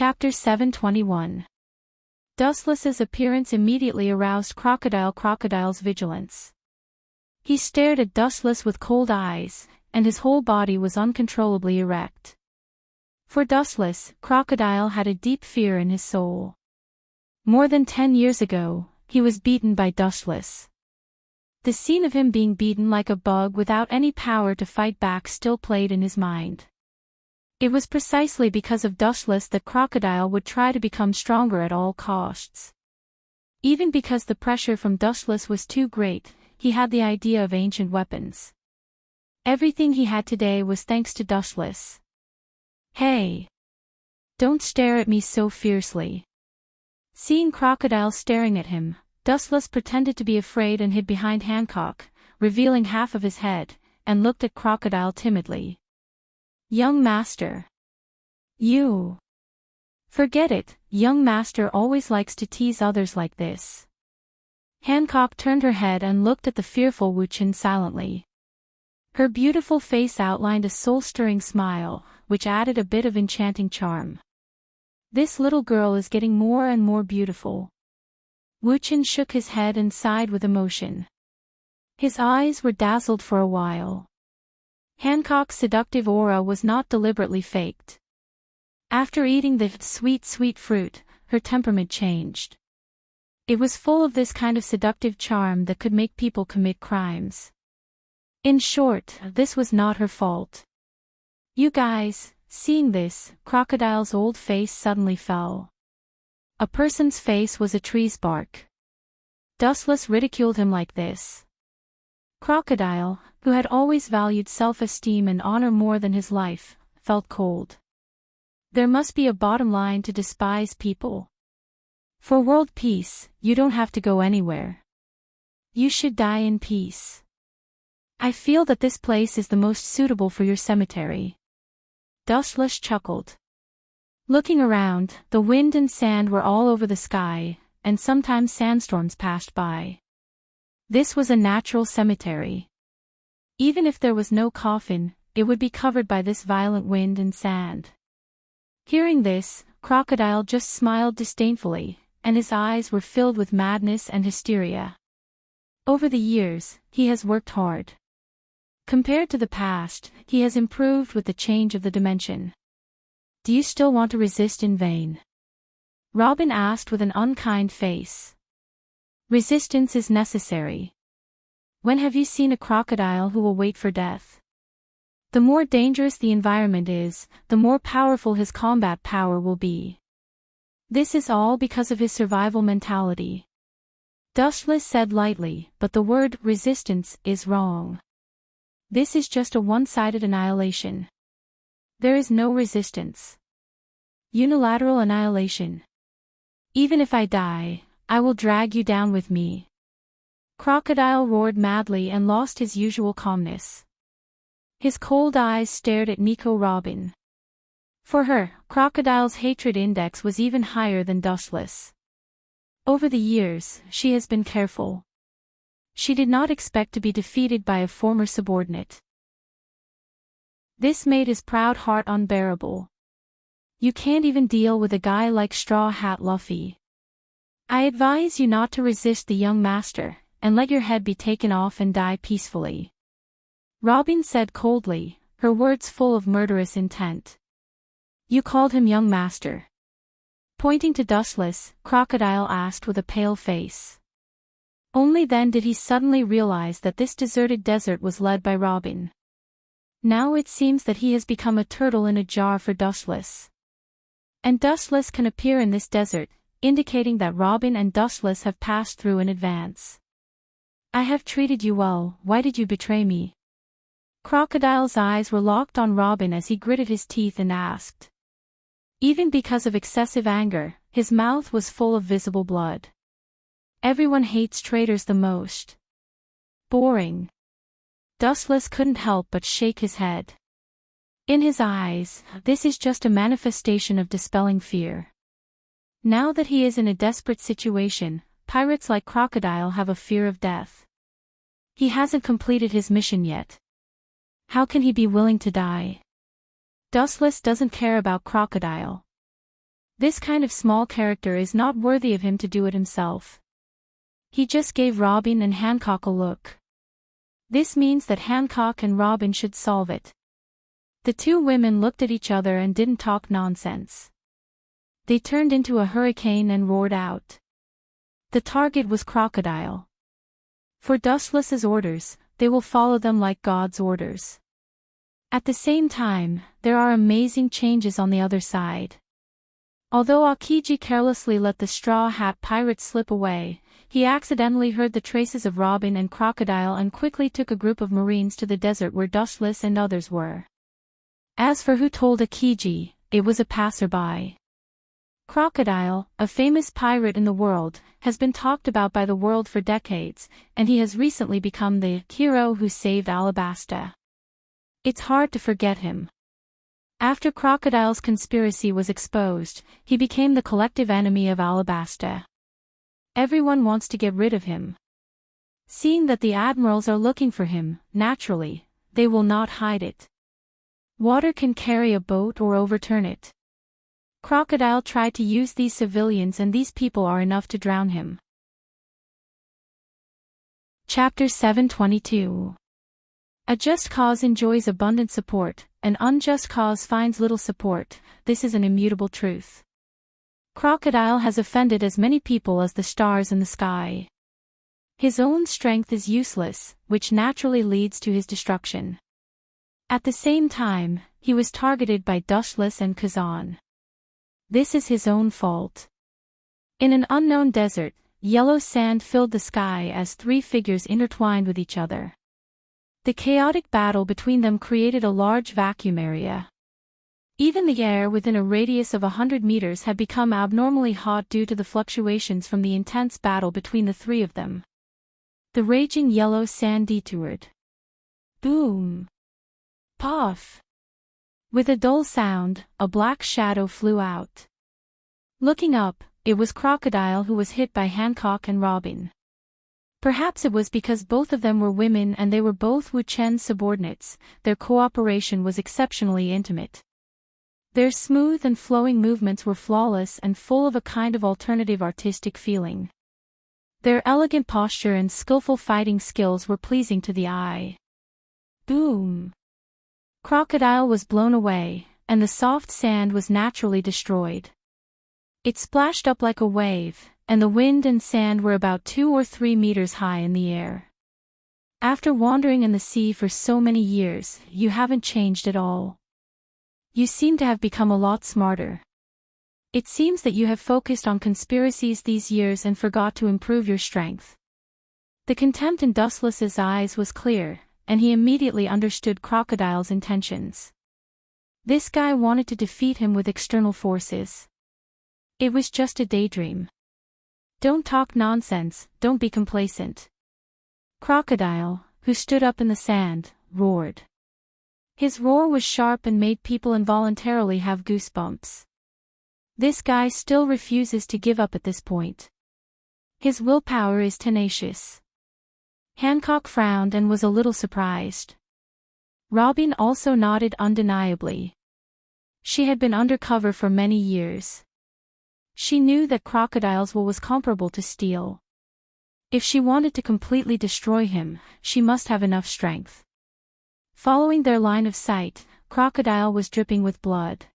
Chapter 721. Dustless's appearance immediately aroused Crocodile's vigilance. He stared at Dustless with cold eyes, and his whole body was uncontrollably erect. For Dustless, Crocodile had a deep fear in his soul. More than 10 years ago, he was beaten by Dustless. The scene of him being beaten like a bug without any power to fight back still played in his mind. It was precisely because of Dustless that Crocodile would try to become stronger at all costs. Even because the pressure from Dustless was too great, he had the idea of ancient weapons. Everything he had today was thanks to Dustless. Hey! Don't stare at me so fiercely. Seeing Crocodile staring at him, Dustless pretended to be afraid and hid behind Hancock, revealing half of his head, and looked at Crocodile timidly. Young Master. You. Forget it, young Master always likes to tease others like this. Hancock turned her head and looked at the fearful Wu-Chin silently. Her beautiful face outlined a soul-stirring smile, which added a bit of enchanting charm. This little girl is getting more and more beautiful. Wu-Chin shook his head and sighed with emotion. His eyes were dazzled for a while. Hancock's seductive aura was not deliberately faked. After eating the sweet fruit, her temperament changed. It was full of this kind of seductive charm that could make people commit crimes. In short, this was not her fault. You guys, seeing this, Crocodile's old face suddenly fell. A person's face was a tree's bark. Dustless ridiculed him like this. Crocodile, who had always valued self-esteem and honor more than his life, felt cold. There must be a bottom line to despise people. For world peace, you don't have to go anywhere. You should die in peace. I feel that this place is the most suitable for your cemetery. Dustless chuckled. Looking around, the wind and sand were all over the sky, and sometimes sandstorms passed by. This was a natural cemetery. Even if there was no coffin, it would be covered by this violent wind and sand. Hearing this, Crocodile just smiled disdainfully, and his eyes were filled with madness and hysteria. Over the years, he has worked hard. Compared to the past, he has improved with the change of the dimension. Do you still want to resist in vain? Robin asked with an unkind face. Resistance is necessary. When have you seen a crocodile who will wait for death? The more dangerous the environment is, the more powerful his combat power will be. This is all because of his survival mentality. Dustless said lightly, but the word resistance is wrong. This is just a one-sided annihilation. There is no resistance. Unilateral annihilation. Even if I die, I will drag you down with me. Crocodile roared madly and lost his usual calmness. His cold eyes stared at Nico Robin. For her, Crocodile's hatred index was even higher than Dustless. Over the years, she has been careful. She did not expect to be defeated by a former subordinate. This made his proud heart unbearable. You can't even deal with a guy like Straw Hat Luffy. I advise you not to resist the young master, and let your head be taken off and die peacefully. Robin said coldly, her words full of murderous intent. You called him young master. Pointing to Dustless, Crocodile asked with a pale face. Only then did he suddenly realize that this deserted desert was led by Robin. Now it seems that he has become a turtle in a jar for Dustless. And Dustless can appear in this desert, indicating that Robin and Dustless have passed through in advance. I have treated you well, why did you betray me? Crocodile's eyes were locked on Robin as he gritted his teeth and asked. Even because of excessive anger, his mouth was full of visible blood. Everyone hates traitors the most. Boring. Dustless couldn't help but shake his head. In his eyes, this is just a manifestation of dispelling fear. Now that he is in a desperate situation, pirates like Crocodile have a fear of death. He hasn't completed his mission yet. How can he be willing to die? Dustless doesn't care about Crocodile. This kind of small character is not worthy of him to do it himself. He just gave Robin and Hancock a look. This means that Hancock and Robin should solve it. The two women looked at each other and didn't talk nonsense. They turned into a hurricane and roared out. The target was Crocodile. For Dustless's orders, they will follow them like God's orders. At the same time, there are amazing changes on the other side. Although Aokiji carelessly let the Straw Hat Pirate slip away, he accidentally heard the traces of Robin and Crocodile and quickly took a group of Marines to the desert where Dustless and others were. As for who told Aokiji, it was a passerby. Crocodile, a famous pirate in the world, has been talked about by the world for decades, and he has recently become the hero who saved Alabasta. It's hard to forget him. After Crocodile's conspiracy was exposed, he became the collective enemy of Alabasta. Everyone wants to get rid of him. Seeing that the admirals are looking for him, naturally, they will not hide it. Water can carry a boat or overturn it. Crocodile tried to use these civilians, and these people are enough to drown him. Chapter 722. A just cause enjoys abundant support, an unjust cause finds little support. This is an immutable truth. Crocodile has offended as many people as the stars in the sky. His own strength is useless, which naturally leads to his destruction. At the same time, he was targeted by Dustless and Kazan. This is his own fault. In an unknown desert, yellow sand filled the sky as three figures intertwined with each other. The chaotic battle between them created a large vacuum area. Even the air within a radius of 100 meters had become abnormally hot due to the fluctuations from the intense battle between the three of them. The raging yellow sand detoured. Boom! Puff! With a dull sound, a black shadow flew out. Looking up, it was Crocodile who was hit by Hancock and Robin. Perhaps it was because both of them were women and they were both Wu Chen's subordinates, their cooperation was exceptionally intimate. Their smooth and flowing movements were flawless and full of a kind of alternative artistic feeling. Their elegant posture and skillful fighting skills were pleasing to the eye. Boom! Crocodile was blown away, and the soft sand was naturally destroyed. It splashed up like a wave, and the wind and sand were about 2 or 3 meters high in the air. After wandering in the sea for so many years, you haven't changed at all. You seem to have become a lot smarter. It seems that you have focused on conspiracies these years and forgot to improve your strength. The contempt in Dustless's eyes was clear, and he immediately understood Crocodile's intentions. This guy wanted to defeat him with external forces. It was just a daydream. Don't talk nonsense, don't be complacent. Crocodile, who stood up in the sand, roared. His roar was sharp and made people involuntarily have goosebumps. This guy still refuses to give up at this point. His willpower is tenacious. Hancock frowned and was a little surprised. Robin also nodded undeniably. She had been undercover for many years. She knew that Crocodile's will was comparable to steel. If she wanted to completely destroy him, she must have enough strength. Following their line of sight, Crocodile was dripping with blood.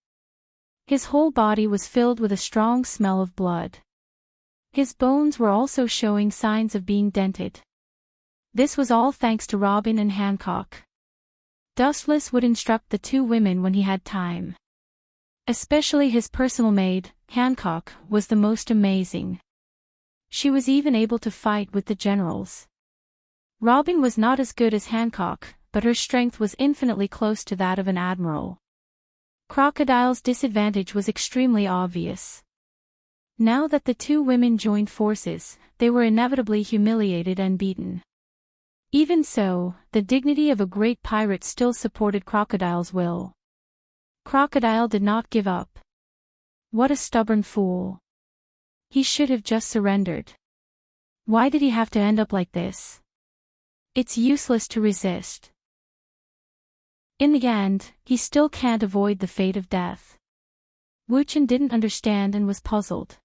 His whole body was filled with a strong smell of blood. His bones were also showing signs of being dented. This was all thanks to Robin and Hancock. Dustless would instruct the two women when he had time. Especially his personal maid, Hancock, was the most amazing. She was even able to fight with the generals. Robin was not as good as Hancock, but her strength was infinitely close to that of an admiral. Crocodile's disadvantage was extremely obvious. Now that the two women joined forces, they were inevitably humiliated and beaten. Even so, the dignity of a great pirate still supported Crocodile's will. Crocodile did not give up. What a stubborn fool. He should have just surrendered. Why did he have to end up like this? It's useless to resist. In the end, he still can't avoid the fate of death. Wu-chan didn't understand and was puzzled.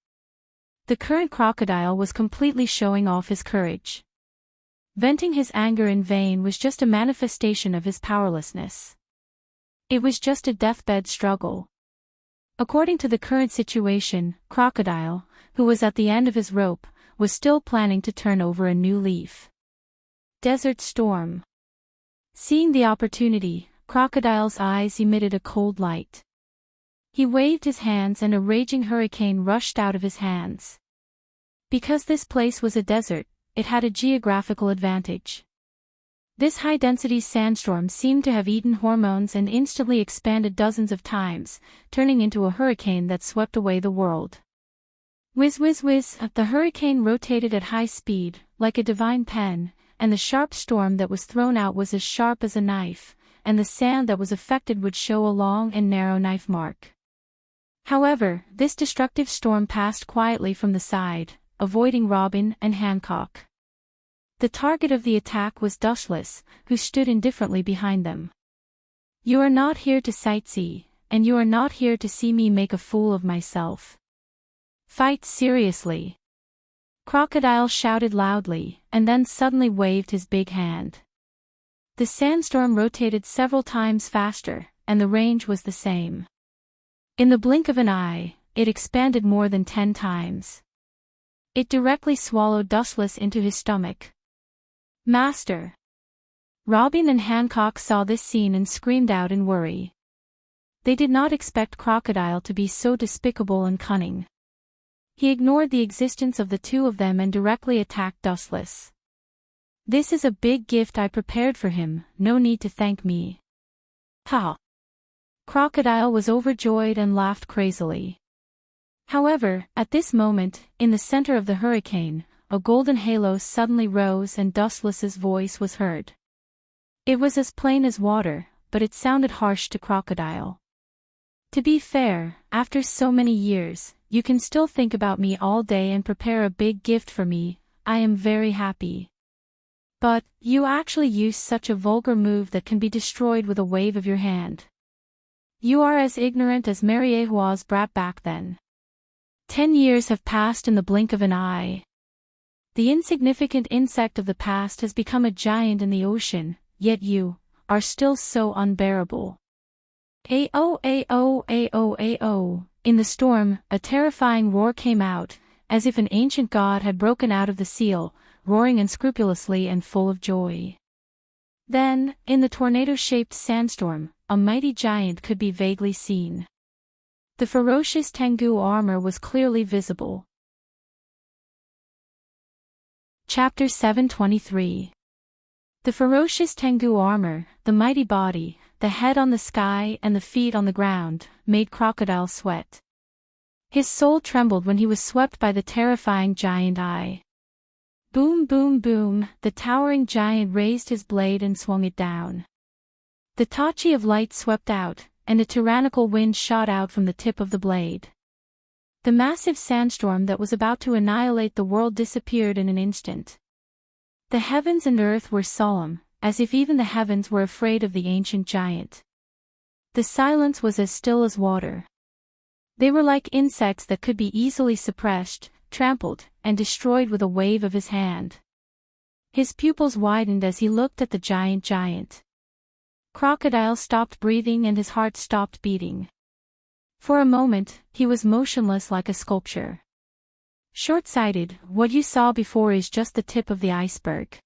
The current crocodile was completely showing off his courage. Venting his anger in vain was just a manifestation of his powerlessness. It was just a deathbed struggle. According to the current situation, Crocodile, who was at the end of his rope, was still planning to turn over a new leaf. Desert storm. Seeing the opportunity, Crocodile's eyes emitted a cold light. He waved his hands and a raging hurricane rushed out of his hands. Because this place was a desert, it had a geographical advantage. This high-density sandstorm seemed to have eaten hormones and instantly expanded dozens of times, turning into a hurricane that swept away the world. Whiz whiz whiz, the hurricane rotated at high speed, like a divine pen, and the sharp storm that was thrown out was as sharp as a knife, and the sand that was affected would show a long and narrow knife mark. However, this destructive storm passed quietly from the side, avoiding Robin and Hancock. The target of the attack was Dustless, who stood indifferently behind them. "You are not here to sightsee, and you are not here to see me make a fool of myself. Fight seriously." Crocodile shouted loudly, and then suddenly waved his big hand. The sandstorm rotated several times faster, and the range was the same. In the blink of an eye, it expanded more than 10 times. It directly swallowed Dustless into his stomach. "Master!" Robin and Hancock saw this scene and screamed out in worry. They did not expect Crocodile to be so despicable and cunning. He ignored the existence of the two of them and directly attacked Dustless. "This is a big gift I prepared for him, no need to thank me." "Ha!" Crocodile was overjoyed and laughed crazily. However, at this moment, in the center of the hurricane, a golden halo suddenly rose and Dustless's voice was heard. It was as plain as water, but it sounded harsh to Crocodile. "To be fair, after so many years, you can still think about me all day and prepare a big gift for me. I am very happy. But, you actually use such a vulgar move that can be destroyed with a wave of your hand. You are as ignorant as Mariehua's brat back then. 10 years have passed in the blink of an eye. The insignificant insect of the past has become a giant in the ocean, yet you are still so unbearable." Ao ao ao ao. In the storm, a terrifying roar came out, as if an ancient god had broken out of the seal, roaring unscrupulously and full of joy. Then, in the tornado-shaped sandstorm, a mighty giant could be vaguely seen. The ferocious Tengu armor was clearly visible. Chapter 723. The ferocious Tengu armor, the mighty body, the head on the sky and the feet on the ground, made Crocodile sweat. His soul trembled when he was swept by the terrifying giant eye. Boom boom boom, the towering giant raised his blade and swung it down. The tachi of light swept out, and a tyrannical wind shot out from the tip of the blade. The massive sandstorm that was about to annihilate the world disappeared in an instant. The heavens and earth were solemn, as if even the heavens were afraid of the ancient giant. The silence was as still as water. They were like insects that could be easily suppressed, trampled, and destroyed with a wave of his hand. His pupils widened as he looked at the giant. Crocodile stopped breathing and his heart stopped beating. For a moment, he was motionless like a sculpture. Short-sighted, what you saw before is just the tip of the iceberg.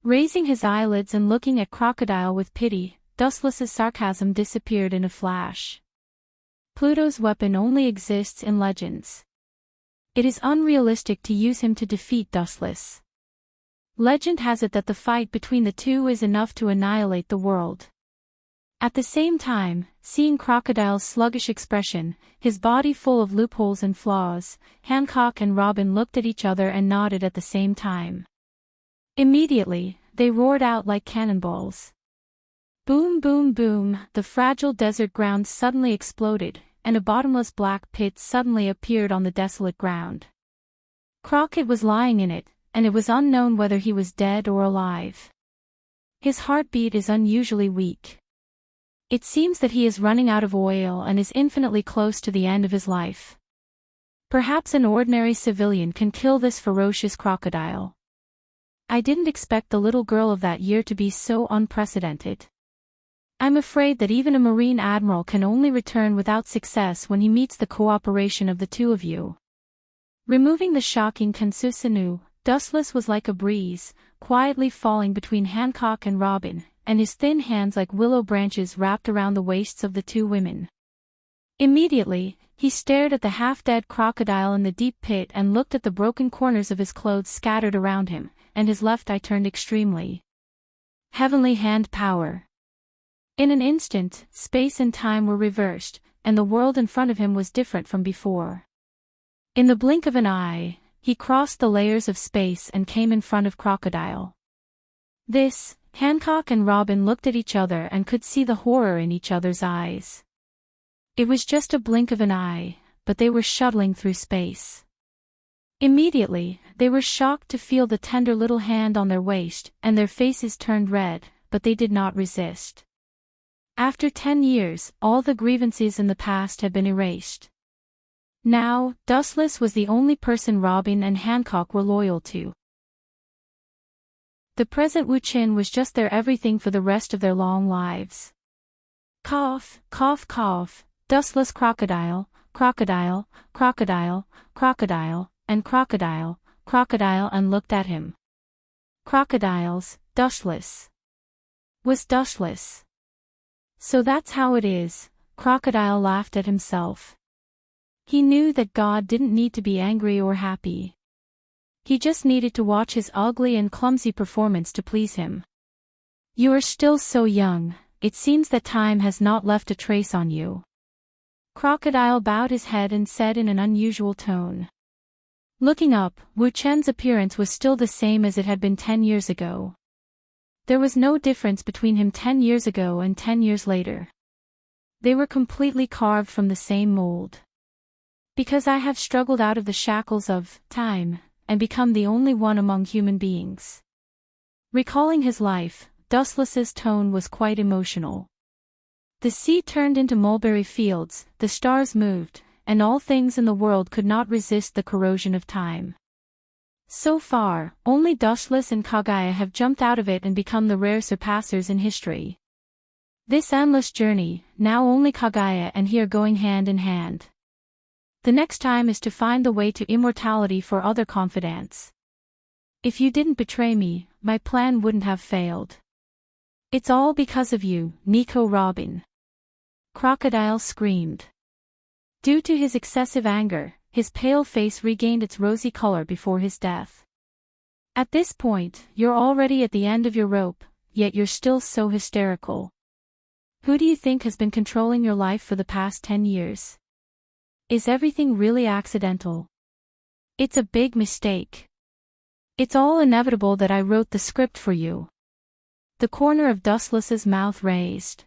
Raising his eyelids and looking at Crocodile with pity, Dustless's sarcasm disappeared in a flash. Pluto's weapon only exists in legends. It is unrealistic to use him to defeat Dustless. Legend has it that the fight between the two is enough to annihilate the world. At the same time, seeing Crocodile's sluggish expression, his body full of loopholes and flaws, Hancock and Robin looked at each other and nodded at the same time. Immediately, they roared out like cannonballs. Boom boom boom, the fragile desert ground suddenly exploded, and a bottomless black pit suddenly appeared on the desolate ground. Crockett was lying in it, and it was unknown whether he was dead or alive. His heartbeat is unusually weak. It seems that he is running out of oil and is infinitely close to the end of his life. Perhaps an ordinary civilian can kill this ferocious crocodile. I didn't expect the little girl of that year to be so unprecedented. I'm afraid that even a Marine admiral can only return without success when he meets the cooperation of the two of you. Removing the shocking Kansusanu, Dustless was like a breeze, quietly falling between Hancock and Robin, and his thin hands like willow branches wrapped around the waists of the two women. Immediately, he stared at the half-dead crocodile in the deep pit and looked at the broken corners of his clothes scattered around him, and his left eye turned extremely. Heavenly hand power. In an instant, space and time were reversed, and the world in front of him was different from before. In the blink of an eye, he crossed the layers of space and came in front of Crocodile. Hancock and Robin looked at each other and could see the horror in each other's eyes. It was just a blink of an eye, but they were shuttling through space. Immediately, they were shocked to feel the tender little hand on their waist, and their faces turned red, but they did not resist. After 10 years, all the grievances in the past had been erased. Now, Dustless was the only person Robin and Hancock were loyal to. The present Wu Chin was just their everything for the rest of their long lives. Cough, cough, cough, Dustless crocodile, crocodile, crocodile, crocodile, and crocodile, crocodile and looked at him. Crocodiles, Dustless. Was Dustless. So that's how it is, Crocodile laughed at himself. He knew that God didn't need to be angry or happy. He just needed to watch his ugly and clumsy performance to please him. You are still so young, it seems that time has not left a trace on you. Crocodile bowed his head and said in an unusual tone. Looking up, Wu Chen's appearance was still the same as it had been 10 years ago. There was no difference between him 10 years ago and 10 years later. They were completely carved from the same mold. Because I have struggled out of the shackles of time, and become the only one among human beings. Recalling his life, Dustless's tone was quite emotional. The sea turned into mulberry fields, the stars moved, and all things in the world could not resist the corrosion of time. So far, only Dustless and Kagaya have jumped out of it and become the rare surpassers in history. This endless journey, now only Kagaya and he are going hand in hand. The next time is to find the way to immortality for other confidants. If you didn't betray me, my plan wouldn't have failed. It's all because of you, Nico Robin. Crocodile screamed. Due to his excessive anger, his pale face regained its rosy color before his death. At this point, you're already at the end of your rope, yet you're still so hysterical. Who do you think has been controlling your life for the past 10 years? Is everything really accidental? It's a big mistake. It's all inevitable that I wrote the script for you. The corner of Dustless's mouth raised.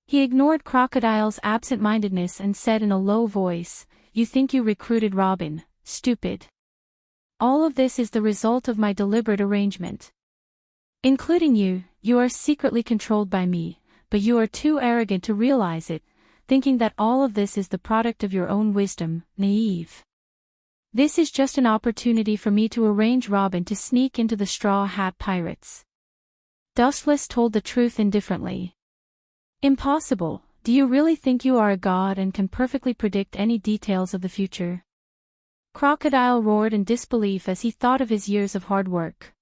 He ignored Crocodile's absent-mindedness and said in a low voice, You think you recruited Robin, stupid. All of this is the result of my deliberate arrangement. Including you, you are secretly controlled by me, but you are too arrogant to realize it, thinking that all of this is the product of your own wisdom, naive. This is just an opportunity for me to arrange Robin to sneak into the Straw Hat Pirates. Dustless told the truth indifferently. Impossible, do you really think you are a god and can perfectly predict any details of the future? Crocodile roared in disbelief as he thought of his years of hard work.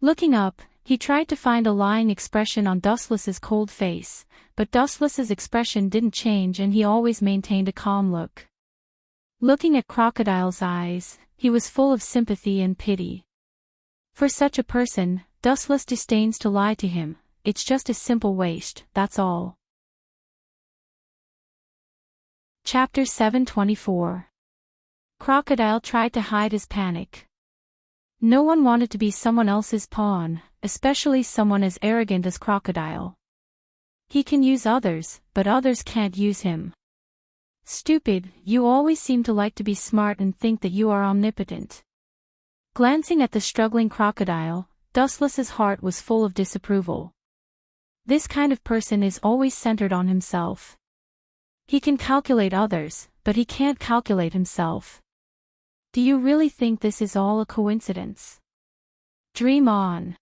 Looking up, he tried to find a lying expression on Dustless's cold face, but Dustless's expression didn't change and he always maintained a calm look. Looking at Crocodile's eyes, he was full of sympathy and pity. For such a person, Dustless disdains to lie to him, it's just a simple waste, that's all. Chapter 724. Crocodile tried to hide his panic. No one wanted to be someone else's pawn, especially someone as arrogant as Crocodile. He can use others, but others can't use him. Stupid, you always seem to like to be smart and think that you are omnipotent. Glancing at the struggling Crocodile, Dustless's heart was full of disapproval. This kind of person is always centered on himself. He can calculate others, but he can't calculate himself. Do you really think this is all a coincidence? Dream on.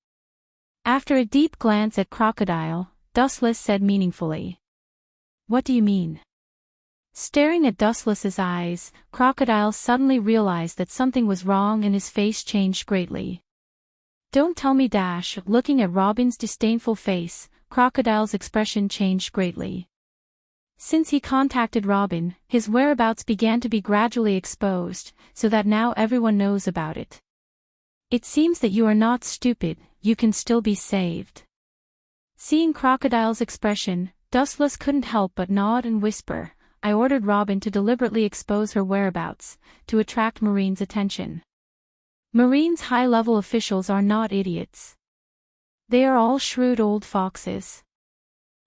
After a deep glance at Crocodile, Dustless said meaningfully. What do you mean? Staring at Dustless's eyes, Crocodile suddenly realized that something was wrong and his face changed greatly. Don't tell me. Looking at Robin's disdainful face, Crocodile's expression changed greatly. Since he contacted Robin, his whereabouts began to be gradually exposed, so that now everyone knows about it. It seems that you are not stupid, you can still be saved. Seeing Crocodile's expression, Dustless couldn't help but nod and whisper, I ordered Robin to deliberately expose her whereabouts, to attract Marine's attention. Marine's high-level officials are not idiots. They are all shrewd old foxes.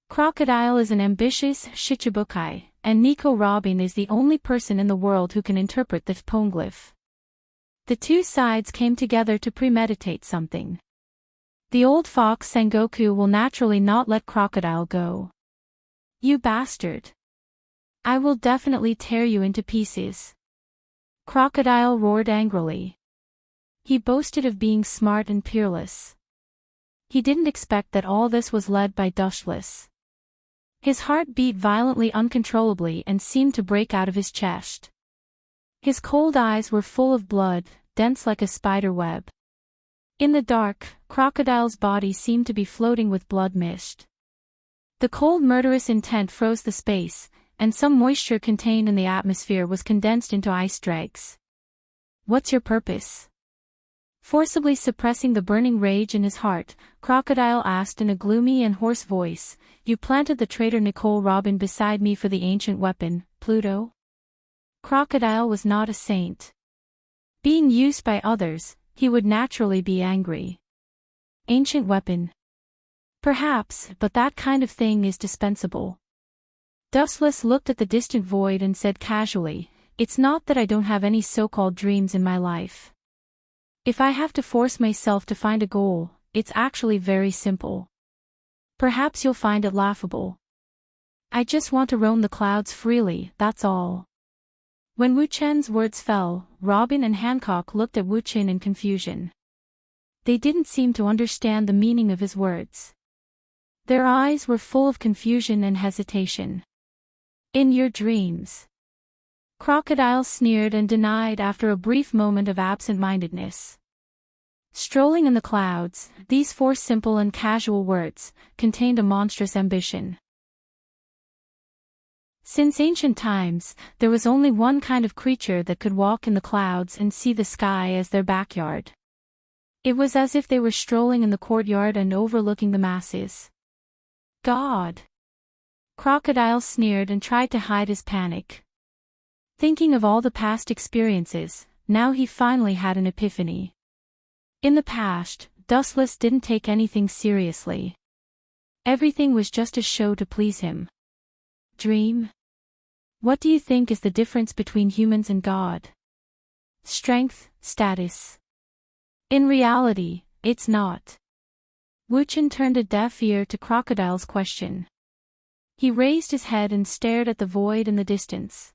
Crocodile is an ambitious Shichibukai, and Nico Robin is the only person in the world who can interpret the poneglyph. The two sides came together to premeditate something. The old fox Sengoku will naturally not let Crocodile go. You bastard! I will definitely tear you into pieces. Crocodile roared angrily. He boasted of being smart and peerless. He didn't expect that all this was led by Dustless. His heart beat violently uncontrollably and seemed to break out of his chest. His cold eyes were full of blood, dense like a spider web. In the dark, Crocodile's body seemed to be floating with blood mist. The cold murderous intent froze the space, and some moisture contained in the atmosphere was condensed into ice dregs. What's your purpose? Forcibly suppressing the burning rage in his heart, Crocodile asked in a gloomy and hoarse voice, You planted the traitor Nicole Robin beside me for the ancient weapon, Pluto? Crocodile was not a saint. Being used by others, he would naturally be angry. Ancient weapon? Perhaps, but that kind of thing is dispensable. Dustless looked at the distant void and said casually, It's not that I don't have any so-called dreams in my life. If I have to force myself to find a goal, it's actually very simple. Perhaps you'll find it laughable. I just want to roam the clouds freely, that's all. When Wu Chen's words fell, Robin and Hancock looked at Wu Chen in confusion. They didn't seem to understand the meaning of his words. Their eyes were full of confusion and hesitation. In your dreams. Crocodile sneered and denied after a brief moment of absent-mindedness. Strolling in the clouds, these four simple and casual words contained a monstrous ambition. Since ancient times, there was only one kind of creature that could walk in the clouds and see the sky as their backyard. It was as if they were strolling in the courtyard and overlooking the masses. God! Crocodile sneered and tried to hide his panic. Thinking of all the past experiences, now he finally had an epiphany. In the past, Dustless didn't take anything seriously. Everything was just a show to please him. Dream? What do you think is the difference between humans and God? Strength, status. In reality, it's not. Wu Chen turned a deaf ear to Crocodile's question. He raised his head and stared at the void in the distance.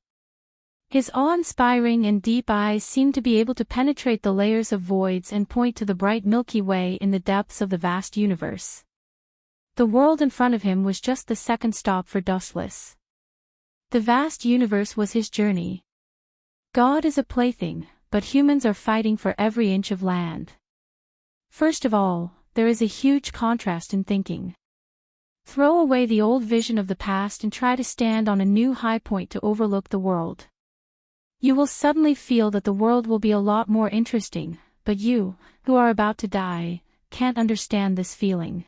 His awe-inspiring and deep eyes seemed to be able to penetrate the layers of voids and point to the bright Milky Way in the depths of the vast universe. The world in front of him was just the second stop for Dustless. The vast universe was his journey. God is a plaything, but humans are fighting for every inch of land. First of all, there is a huge contrast in thinking. Throw away the old vision of the past and try to stand on a new high point to overlook the world. You will suddenly feel that the world will be a lot more interesting, but you, who are about to die, can't understand this feeling.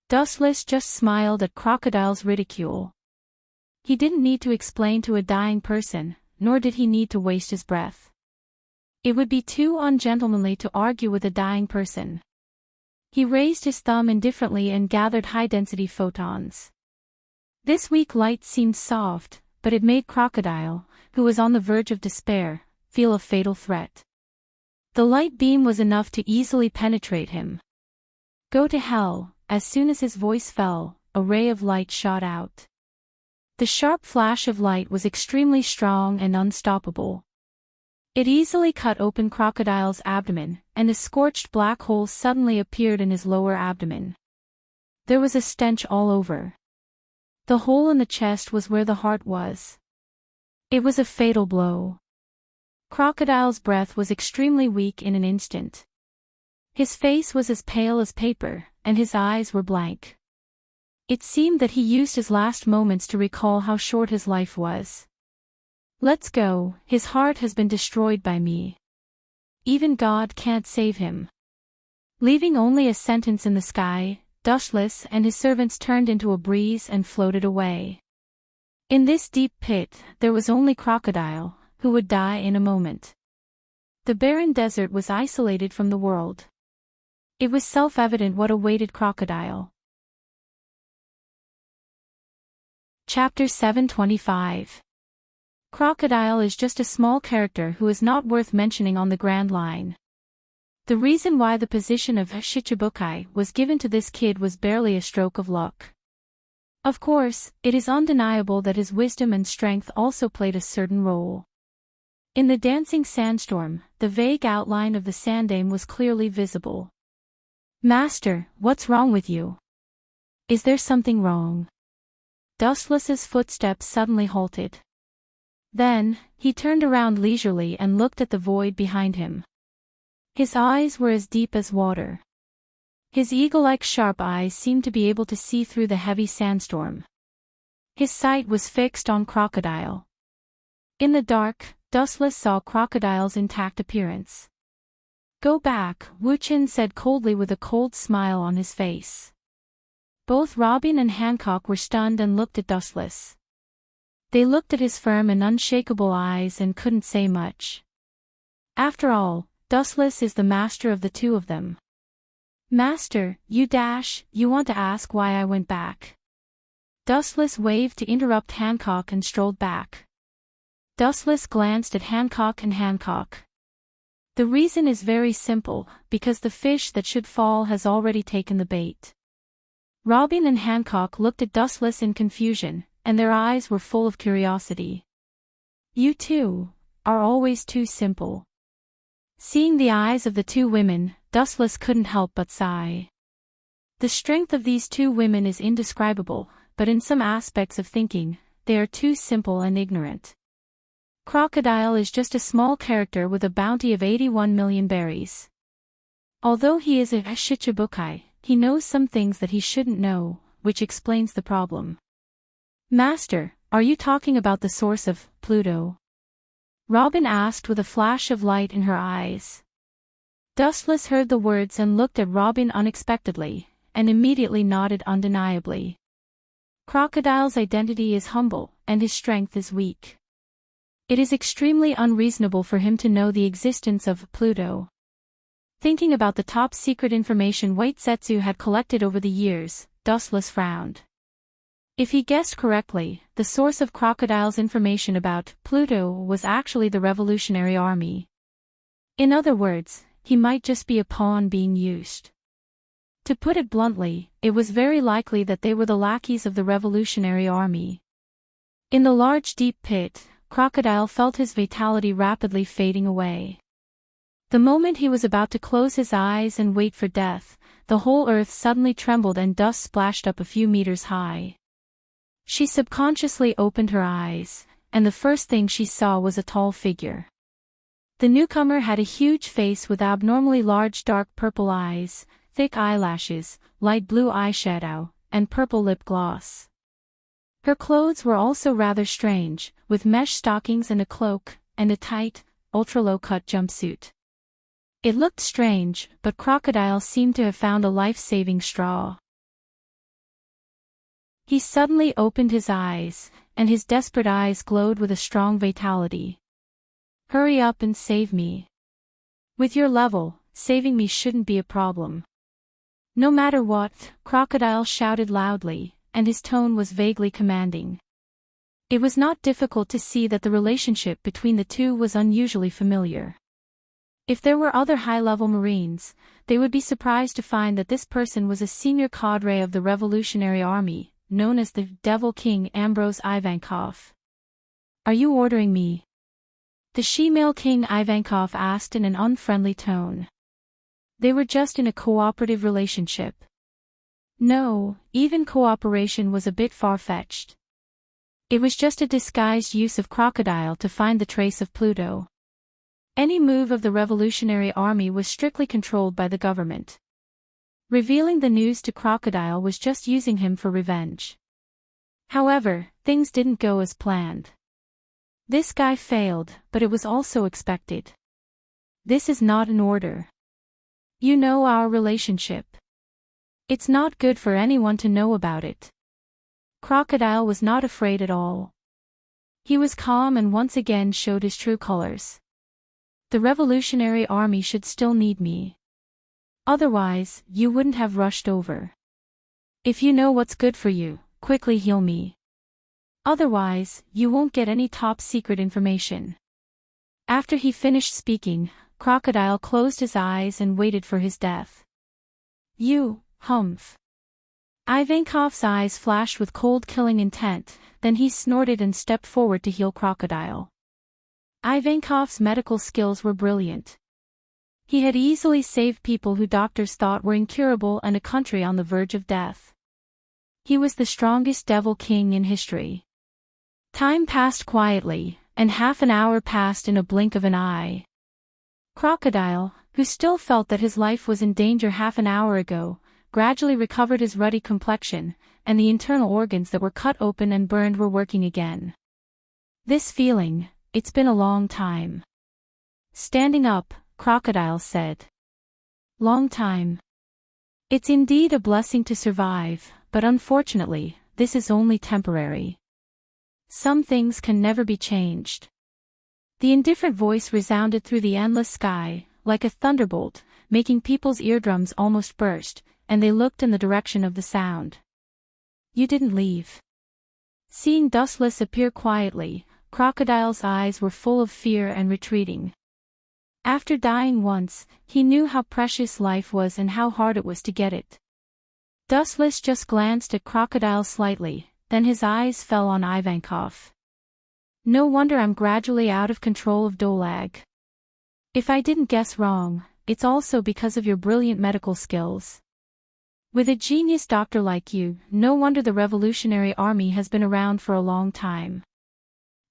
Dustless just smiled at Crocodile's ridicule. He didn't need to explain to a dying person, nor did he need to waste his breath. It would be too ungentlemanly to argue with a dying person. He raised his thumb indifferently and gathered high-density photons. This weak light seemed soft, but it made Crocodile, who was on the verge of despair, feel a fatal threat. The light beam was enough to easily penetrate him. Go to hell, as soon as his voice fell, a ray of light shot out. The sharp flash of light was extremely strong and unstoppable. It easily cut open Crocodile's abdomen, and a scorched black hole suddenly appeared in his lower abdomen. There was a stench all over. The hole in the chest was where the heart was. It was a fatal blow. Crocodile's breath was extremely weak in an instant. His face was as pale as paper, and his eyes were blank. It seemed that he used his last moments to recall how short his life was. Let's go, his heart has been destroyed by me. Even God can't save him. Leaving only a sentence in the sky, Dustless and his servants turned into a breeze and floated away. In this deep pit, there was only Crocodile, who would die in a moment. The barren desert was isolated from the world. It was self-evident what awaited Crocodile. Chapter 725. Crocodile is just a small character who is not worth mentioning on the Grand Line. The reason why the position of Shichibukai was given to this kid was barely a stroke of luck. Of course, it is undeniable that his wisdom and strength also played a certain role. In the dancing sandstorm, the vague outline of the Sanddame was clearly visible. "Master, what's wrong with you? Is there something wrong?" Dustless's footsteps suddenly halted. Then, he turned around leisurely and looked at the void behind him. His eyes were as deep as water. His eagle-like sharp eyes seemed to be able to see through the heavy sandstorm. His sight was fixed on Crocodile. In the dark, Dustless saw Crocodile's intact appearance. "Go back," Wu-Chin said coldly with a cold smile on his face. Both Robin and Hancock were stunned and looked at Dustless. They looked at his firm and unshakable eyes and couldn't say much. After all, Dustless is the master of the two of them. "Master, you want to ask why I went back?" Dustless waved to interrupt Hancock and strolled back. Dustless glanced at Hancock and Hancock. "The reason is very simple, because the fish that should fall has already taken the bait." Robin and Hancock looked at Dustless in confusion, and their eyes were full of curiosity. "You two are always too simple." Seeing the eyes of the two women, Dustless couldn't help but sigh. The strength of these two women is indescribable, but in some aspects of thinking, they are too simple and ignorant. Crocodile is just a small character with a bounty of 81 million berries. Although he is a Shichibukai, he knows some things that he shouldn't know, which explains the problem. "Master, are you talking about the source of Pluto?" Robin asked with a flash of light in her eyes. Dustless heard the words and looked at Robin unexpectedly, and immediately nodded undeniably. Crocodile's identity is humble, and his strength is weak. It is extremely unreasonable for him to know the existence of Pluto. Thinking about the top-secret information Waitsetsu had collected over the years, Dustless frowned. If he guessed correctly, the source of Crocodile's information about Pluto was actually the Revolutionary Army. In other words, he might just be a pawn being used. To put it bluntly, it was very likely that they were the lackeys of the Revolutionary Army. In the large deep pit, Crocodile felt his vitality rapidly fading away. The moment he was about to close his eyes and wait for death, the whole earth suddenly trembled and dust splashed up a few meters high. She subconsciously opened her eyes, and the first thing she saw was a tall figure. The newcomer had a huge face with abnormally large dark purple eyes, thick eyelashes, light blue eyeshadow, and purple lip gloss. Her clothes were also rather strange, with mesh stockings and a cloak, and a tight, ultra-low-cut jumpsuit. It looked strange, but Crocodile seemed to have found a life-saving straw. He suddenly opened his eyes, and his desperate eyes glowed with a strong vitality. "Hurry up and save me. With your level, saving me shouldn't be a problem." "No matter what," Crocodile shouted loudly, and his tone was vaguely commanding. It was not difficult to see that the relationship between the two was unusually familiar. If there were other high-level Marines, they would be surprised to find that this person was a senior cadre of the Revolutionary Army, known as the Devil King Ambrose Ivankov. "Are you ordering me?" the she-male King Ivankov asked in an unfriendly tone. They were just in a cooperative relationship. No, even cooperation was a bit far-fetched. It was just a disguised use of Crocodile to find the trace of Pluto. Any move of the Revolutionary Army was strictly controlled by the government. Revealing the news to Crocodile was just using him for revenge. However, things didn't go as planned. This guy failed, but it was also expected. This is not an order. You know our relationship. It's not good for anyone to know about it. Crocodile was not afraid at all. He was calm and once again showed his true colors. The Revolutionary Army should still need me. Otherwise, you wouldn't have rushed over. If you know what's good for you, quickly heal me. Otherwise, you won't get any top-secret information. After he finished speaking, Crocodile closed his eyes and waited for his death. You, humph. Ivankov's eyes flashed with cold killing intent, then he snorted and stepped forward to heal Crocodile. Ivankov's medical skills were brilliant. He had easily saved people who doctors thought were incurable and a country on the verge of death. He was the strongest Devil King in history. Time passed quietly, and half an hour passed in a blink of an eye. Crocodile, who still felt that his life was in danger half an hour ago, gradually recovered his ruddy complexion, and the internal organs that were cut open and burned were working again. This feeling, it's been a long time. Standing up, Crocodile said. Long time. It's indeed a blessing to survive, but unfortunately, this is only temporary. Some things can never be changed. The indifferent voice resounded through the endless sky, like a thunderbolt, making people's eardrums almost burst, and they looked in the direction of the sound. You didn't leave. Seeing Dustless appear quietly, Crocodile's eyes were full of fear and retreating. After dying once, he knew how precious life was and how hard it was to get it. Dustless just glanced at Crocodile slightly, then his eyes fell on Ivankov. No wonder I'm gradually out of control of Dolag. If I didn't guess wrong, it's also because of your brilliant medical skills. With a genius doctor like you, no wonder the Revolutionary Army has been around for a long time.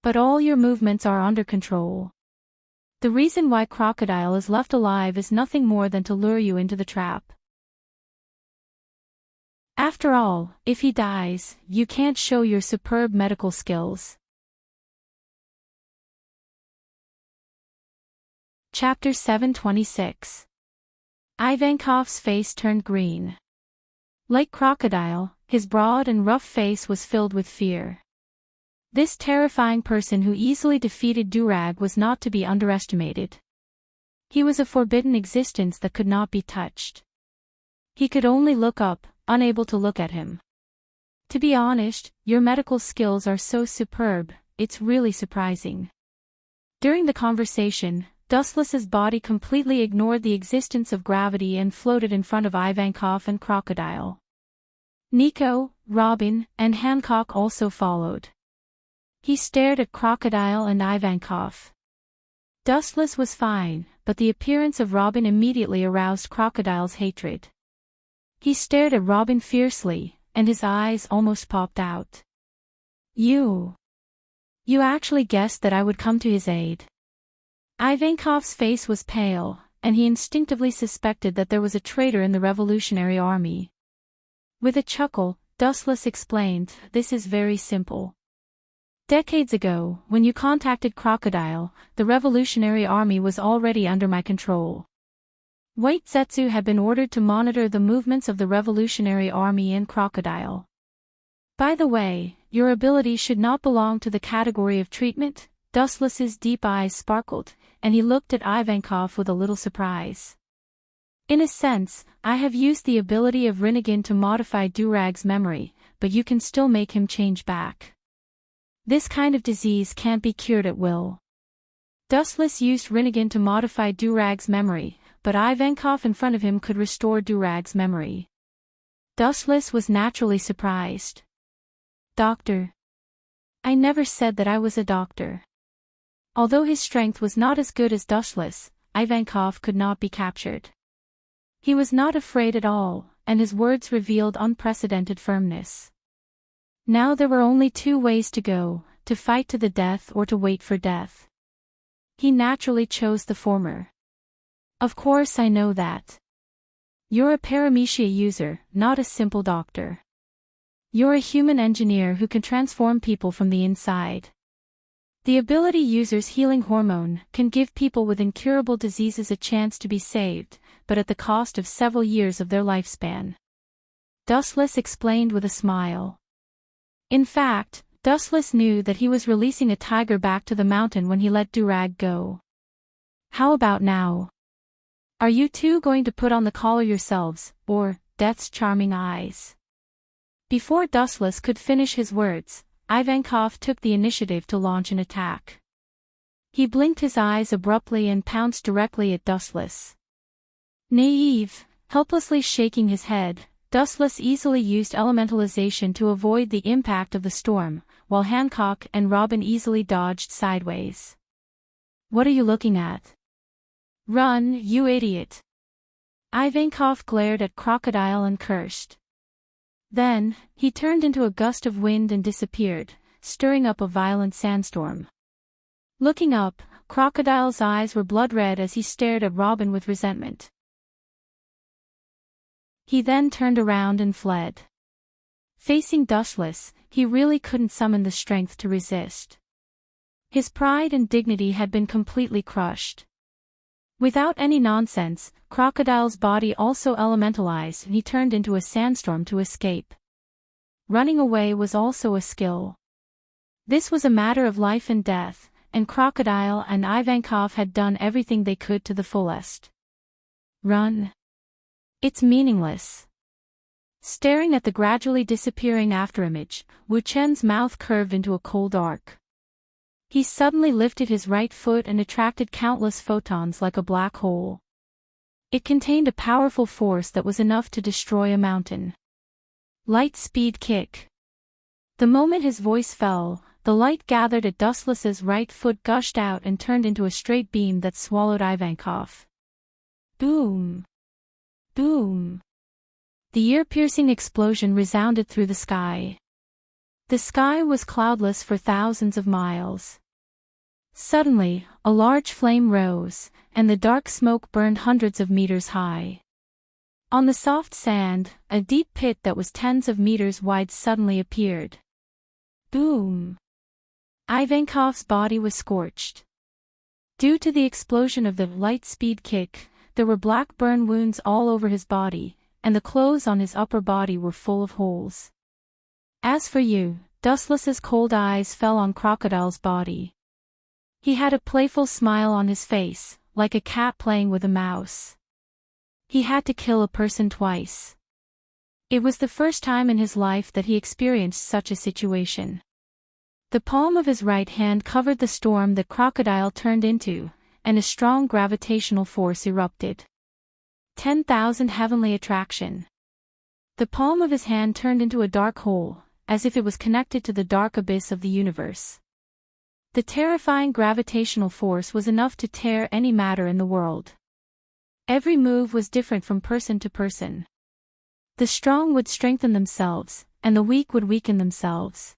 But all your movements are under control. The reason why Crocodile is left alive is nothing more than to lure you into the trap. After all, if he dies, you can't show your superb medical skills. Chapter 726. Ivankov's face turned green. Like Crocodile, his broad and rough face was filled with fear. This terrifying person who easily defeated Durag was not to be underestimated. He was a forbidden existence that could not be touched. He could only look up, unable to look at him. To be honest, your medical skills are so superb, it's really surprising. During the conversation, Dustless's body completely ignored the existence of gravity and floated in front of Ivankov and Crocodile. Nico, Robin, and Hancock also followed. He stared at Crocodile and Ivankov. Dustless was fine, but the appearance of Robin immediately aroused Crocodile's hatred. He stared at Robin fiercely, and his eyes almost popped out. You actually guessed that I would come to his aid. Ivankov's face was pale, and he instinctively suspected that there was a traitor in the Revolutionary Army. With a chuckle, Dustless explained, "This is very simple. Decades ago, when you contacted Crocodile, the Revolutionary Army was already under my control. White Zetsu had been ordered to monitor the movements of the Revolutionary Army and Crocodile. By the way, your ability should not belong to the category of treatment." Dustless's deep eyes sparkled, and he looked at Ivankov with a little surprise. "In a sense, I have used the ability of Rinnegan to modify Durag's memory, but you can still make him change back. This kind of disease can't be cured at will. Dustless used Rinnegan to modify Durag's memory, but Ivankov in front of him could restore Durag's memory. Dustless was naturally surprised. Doctor. I never said that I was a doctor. Although his strength was not as good as Dustless, Ivankov could not be captured. He was not afraid at all, and his words revealed unprecedented firmness. Now there were only two ways to go, to fight to the death or to wait for death. He naturally chose the former. Of course I know that. You're a paramecia user, not a simple doctor. You're a human engineer who can transform people from the inside. The ability user's healing hormone can give people with incurable diseases a chance to be saved, but at the cost of several years of their lifespan. Dustless explained with a smile. In fact, Dustless knew that he was releasing a tiger back to the mountain when he let Durag go. How about now? Are you two going to put on the collar yourselves, or, Death's charming eyes? Before Dustless could finish his words, Ivankov took the initiative to launch an attack. He blinked his eyes abruptly and pounced directly at Dustless. Naive, helplessly shaking his head, Dustless easily used elementalization to avoid the impact of the storm, while Hancock and Robin easily dodged sideways. What are you looking at? Run, you idiot! Ivankov glared at Crocodile and cursed. Then, he turned into a gust of wind and disappeared, stirring up a violent sandstorm. Looking up, Crocodile's eyes were blood-red as he stared at Robin with resentment. He then turned around and fled. Facing Dustless, he really couldn't summon the strength to resist. His pride and dignity had been completely crushed. Without any nonsense, Crocodile's body also elementalized and he turned into a sandstorm to escape. Running away was also a skill. This was a matter of life and death, and Crocodile and Ivankov had done everything they could to the fullest. Run. It's meaningless. Staring at the gradually disappearing afterimage, Wu Chen's mouth curved into a cold arc. He suddenly lifted his right foot and attracted countless photons like a black hole. It contained a powerful force that was enough to destroy a mountain. Light speed kick. The moment his voice fell, the light gathered at Dustless's right foot gushed out and turned into a straight beam that swallowed Ivankov. Boom! Boom! The ear-piercing explosion resounded through the sky. The sky was cloudless for thousands of miles. Suddenly, a large flame rose, and the dark smoke burned hundreds of meters high. On the soft sand, a deep pit that was tens of meters wide suddenly appeared. Boom! Ivankov's body was scorched. Due to the explosion of the light-speed kick, there were black burn wounds all over his body, and the clothes on his upper body were full of holes. As for you, Dustless's cold eyes fell on Crocodile's body. He had a playful smile on his face, like a cat playing with a mouse. He had to kill a person twice. It was the first time in his life that he experienced such a situation. The palm of his right hand covered the storm that Crocodile turned into, and a strong gravitational force erupted. 10,000 heavenly attraction. The palm of his hand turned into a dark hole, as if it was connected to the dark abyss of the universe. The terrifying gravitational force was enough to tear any matter in the world. Every move was different from person to person. The strong would strengthen themselves, and the weak would weaken themselves.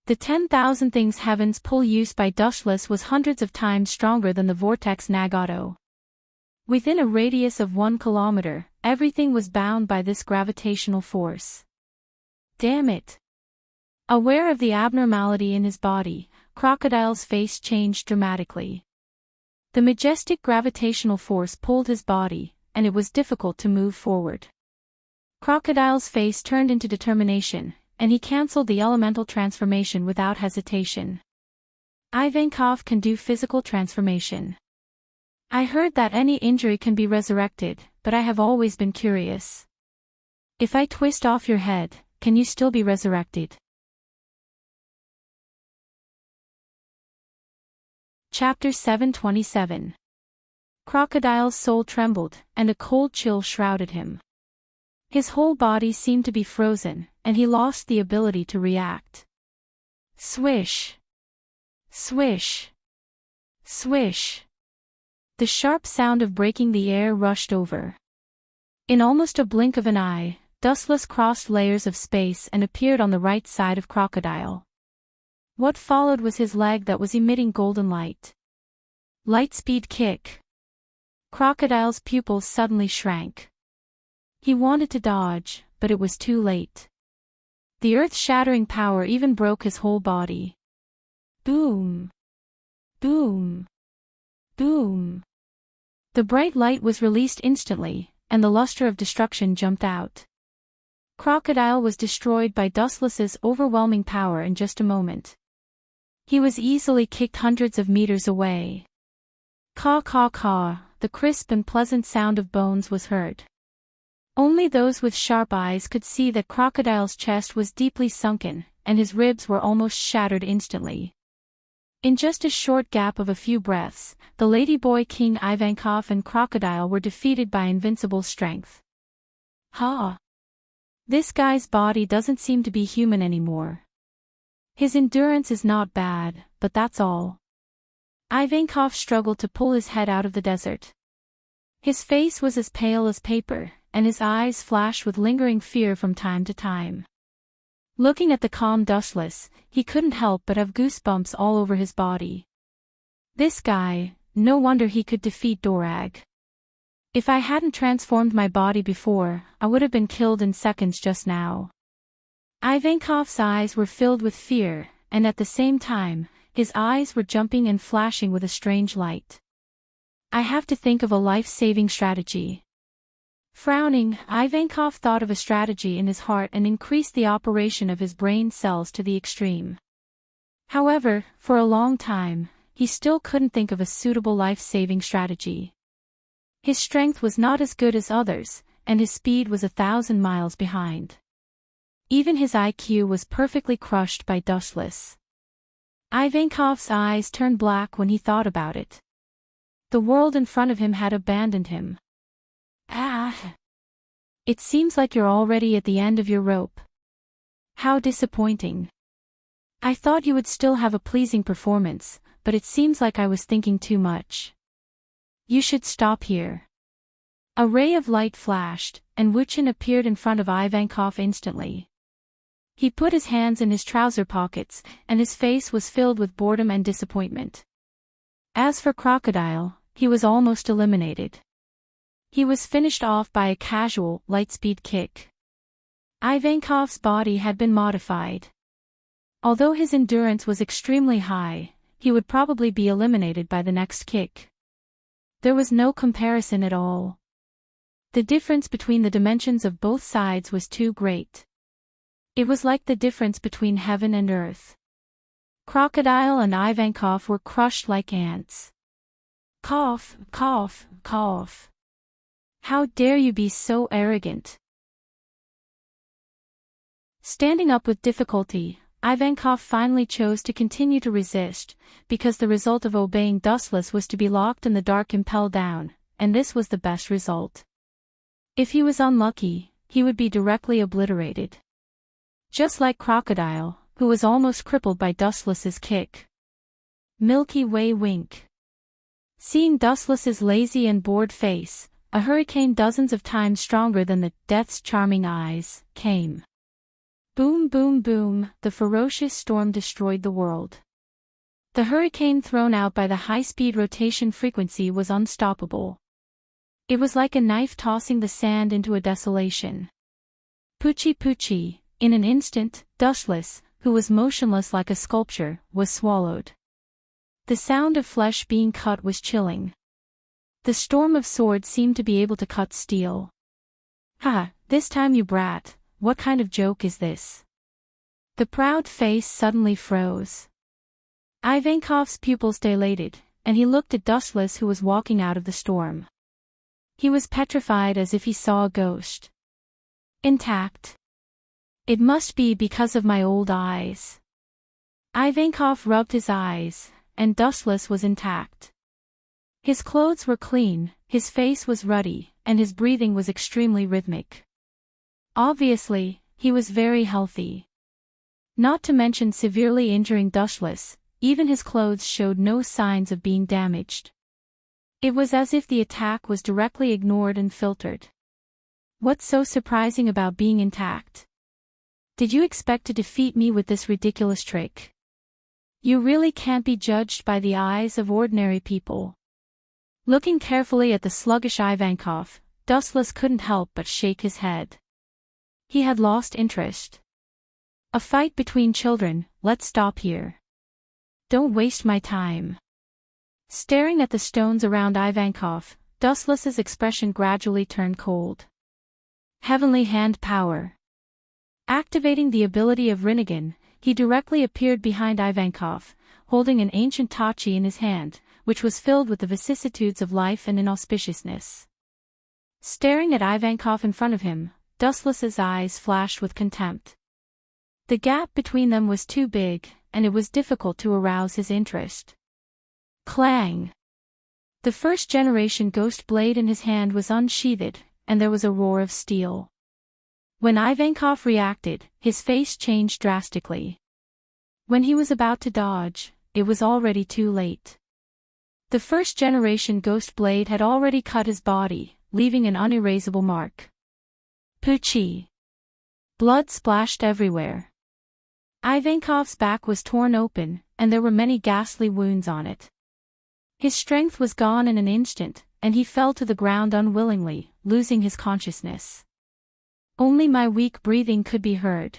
The 10,000 things heavens pull used by Dustless was hundreds of times stronger than the vortex Nagato. Within a radius of 1 kilometer, everything was bound by this gravitational force. Damn it! Aware of the abnormality in his body, Crocodile's face changed dramatically. The majestic gravitational force pulled his body, and it was difficult to move forward. Crocodile's face turned into determination, and he cancelled the elemental transformation without hesitation. Ivankov can do physical transformation. I heard that any injury can be resurrected, but I have always been curious. If I twist off your head, can you still be resurrected? Chapter 727. Crocodile's soul trembled, and a cold chill shrouded him. His whole body seemed to be frozen, and he lost the ability to react. Swish! Swish! Swish! The sharp sound of breaking the air rushed over. In almost a blink of an eye, Dustless crossed layers of space and appeared on the right side of Crocodile. What followed was his leg that was emitting golden light. Lightspeed kick. Crocodile's pupils suddenly shrank. He wanted to dodge, but it was too late. The earth-shattering power even broke his whole body. Boom! Boom! Boom! The bright light was released instantly, and the luster of destruction jumped out. Crocodile was destroyed by Dustless's overwhelming power in just a moment. He was easily kicked hundreds of meters away. Caw caw caw, the crisp and pleasant sound of bones was heard. Only those with sharp eyes could see that Crocodile's chest was deeply sunken, and his ribs were almost shattered instantly. In just a short gap of a few breaths, the ladyboy King Ivankov and Crocodile were defeated by invincible strength. Ha! This guy's body doesn't seem to be human anymore. His endurance is not bad, but that's all. Ivankov struggled to pull his head out of the desert. His face was as pale as paper, and his eyes flashed with lingering fear from time to time. Looking at the calm Dustless, he couldn't help but have goosebumps all over his body. This guy, no wonder he could defeat Dorag. If I hadn't transformed my body before, I would have been killed in seconds just now. Ivankov's eyes were filled with fear, and at the same time, his eyes were jumping and flashing with a strange light. I have to think of a life-saving strategy. Frowning, Ivankov thought of a strategy in his heart and increased the operation of his brain cells to the extreme. However, for a long time, he still couldn't think of a suitable life-saving strategy. His strength was not as good as others, and his speed was 1,000 miles behind. Even his IQ was perfectly crushed by Dustless. Ivankov's eyes turned black when he thought about it. The world in front of him had abandoned him. Ah! It seems like you're already at the end of your rope. How disappointing. I thought you would still have a pleasing performance, but it seems like I was thinking too much. You should stop here. A ray of light flashed, and Wuchen appeared in front of Ivankov instantly. He put his hands in his trouser pockets, and his face was filled with boredom and disappointment. As for Crocodile, he was almost eliminated. He was finished off by a casual, lightspeed kick. Ivankov's body had been modified. Although his endurance was extremely high, he would probably be eliminated by the next kick. There was no comparison at all. The difference between the dimensions of both sides was too great. It was like the difference between heaven and earth. Crocodile and Ivankov were crushed like ants. Cough, cough, cough. How dare you be so arrogant? Standing up with difficulty, Ivankov finally chose to continue to resist, because the result of obeying Dustless was to be locked in the dark impelled down, and this was the best result. If he was unlucky, he would be directly obliterated. Just like Crocodile, who was almost crippled by Dustless's kick. Milky Way wink. Seeing Dustless's lazy and bored face, a hurricane dozens of times stronger than the Death's charming eyes came. Boom boom boom, the ferocious storm destroyed the world. The hurricane thrown out by the high-speed rotation frequency was unstoppable. It was like a knife tossing the sand into a desolation. Poochie poochie, in an instant, Dustless, who was motionless like a sculpture, was swallowed. The sound of flesh being cut was chilling. The storm of swords seemed to be able to cut steel. Ha, this time you brat, what kind of joke is this? The proud face suddenly froze. Ivankov's pupils dilated, and he looked at Dustless who was walking out of the storm. He was petrified as if he saw a ghost. Intact. It must be because of my old eyes. Ivankov rubbed his eyes, and Dustless was intact. His clothes were clean, his face was ruddy, and his breathing was extremely rhythmic. Obviously, he was very healthy. Not to mention severely injuring Dustless, even his clothes showed no signs of being damaged. It was as if the attack was directly ignored and filtered. What's so surprising about being intact? Did you expect to defeat me with this ridiculous trick? You really can't be judged by the eyes of ordinary people. Looking carefully at the sluggish Ivankov, Dustless couldn't help but shake his head. He had lost interest. A fight between children, let's stop here. Don't waste my time. Staring at the stones around Ivankov, Dustless's expression gradually turned cold. Heavenly Hand Power. Activating the ability of Rinnegan, he directly appeared behind Ivankov, holding an ancient tachi in his hand, which was filled with the vicissitudes of life and inauspiciousness. Staring at Ivankov in front of him, Dustless's eyes flashed with contempt. The gap between them was too big, and it was difficult to arouse his interest. Clang! The first-generation ghost blade in his hand was unsheathed, and there was a roar of steel. When Ivankov reacted, his face changed drastically. When he was about to dodge, it was already too late. The first-generation ghost blade had already cut his body, leaving an unerasable mark. Poochie! Blood splashed everywhere. Ivankov's back was torn open, and there were many ghastly wounds on it. His strength was gone in an instant, and he fell to the ground unwillingly, losing his consciousness. Only my weak breathing could be heard.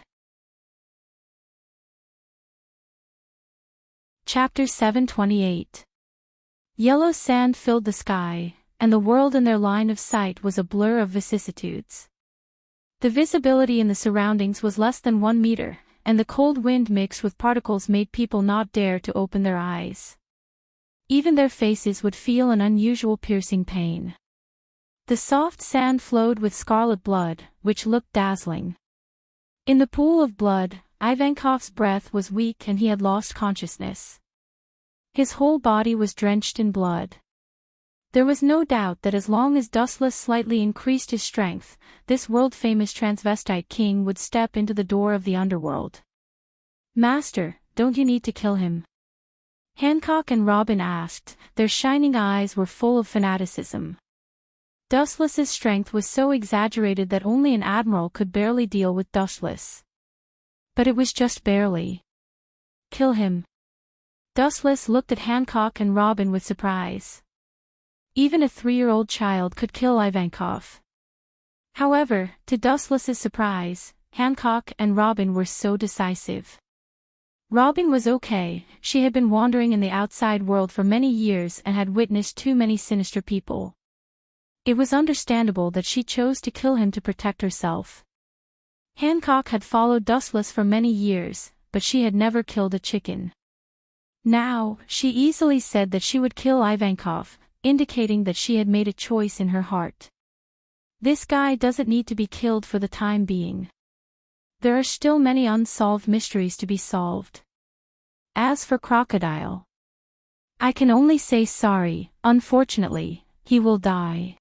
Chapter 728. Yellow sand filled the sky, and the world in their line of sight was a blur of vicissitudes. The visibility in the surroundings was less than 1 meter, and the cold wind mixed with particles made people not dare to open their eyes. Even their faces would feel an unusual piercing pain. The soft sand flowed with scarlet blood, which looked dazzling. In the pool of blood, Ivankov's breath was weak and he had lost consciousness. His whole body was drenched in blood. There was no doubt that as long as Dustless slightly increased his strength, this world-famous transvestite king would step into the door of the underworld. Master, don't you need to kill him? Hancock and Robin asked, their shining eyes were full of fanaticism. Dustless's strength was so exaggerated that only an admiral could barely deal with Dustless. But it was just barely. Kill him. Dustless looked at Hancock and Robin with surprise. Even a 3-year-old child could kill Ivankov. However, to Dustless's surprise, Hancock and Robin were so decisive. Robin was okay, she had been wandering in the outside world for many years and had witnessed too many sinister people. It was understandable that she chose to kill him to protect herself. Hancock had followed Dustless for many years, but she had never killed a chicken. Now, she easily said that she would kill Ivankov, indicating that she had made a choice in her heart. This guy doesn't need to be killed for the time being. There are still many unsolved mysteries to be solved. As for Crocodile, I can only say sorry, unfortunately, he will die.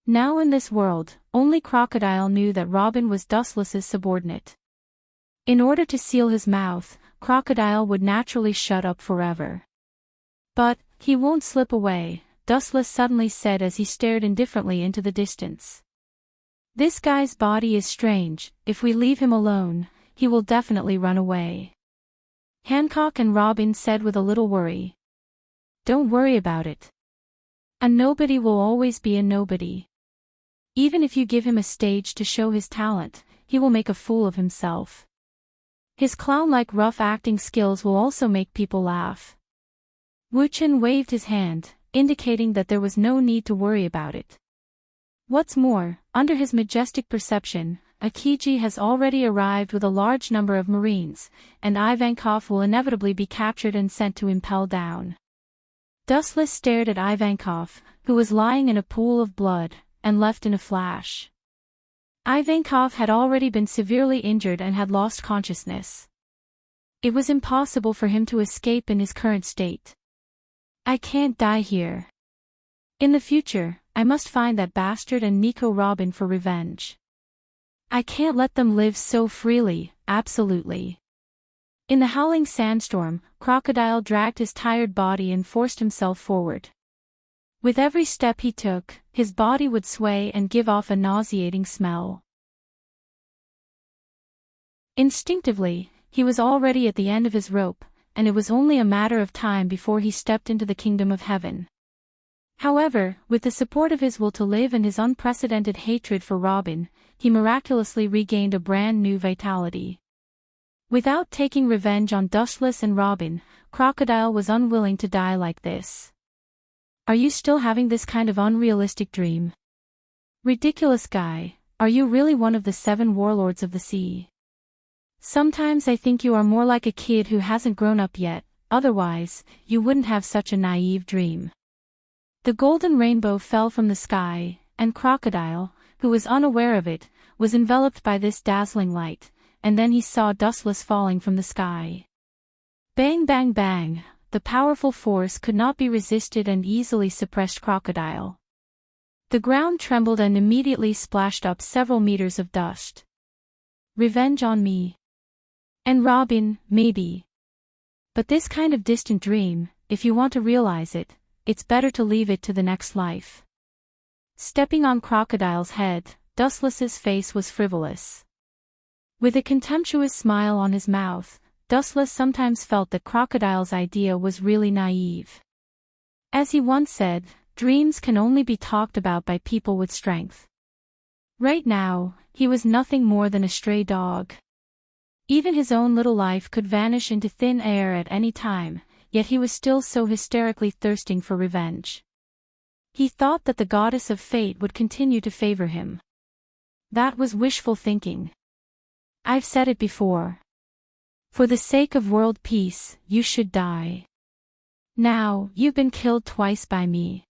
Now in this world, only Crocodile knew that Robin was Dustless's subordinate. In order to seal his mouth, Crocodile would naturally shut up forever. But, he won't slip away, Dustless suddenly said as he stared indifferently into the distance. This guy's body is strange, if we leave him alone, he will definitely run away. Hancock and Robin said with a little worry. Don't worry about it. A nobody will always be a nobody. Even if you give him a stage to show his talent, he will make a fool of himself. His clown-like rough acting skills will also make people laugh. Wu Chen waved his hand, indicating that there was no need to worry about it. What's more, under his majestic perception, Akiji has already arrived with a large number of Marines, and Ivankov will inevitably be captured and sent to Impel Down. Dustless stared at Ivankov, who was lying in a pool of blood, and left in a flash. Ivankov had already been severely injured and had lost consciousness. It was impossible for him to escape in his current state. I can't die here. In the future, I must find that bastard and Nico Robin for revenge. I can't let them live so freely, absolutely. In the howling sandstorm, Crocodile dragged his tired body and forced himself forward. With every step he took, his body would sway and give off a nauseating smell. Instinctively, he was already at the end of his rope, and it was only a matter of time before he stepped into the kingdom of heaven. However, with the support of his will to live and his unprecedented hatred for Robin, he miraculously regained a brand new vitality. Without taking revenge on Dustless and Robin, Crocodile was unwilling to die like this. Are you still having this kind of unrealistic dream? Ridiculous guy, are you really one of the 7 warlords of the sea? Sometimes I think you are more like a kid who hasn't grown up yet, otherwise, you wouldn't have such a naive dream. The golden rainbow fell from the sky, and Crocodile, who was unaware of it, was enveloped by this dazzling light, and then he saw Dustless falling from the sky. Bang bang bang, the powerful force could not be resisted and easily suppressed Crocodile. The ground trembled and immediately splashed up several meters of dust. Revenge on me. And Robin, maybe. But this kind of distant dream, if you want to realize it, it's better to leave it to the next life. Stepping on Crocodile's head, Dustless's face was frivolous. With a contemptuous smile on his mouth, Dustless sometimes felt that Crocodile's idea was really naive. As he once said, dreams can only be talked about by people with strength. Right now, he was nothing more than a stray dog. Even his own little life could vanish into thin air at any time, yet he was still so hysterically thirsting for revenge. He thought that the goddess of fate would continue to favor him. That was wishful thinking. I've said it before. For the sake of world peace, you should die. Now, you've been killed twice by me.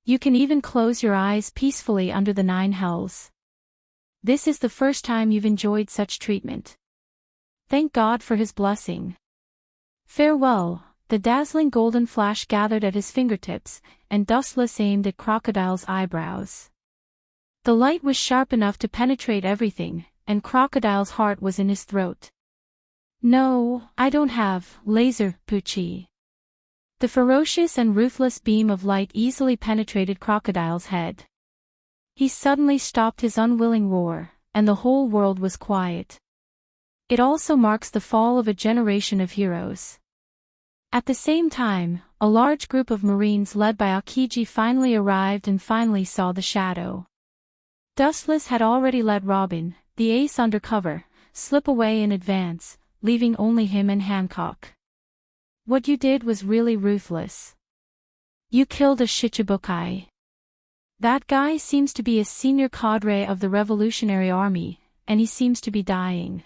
You can even close your eyes peacefully under the 9 hells. This is the first time you've enjoyed such treatment. Thank God for his blessing. Farewell. The dazzling golden flash gathered at his fingertips, and Dustless aimed at Crocodile's eyebrows. The light was sharp enough to penetrate everything, and Crocodile's heart was in his throat. No, I don't have laser, Poochie. The ferocious and ruthless beam of light easily penetrated Crocodile's head. He suddenly stopped his unwilling roar, and the whole world was quiet. It also marks the fall of a generation of heroes. At the same time, a large group of Marines led by Aokiji finally arrived and finally saw the shadow. Dustless had already let Robin, the ace undercover, slip away in advance, leaving only him and Hancock. What you did was really ruthless. You killed a Shichibukai. That guy seems to be a senior cadre of the Revolutionary Army, and he seems to be dying.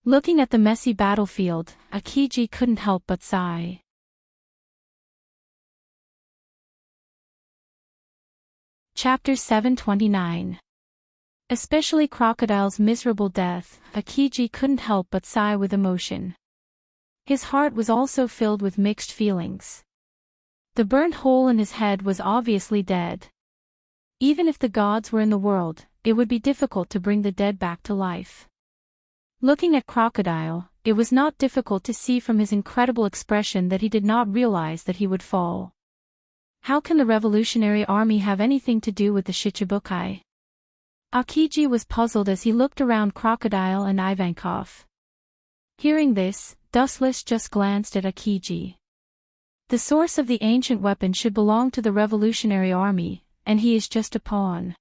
Looking at the messy battlefield, Aokiji couldn't help but sigh. Chapter 729. Especially Crocodile's miserable death, Aokiji couldn't help but sigh with emotion. His heart was also filled with mixed feelings. The burnt hole in his head was obviously dead. Even if the gods were in the world, it would be difficult to bring the dead back to life. Looking at Crocodile, it was not difficult to see from his incredible expression that he did not realize that he would fall. How can the Revolutionary Army have anything to do with the Shichibukai? Aokiji was puzzled as he looked around Crocodile and Ivankov. Hearing this, Dustless just glanced at Aokiji. The source of the ancient weapon should belong to the Revolutionary Army, and he is just a pawn.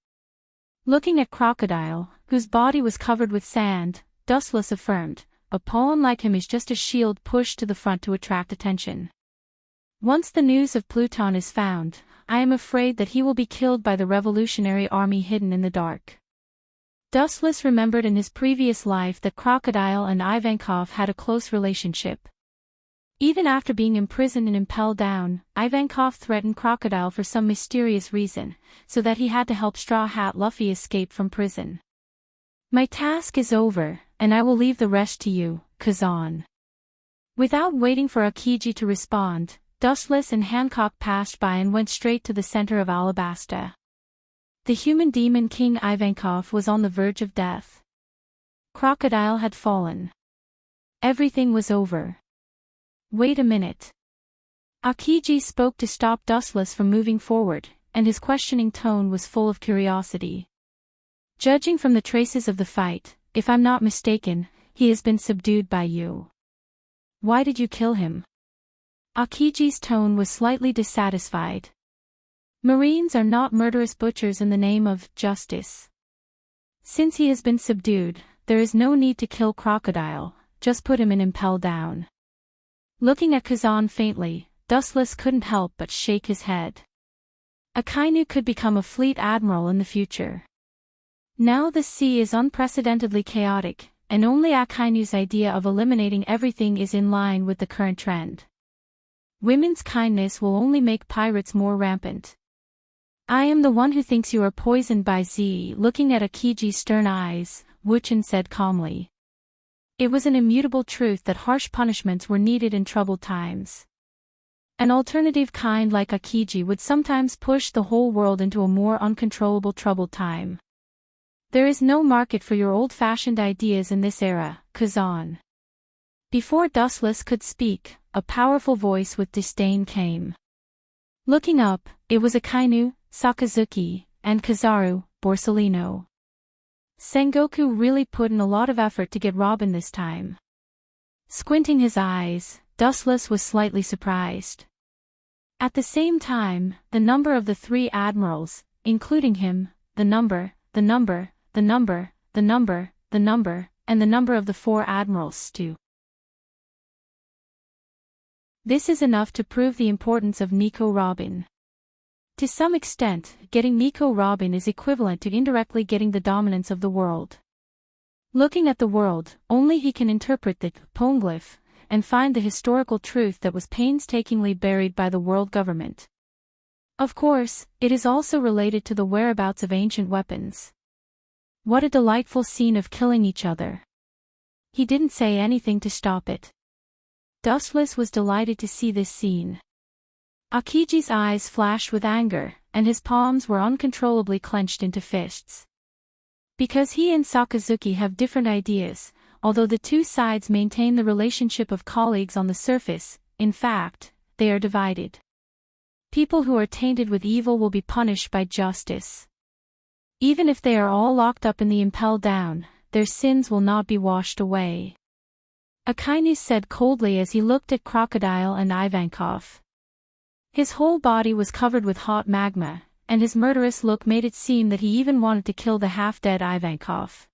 Looking at Crocodile, whose body was covered with sand, Dustless affirmed, a pawn like him is just a shield pushed to the front to attract attention. Once the news of Pluton is found, I am afraid that he will be killed by the Revolutionary Army hidden in the dark. Dustless remembered in his previous life that Crocodile and Ivankov had a close relationship. Even after being imprisoned and impelled down, Ivankov threatened Crocodile for some mysterious reason, so that he had to help Straw Hat Luffy escape from prison. My task is over, and I will leave the rest to you, Kazan. Without waiting for Akiji to respond, Dustless and Hancock passed by and went straight to the center of Alabasta. The human demon King Ivankov was on the verge of death. Crocodile had fallen. Everything was over. Wait a minute. Akiji spoke to stop Dustless from moving forward, and his questioning tone was full of curiosity. Judging from the traces of the fight, if I'm not mistaken, he has been subdued by you. Why did you kill him? Akiji's tone was slightly dissatisfied. Marines are not murderous butchers in the name of justice. Since he has been subdued, there is no need to kill Crocodile, just put him in impel down. Looking at Kazan faintly, Dustless couldn't help but shake his head. Akainu could become a fleet admiral in the future. Now the sea is unprecedentedly chaotic, and only Akainu's idea of eliminating everything is in line with the current trend. Women's kindness will only make pirates more rampant. I am the one who thinks you are poisoned by Z. Looking at Akiji's stern eyes, Wuchen said calmly. It was an immutable truth that harsh punishments were needed in troubled times. An alternative kind like Akiji would sometimes push the whole world into a more uncontrollable troubled time. There is no market for your old-fashioned ideas in this era, Kazan. Before Dustless could speak, a powerful voice with disdain came. Looking up, it was Akainu, Sakazuki, and Kizaru, Borsellino. Sengoku really put in a lot of effort to get Robin this time. Squinting his eyes, Dustless was slightly surprised. At the same time, the number of the three admirals, including him, the number, and the number of the four admirals too. This is enough to prove the importance of Nico Robin. To some extent, getting Nico Robin is equivalent to indirectly getting the dominance of the world. Looking at the world, only he can interpret the poneglyph and find the historical truth that was painstakingly buried by the world government. Of course, it is also related to the whereabouts of ancient weapons. What a delightful scene of killing each other. He didn't say anything to stop it. Dustless was delighted to see this scene. Akiji's eyes flashed with anger, and his palms were uncontrollably clenched into fists. Because he and Sakazuki have different ideas, although the two sides maintain the relationship of colleagues on the surface, in fact, they are divided. People who are tainted with evil will be punished by justice. Even if they are all locked up in the impel down, their sins will not be washed away. Akainu said coldly as he looked at Crocodile and Ivankov. His whole body was covered with hot magma, and his murderous look made it seem that he even wanted to kill the half-dead Ivankov.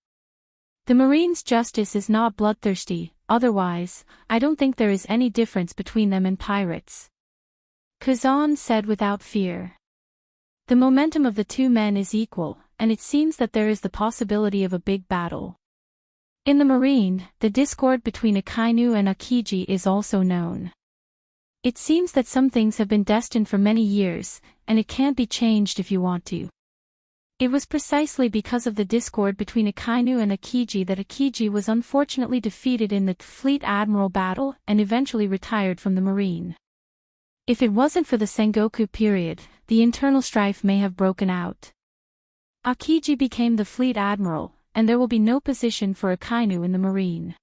The Marines' justice is not bloodthirsty, otherwise, I don't think there is any difference between them and pirates. Kazan said without fear. The momentum of the two men is equal, and it seems that there is the possibility of a big battle. In the Marine, the discord between Akainu and Akiji is also known. It seems that some things have been destined for many years, and it can't be changed if you want to. It was precisely because of the discord between Akainu and Akiji that Akiji was unfortunately defeated in the Fleet Admiral battle and eventually retired from the Marine. If it wasn't for the Sengoku period, the internal strife may have broken out. Akiji became the Fleet Admiral, and there will be no position for Akainu in the Marine.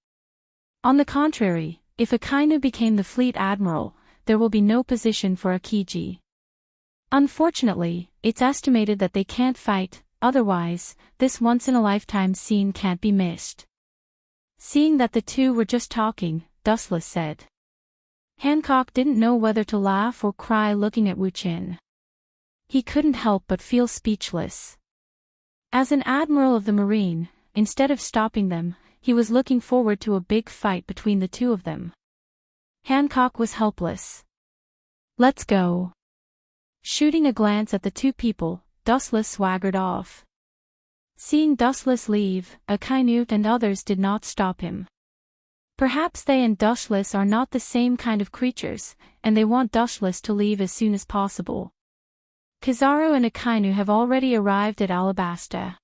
On the contrary, if Akainu became the Fleet Admiral, there will be no position for Akiji. Unfortunately, it's estimated that they can't fight, otherwise, this once-in-a-lifetime scene can't be missed. Seeing that the two were just talking, Dustless said. Hancock didn't know whether to laugh or cry looking at Wuchen. He couldn't help but feel speechless. As an admiral of the Marine, instead of stopping them, he was looking forward to a big fight between the two of them. Hancock was helpless. Let's go. Shooting a glance at the two people, Dustless swaggered off. Seeing Dustless leave, Akainu and others did not stop him. Perhaps they and Dustless are not the same kind of creatures, and they want Dustless to leave as soon as possible. Kizaru and Akainu have already arrived at Alabasta.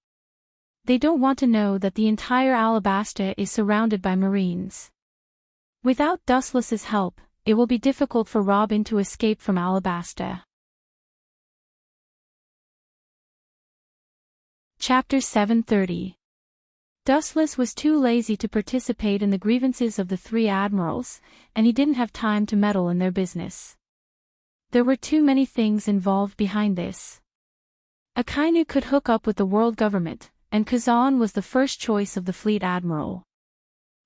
They don't want to know that the entire Alabasta is surrounded by Marines. Without Dustless's help, it will be difficult for Robin to escape from Alabasta. Chapter 730. Dustless was too lazy to participate in the grievances of the three admirals, and he didn't have time to meddle in their business. There were too many things involved behind this. Akainu could hook up with the world government, and Kazan was the first choice of the fleet admiral.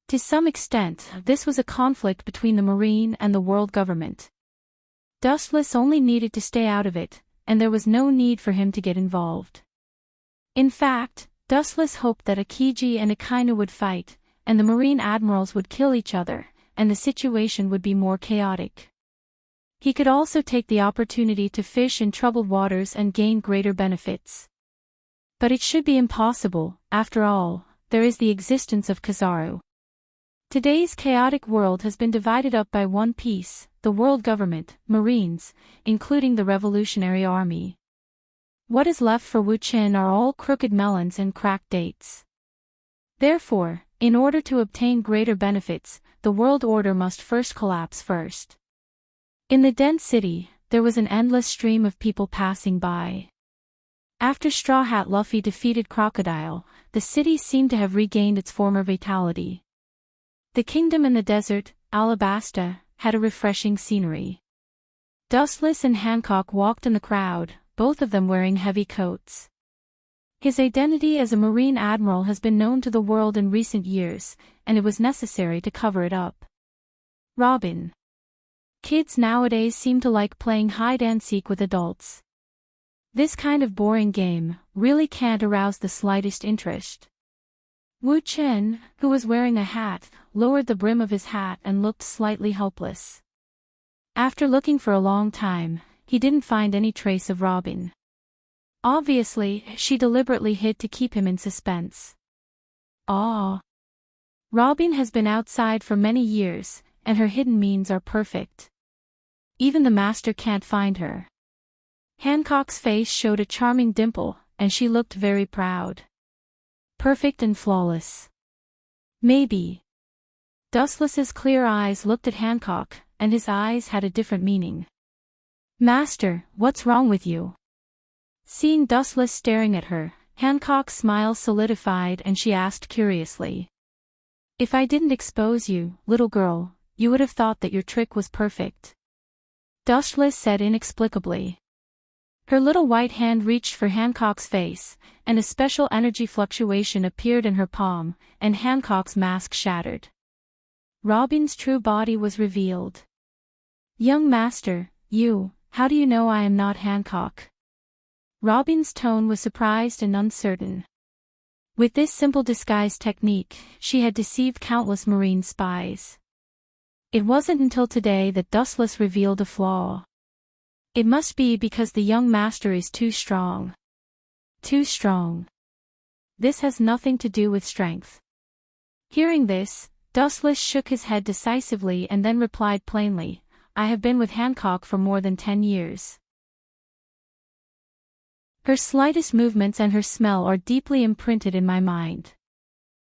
To some extent, this was a conflict between the Marine and the world government. Dustless only needed to stay out of it, and there was no need for him to get involved. In fact, Dustless hoped that Akiji and Akainu would fight, and the Marine admirals would kill each other, and the situation would be more chaotic. He could also take the opportunity to fish in troubled waters and gain greater benefits. But it should be impossible. After all, there is the existence of Kizaru. Today's chaotic world has been divided up by one piece, the world government, Marines, including the Revolutionary Army. What is left for Wu Qin are all crooked melons and cracked dates. Therefore, in order to obtain greater benefits, the world order must first collapse first. In the dense city, there was an endless stream of people passing by. After Straw Hat Luffy defeated Crocodile, the city seemed to have regained its former vitality. The kingdom in the desert, Alabasta, had a refreshing scenery. Dustless and Hancock walked in the crowd, both of them wearing heavy coats. His identity as a Marine admiral has been known to the world in recent years, and it was necessary to cover it up. Robin. Kids nowadays seem to like playing hide-and-seek with adults. This kind of boring game really can't arouse the slightest interest. Wu Chen, who was wearing a hat, lowered the brim of his hat and looked slightly helpless. After looking for a long time, he didn't find any trace of Robin. Obviously, she deliberately hid to keep him in suspense. Robin has been outside for many years, and her hidden means are perfect. Even the master can't find her. Hancock's face showed a charming dimple, and she looked very proud. Perfect and flawless. Maybe. Dustless's clear eyes looked at Hancock, and his eyes had a different meaning. Master, what's wrong with you? Seeing Dustless staring at her, Hancock's smile solidified and she asked curiously. If I didn't expose you, little girl, you would have thought that your trick was perfect. Dustless said inexplicably. Her little white hand reached for Hancock's face, and a special energy fluctuation appeared in her palm, and Hancock's mask shattered. Robin's true body was revealed. Young master, how do you know I am not Hancock? Robin's tone was surprised and uncertain. With this simple disguise technique, she had deceived countless Marine spies. It wasn't until today that Dustless revealed a flaw. It must be because the young master is too strong. Too strong. This has nothing to do with strength. Hearing this, Dustless shook his head decisively and then replied plainly, I have been with Hancock for more than 10 years. Her slightest movements and her smell are deeply imprinted in my mind.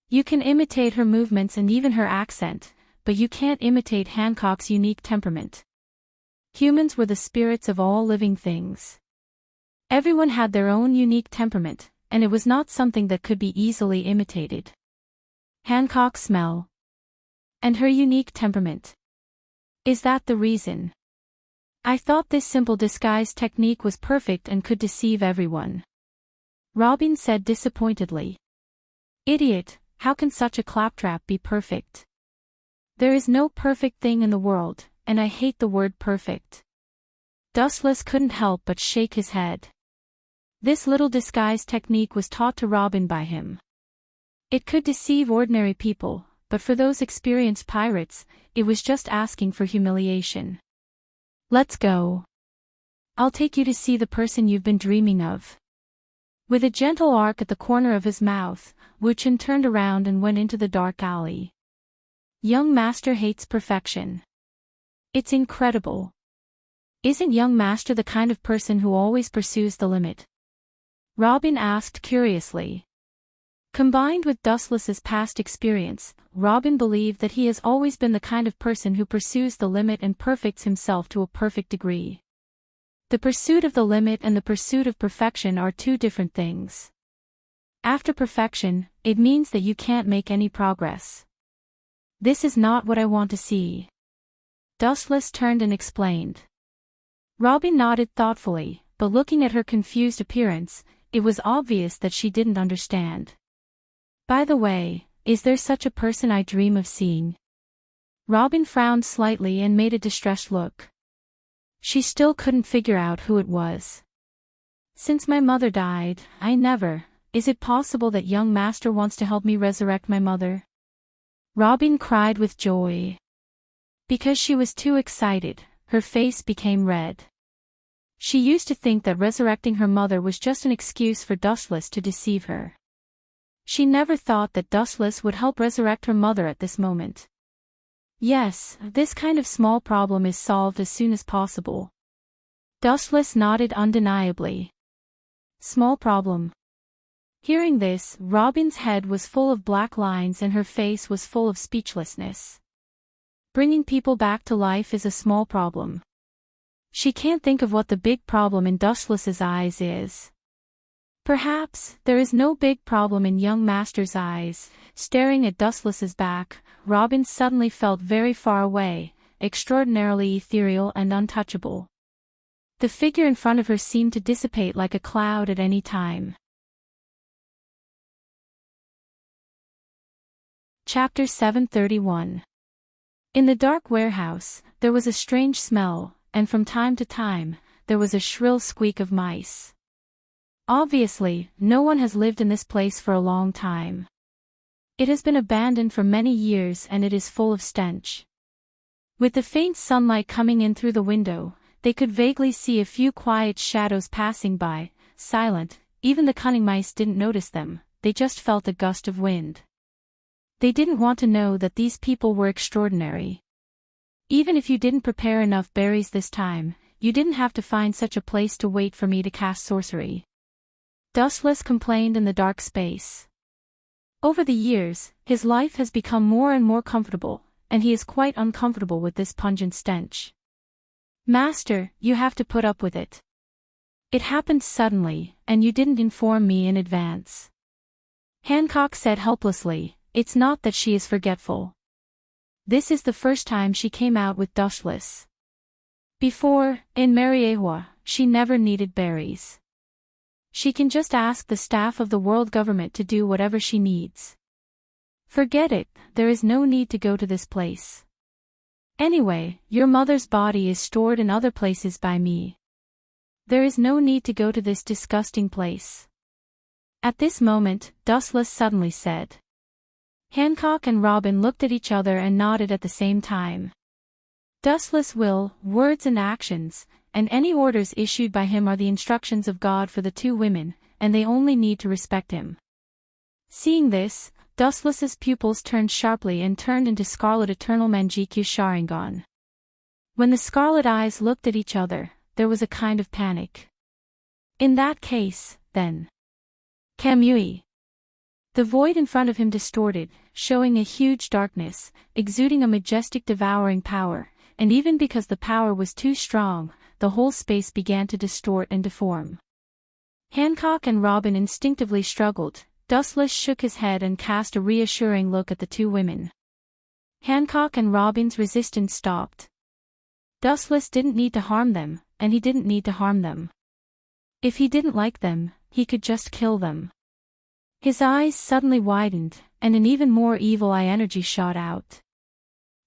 You can imitate her movements and even her accent, but you can't imitate Hancock's unique temperament. Humans were the spirits of all living things. Everyone had their own unique temperament, and it was not something that could be easily imitated. Hancock's smell. And her unique temperament. Is that the reason? I thought this simple disguise technique was perfect and could deceive everyone. Robin said disappointedly. Idiot, how can such a claptrap be perfect? There is no perfect thing in the world, and I hate the word perfect. Dustless couldn't help but shake his head. This little disguise technique was taught to Robin by him. It could deceive ordinary people, but for those experienced pirates, it was just asking for humiliation. Let's go. I'll take you to see the person you've been dreaming of. With a gentle arc at the corner of his mouth, Wu Chen turned around and went into the dark alley. Young master hates perfection. It's incredible. Isn't young master the kind of person who always pursues the limit? Robin asked curiously. Combined with Dustless's past experience, Robin believed that he has always been the kind of person who pursues the limit and perfects himself to a perfect degree. The pursuit of the limit and the pursuit of perfection are two different things. After perfection, it means that you can't make any progress. This is not what I want to see. Dustless turned and explained. Robin nodded thoughtfully, but looking at her confused appearance, it was obvious that she didn't understand. By the way, is there such a person I dream of seeing? Robin frowned slightly and made a distressed look. She still couldn't figure out who it was. Since my mother died, is it possible that young master wants to help me resurrect my mother? Robin cried with joy. Because she was too excited, her face became red. She used to think that resurrecting her mother was just an excuse for Dustless to deceive her. She never thought that Dustless would help resurrect her mother at this moment. Yes, this kind of small problem is solved as soon as possible. Dustless nodded undeniably. Small problem. Hearing this, Robin's head was full of black lines and her face was full of speechlessness. Bringing people back to life is a small problem. She can't think of what the big problem in Dustless's eyes is. Perhaps there is no big problem in young master's eyes. Staring at Dustless's back, Robin suddenly felt very far away, extraordinarily ethereal and untouchable. The figure in front of her seemed to dissipate like a cloud at any time. Chapter 731. In the dark warehouse, there was a strange smell, and from time to time, there was a shrill squeak of mice. Obviously, no one has lived in this place for a long time. It has been abandoned for many years and it is full of stench. With the faint sunlight coming in through the window, they could vaguely see a few quiet shadows passing by, silent. Even the cunning mice didn't notice them, they just felt a gust of wind. They didn't want to know that these people were extraordinary. Even if you didn't prepare enough berries this time, you didn't have to find such a place to wait for me to cast sorcery. Dustless complained in the dark space. Over the years, his life has become more and more comfortable, and he is quite uncomfortable with this pungent stench. Master, you have to put up with it. It happened suddenly, and you didn't inform me in advance. Hancock said helplessly, it's not that she is forgetful. This is the first time she came out with Dustless. Before, in Mariewa, she never needed berries. She can just ask the staff of the world government to do whatever she needs. Forget it, there is no need to go to this place. Anyway, your mother's body is stored in other places by me. There is no need to go to this disgusting place. At this moment, Dustless suddenly said. Hancock and Robin looked at each other and nodded at the same time. Dustless will, words and actions, and any orders issued by him are the instructions of God for the two women, and they only need to respect him. Seeing this, Dustless's pupils turned sharply and turned into scarlet eternal Manjikyu Sharingan. When the scarlet eyes looked at each other, there was a kind of panic. In that case, then. Kamui. The void in front of him distorted, showing a huge darkness, exuding a majestic devouring power, and even because the power was too strong, the whole space began to distort and deform. Hancock and Robin instinctively struggled. Dustless shook his head and cast a reassuring look at the two women. Hancock and Robin's resistance stopped. Dustless didn't need to harm them, and he didn't need to harm them. If he didn't like them, he could just kill them. His eyes suddenly widened, and an even more evil eye energy shot out.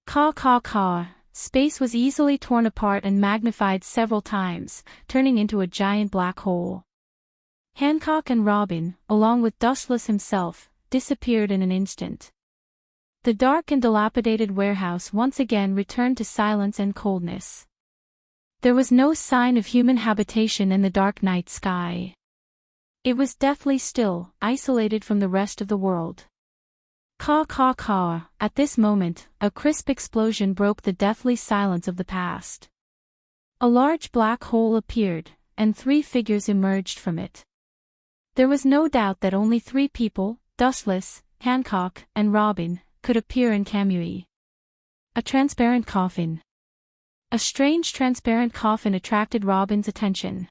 Caw caw caw. Space was easily torn apart and magnified several times, turning into a giant black hole. Hancock and Robin, along with Dustless himself, disappeared in an instant. The dark and dilapidated warehouse once again returned to silence and coldness. There was no sign of human habitation in the dark night sky. It was deathly still, isolated from the rest of the world. Caw caw caw. At this moment, a crisp explosion broke the deathly silence of the past. A large black hole appeared, and 3 figures emerged from it. There was no doubt that only 3 people, Dustless, Hancock, and Robin, could appear in cameo. A transparent coffin. A strange transparent coffin attracted Robin's attention.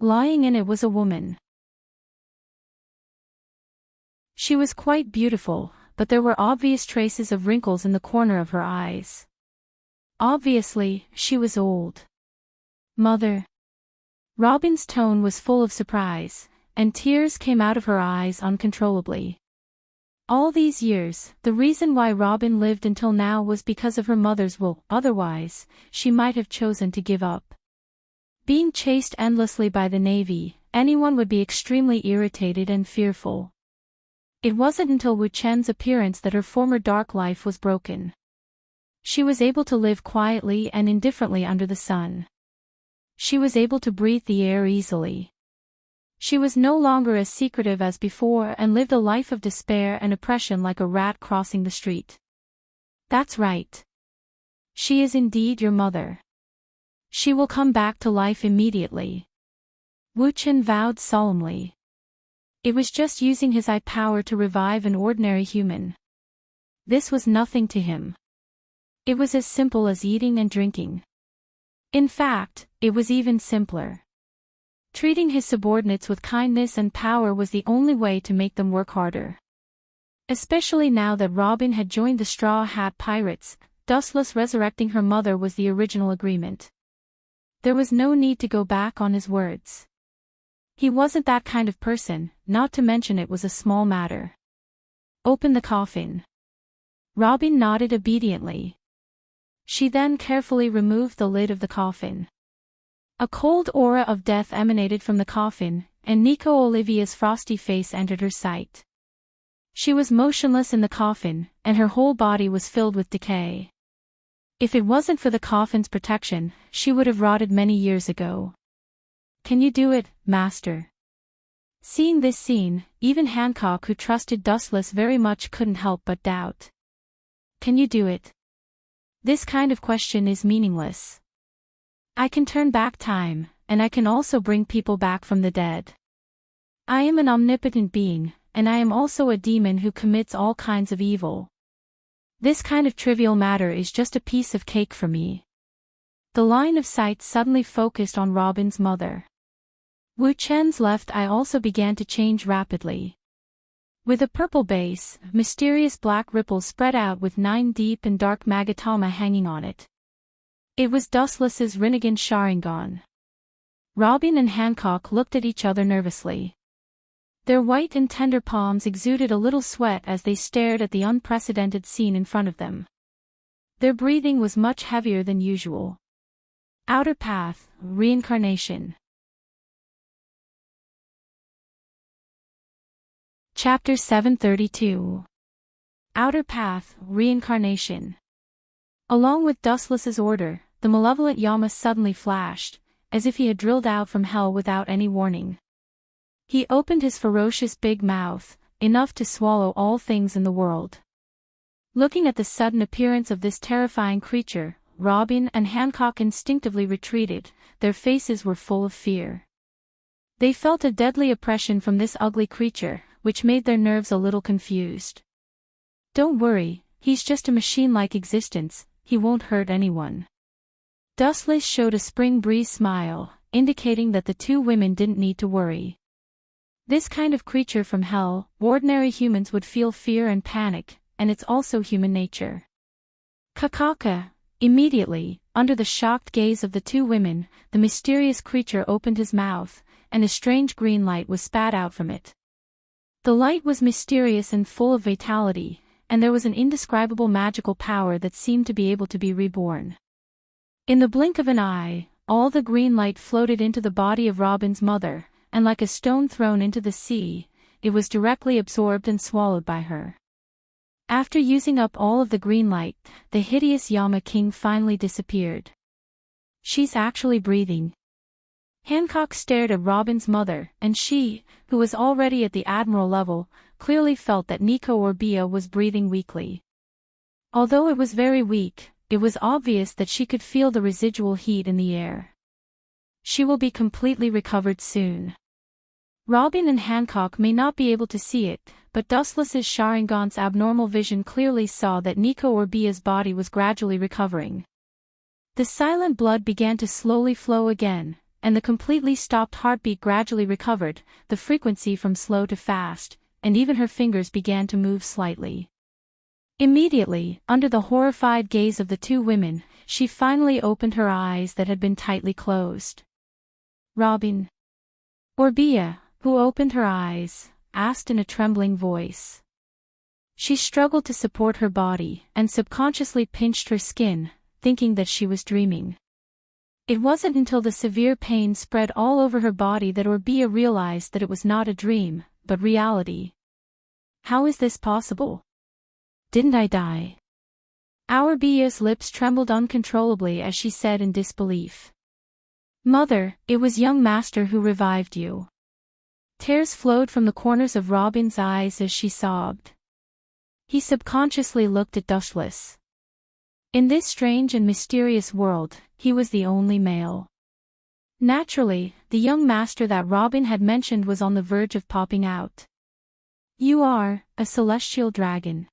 Lying in it was a woman. She was quite beautiful, but there were obvious traces of wrinkles in the corner of her eyes. Obviously, she was old. Mother. Robin's tone was full of surprise, and tears came out of her eyes uncontrollably. All these years, the reason why Robin lived until now was because of her mother's will, otherwise, she might have chosen to give up. Being chased endlessly by the Navy, anyone would be extremely irritated and fearful. It wasn't until Wu Chen's appearance that her former dark life was broken. She was able to live quietly and indifferently under the sun. She was able to breathe the air easily. She was no longer as secretive as before and lived a life of despair and oppression like a rat crossing the street. That's right. She is indeed your mother. She will come back to life immediately. Wu Chen vowed solemnly. It was just using his eye power to revive an ordinary human. This was nothing to him. It was as simple as eating and drinking. In fact, it was even simpler. Treating his subordinates with kindness and power was the only way to make them work harder. Especially now that Robin had joined the Straw Hat Pirates, Dustless resurrecting her mother was the original agreement. There was no need to go back on his words. He wasn't that kind of person, not to mention it was a small matter. Open the coffin. Robin nodded obediently. She then carefully removed the lid of the coffin. A cold aura of death emanated from the coffin, and Nico Olivia's frosty face entered her sight. She was motionless in the coffin, and her whole body was filled with decay. If it wasn't for the coffin's protection, she would have rotted many years ago. Can you do it, Master? Seeing this scene, even Hancock, who trusted Dustless very much, couldn't help but doubt. Can you do it? This kind of question is meaningless. I can turn back time, and I can also bring people back from the dead. I am an omnipotent being, and I am also a demon who commits all kinds of evil. This kind of trivial matter is just a piece of cake for me. The line of sight suddenly focused on Robin's mother. Wu Chen's left eye also began to change rapidly. With a purple base, mysterious black ripples spread out with 9 deep and dark magatama hanging on it. It was Dustless's Rinnegan Sharingan. Robin and Hancock looked at each other nervously. Their white and tender palms exuded a little sweat as they stared at the unprecedented scene in front of them. Their breathing was much heavier than usual. Outer Path, Reincarnation. Chapter 732. Outer Path, Reincarnation. Along with Dustless's order, the malevolent Yama suddenly flashed, as if he had drilled out from hell without any warning. He opened his ferocious big mouth, enough to swallow all things in the world. Looking at the sudden appearance of this terrifying creature, Robin and Hancock instinctively retreated, their faces were full of fear. They felt a deadly oppression from this ugly creature, which made their nerves a little confused. Don't worry, he's just a machine-like existence, he won't hurt anyone. Dustless showed a spring breeze smile, indicating that the two women didn't need to worry. This kind of creature from hell, ordinary humans would feel fear and panic, and it's also human nature. Kakaka. Immediately, under the shocked gaze of the two women, the mysterious creature opened his mouth, and a strange green light was spat out from it. The light was mysterious and full of vitality, and there was an indescribable magical power that seemed to be able to be reborn. In the blink of an eye, all the green light floated into the body of Robin's mother, and like a stone thrown into the sea, it was directly absorbed and swallowed by her. After using up all of the green light, the hideous Yama King finally disappeared. She's actually breathing. Hancock stared at Robin's mother, and she, who was already at the admiral level, clearly felt that Nico Orbia was breathing weakly. Although it was very weak, it was obvious that she could feel the residual heat in the air. She will be completely recovered soon. Robin and Hancock may not be able to see it, but Dustless's Sharingan's abnormal vision clearly saw that Nico Orbia's body was gradually recovering. The silent blood began to slowly flow again, and the completely stopped heartbeat gradually recovered, the frequency from slow to fast, and even her fingers began to move slightly. Immediately, under the horrified gaze of the two women, she finally opened her eyes that had been tightly closed. Robin. Orbia, who opened her eyes, asked in a trembling voice. She struggled to support her body and subconsciously pinched her skin, thinking that she was dreaming. It wasn't until the severe pain spread all over her body that Orbia realized that it was not a dream, but reality. How is this possible? Didn't I die? Orbia's lips trembled uncontrollably as she said in disbelief. Mother, it was young master who revived you. Tears flowed from the corners of Robin's eyes as she sobbed. He subconsciously looked at Dustless. In this strange and mysterious world, he was the only male. Naturally, the young master that Robin had mentioned was on the verge of popping out. You are a celestial dragon.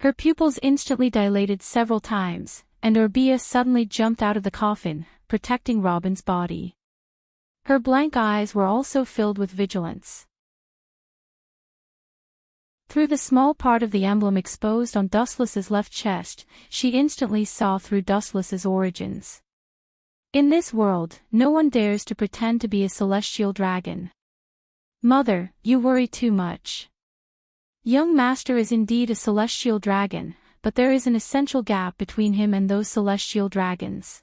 Her pupils instantly dilated several times, and Orbia suddenly jumped out of the coffin, protecting Robin's body. Her blank eyes were also filled with vigilance. Through the small part of the emblem exposed on Dustless's left chest, she instantly saw through Dustless's origins. In this world, no one dares to pretend to be a celestial dragon. Mother, you worry too much. Young master is indeed a celestial dragon, but there is an essential gap between him and those celestial dragons.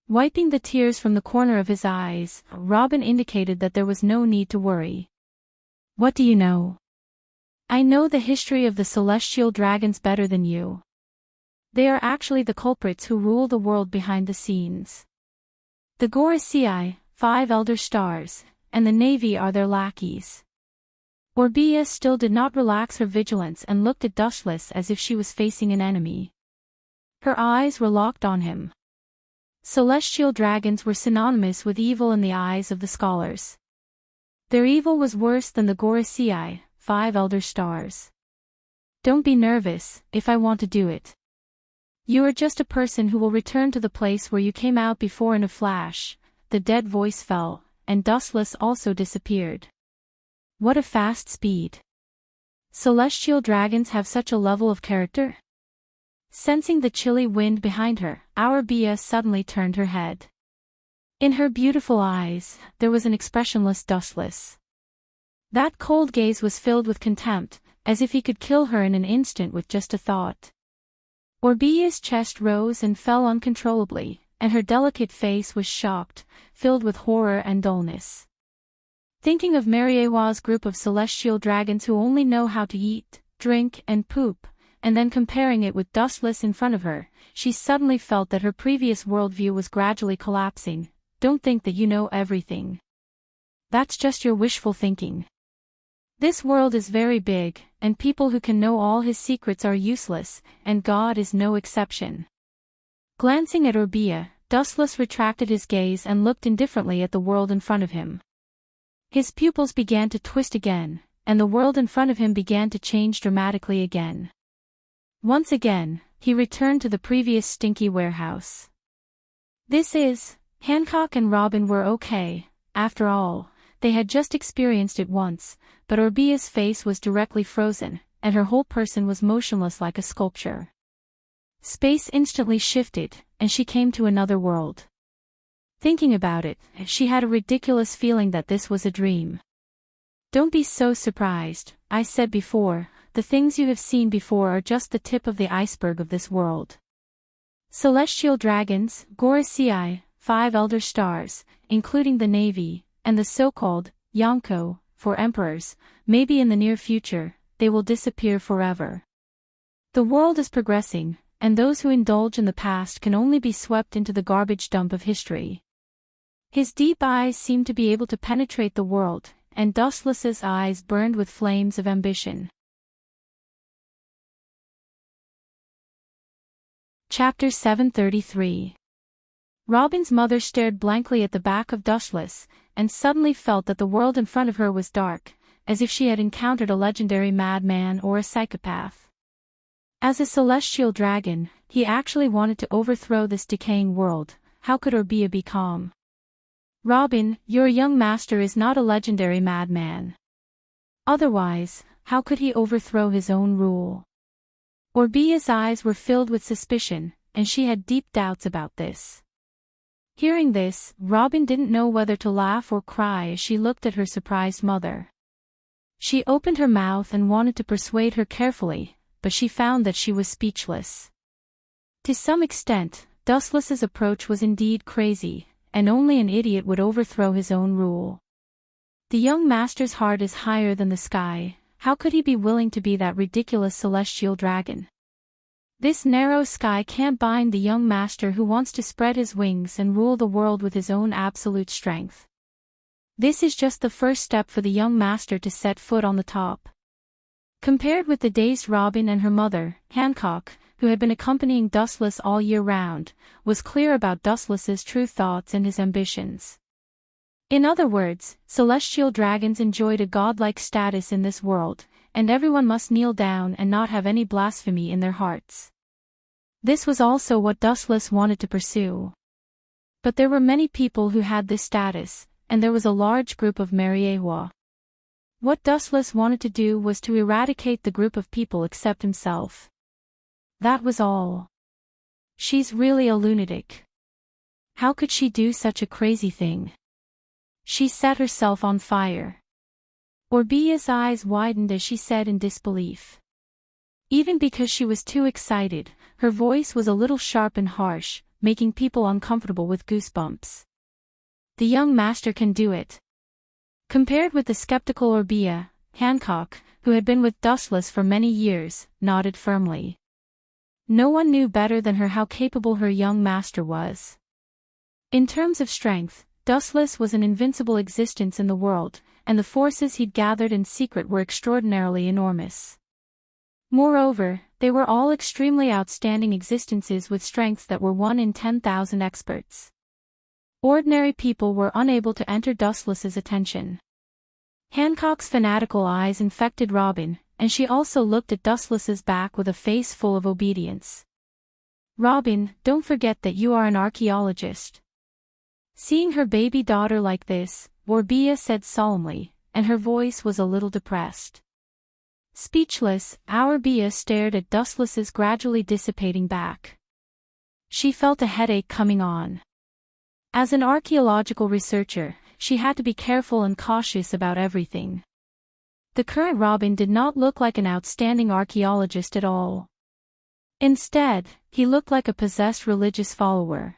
Wiping the tears from the corner of his eyes, Robin indicated that there was no need to worry. What do you know? I know the history of the celestial dragons better than you. They are actually the culprits who rule the world behind the scenes. The Gorosei, 5 elder stars, and the Navy are their lackeys. Orbia still did not relax her vigilance and looked at Dustless as if she was facing an enemy. Her eyes were locked on him. Celestial dragons were synonymous with evil in the eyes of the scholars. Their evil was worse than the Gorosei, 5 elder stars. Don't be nervous, if I want to do it. You are just a person who will return to the place where you came out before in a flash. The dead voice fell, and Dustless also disappeared. What a fast speed. Celestial dragons have such a level of character? Sensing the chilly wind behind her, Orbia suddenly turned her head. In her beautiful eyes, there was an expressionless Dustless. That cold gaze was filled with contempt, as if he could kill her in an instant with just a thought. Orbia's chest rose and fell uncontrollably, and her delicate face was shocked, filled with horror and dullness. Thinking of Mariewa's group of celestial dragons who only know how to eat, drink, and poop, and then comparing it with Dustless in front of her, she suddenly felt that her previous worldview was gradually collapsing. Don't think that you know everything. That's just your wishful thinking. This world is very big, and people who can know all his secrets are useless, and God is no exception. Glancing at Orbia, Dustless retracted his gaze and looked indifferently at the world in front of him. His pupils began to twist again, and the world in front of him began to change dramatically again. Once again, he returned to the previous stinky warehouse. Hancock and Robin were okay. After all, they had just experienced it once, but Orbia's face was directly frozen, and her whole person was motionless like a sculpture. Space instantly shifted, and she came to another world. Thinking about it, she had a ridiculous feeling that this was a dream. Don't be so surprised, I said before. The things you have seen before are just the tip of the iceberg of this world. Celestial dragons, Gorosei, 5 elder stars, including the Navy, and the so-called Yonko, for emperors, maybe in the near future, they will disappear forever. The world is progressing, and those who indulge in the past can only be swept into the garbage dump of history. His deep eyes seemed to be able to penetrate the world, and Dustless's eyes burned with flames of ambition. Chapter 733. Robin's mother stared blankly at the back of Dustless, and suddenly felt that the world in front of her was dark, as if she had encountered a legendary madman or a psychopath. As a celestial dragon, he actually wanted to overthrow this decaying world. How could Orbia be calm? Robin, your young master is not a legendary madman. Otherwise, how could he overthrow his own rule? Orbia's eyes were filled with suspicion, and she had deep doubts about this. Hearing this, Robin didn't know whether to laugh or cry as she looked at her surprised mother. She opened her mouth and wanted to persuade her carefully, but she found that she was speechless. To some extent, Dustless's approach was indeed crazy, and only an idiot would overthrow his own rule. The young master's heart is higher than the sky. How could he be willing to be that ridiculous celestial dragon? This narrow sky can't bind the young master who wants to spread his wings and rule the world with his own absolute strength. This is just the first step for the young master to set foot on the top. Compared with the dazed Robin and her mother, Hancock, who had been accompanying Dustless all year round, was clear about Dustless's true thoughts and his ambitions. In other words, celestial dragons enjoyed a godlike status in this world, and everyone must kneel down and not have any blasphemy in their hearts. This was also what Dustless wanted to pursue. But there were many people who had this status, and there was a large group of Mariewa. What Dustless wanted to do was to eradicate the group of people except himself. That was all. She's really a lunatic. How could she do such a crazy thing? She set herself on fire. Orbia's eyes widened as she said in disbelief. Even because she was too excited, her voice was a little sharp and harsh, making people uncomfortable with goosebumps. The young master can do it. Compared with the skeptical Orbia, Hancock, who had been with Dustless for many years, nodded firmly. No one knew better than her how capable her young master was. In terms of strength, Dustless was an invincible existence in the world, and the forces he'd gathered in secret were extraordinarily enormous. Moreover, they were all extremely outstanding existences with strengths that were 1 in 10,000 experts. Ordinary people were unable to enter Dustless's attention. Hancock's fanatical eyes infected Robin, and she also looked at Dustless's back with a face full of obedience. Robin, don't forget that you are an archaeologist. Seeing her baby daughter like this, Orbia said solemnly, and her voice was a little depressed. Speechless, Orbia stared at Dustless's gradually dissipating back. She felt a headache coming on. As an archaeological researcher, she had to be careful and cautious about everything. The current Robin did not look like an outstanding archaeologist at all. Instead, he looked like a possessed religious follower.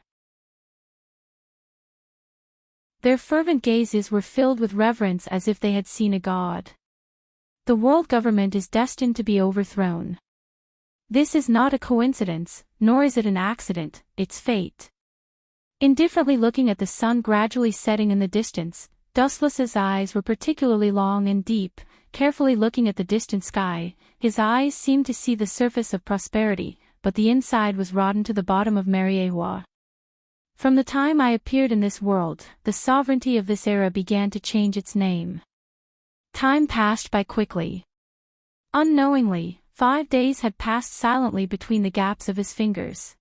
Their fervent gazes were filled with reverence as if they had seen a god. The world government is destined to be overthrown. This is not a coincidence, nor is it an accident, it's fate. Indifferently looking at the sun gradually setting in the distance, Dustless's eyes were particularly long and deep. Carefully looking at the distant sky, his eyes seemed to see the surface of prosperity, but the inside was rotten to the bottom of Mariewa. From the time I appeared in this world, the sovereignty of this era began to change its name. Time passed by quickly. Unknowingly, 5 days had passed silently between the gaps of his fingers.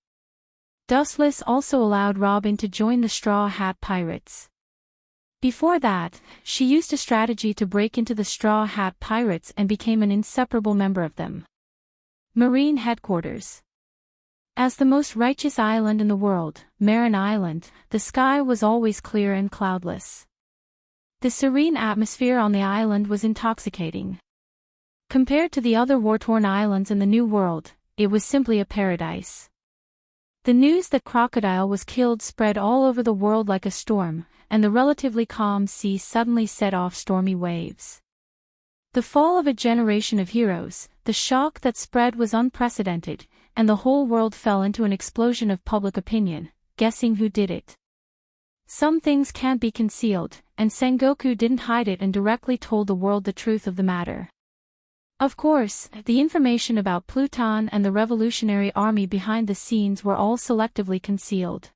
Dustless also allowed Robin to join the Straw Hat Pirates. Before that, she used a strategy to break into the Straw Hat Pirates and became an inseparable member of them. Marine Headquarters. As the most righteous island in the world, Marin Island, the sky was always clear and cloudless. The serene atmosphere on the island was intoxicating. Compared to the other war-torn islands in the New World, it was simply a paradise. The news that Crocodile was killed spread all over the world like a storm, and the relatively calm sea suddenly set off stormy waves. The fall of a generation of heroes, the shock that spread was unprecedented, and the whole world fell into an explosion of public opinion, guessing who did it. Some things can't be concealed, and Sengoku didn't hide it and directly told the world the truth of the matter. Of course, the information about Pluton and the Revolutionary Army behind the scenes were all selectively concealed.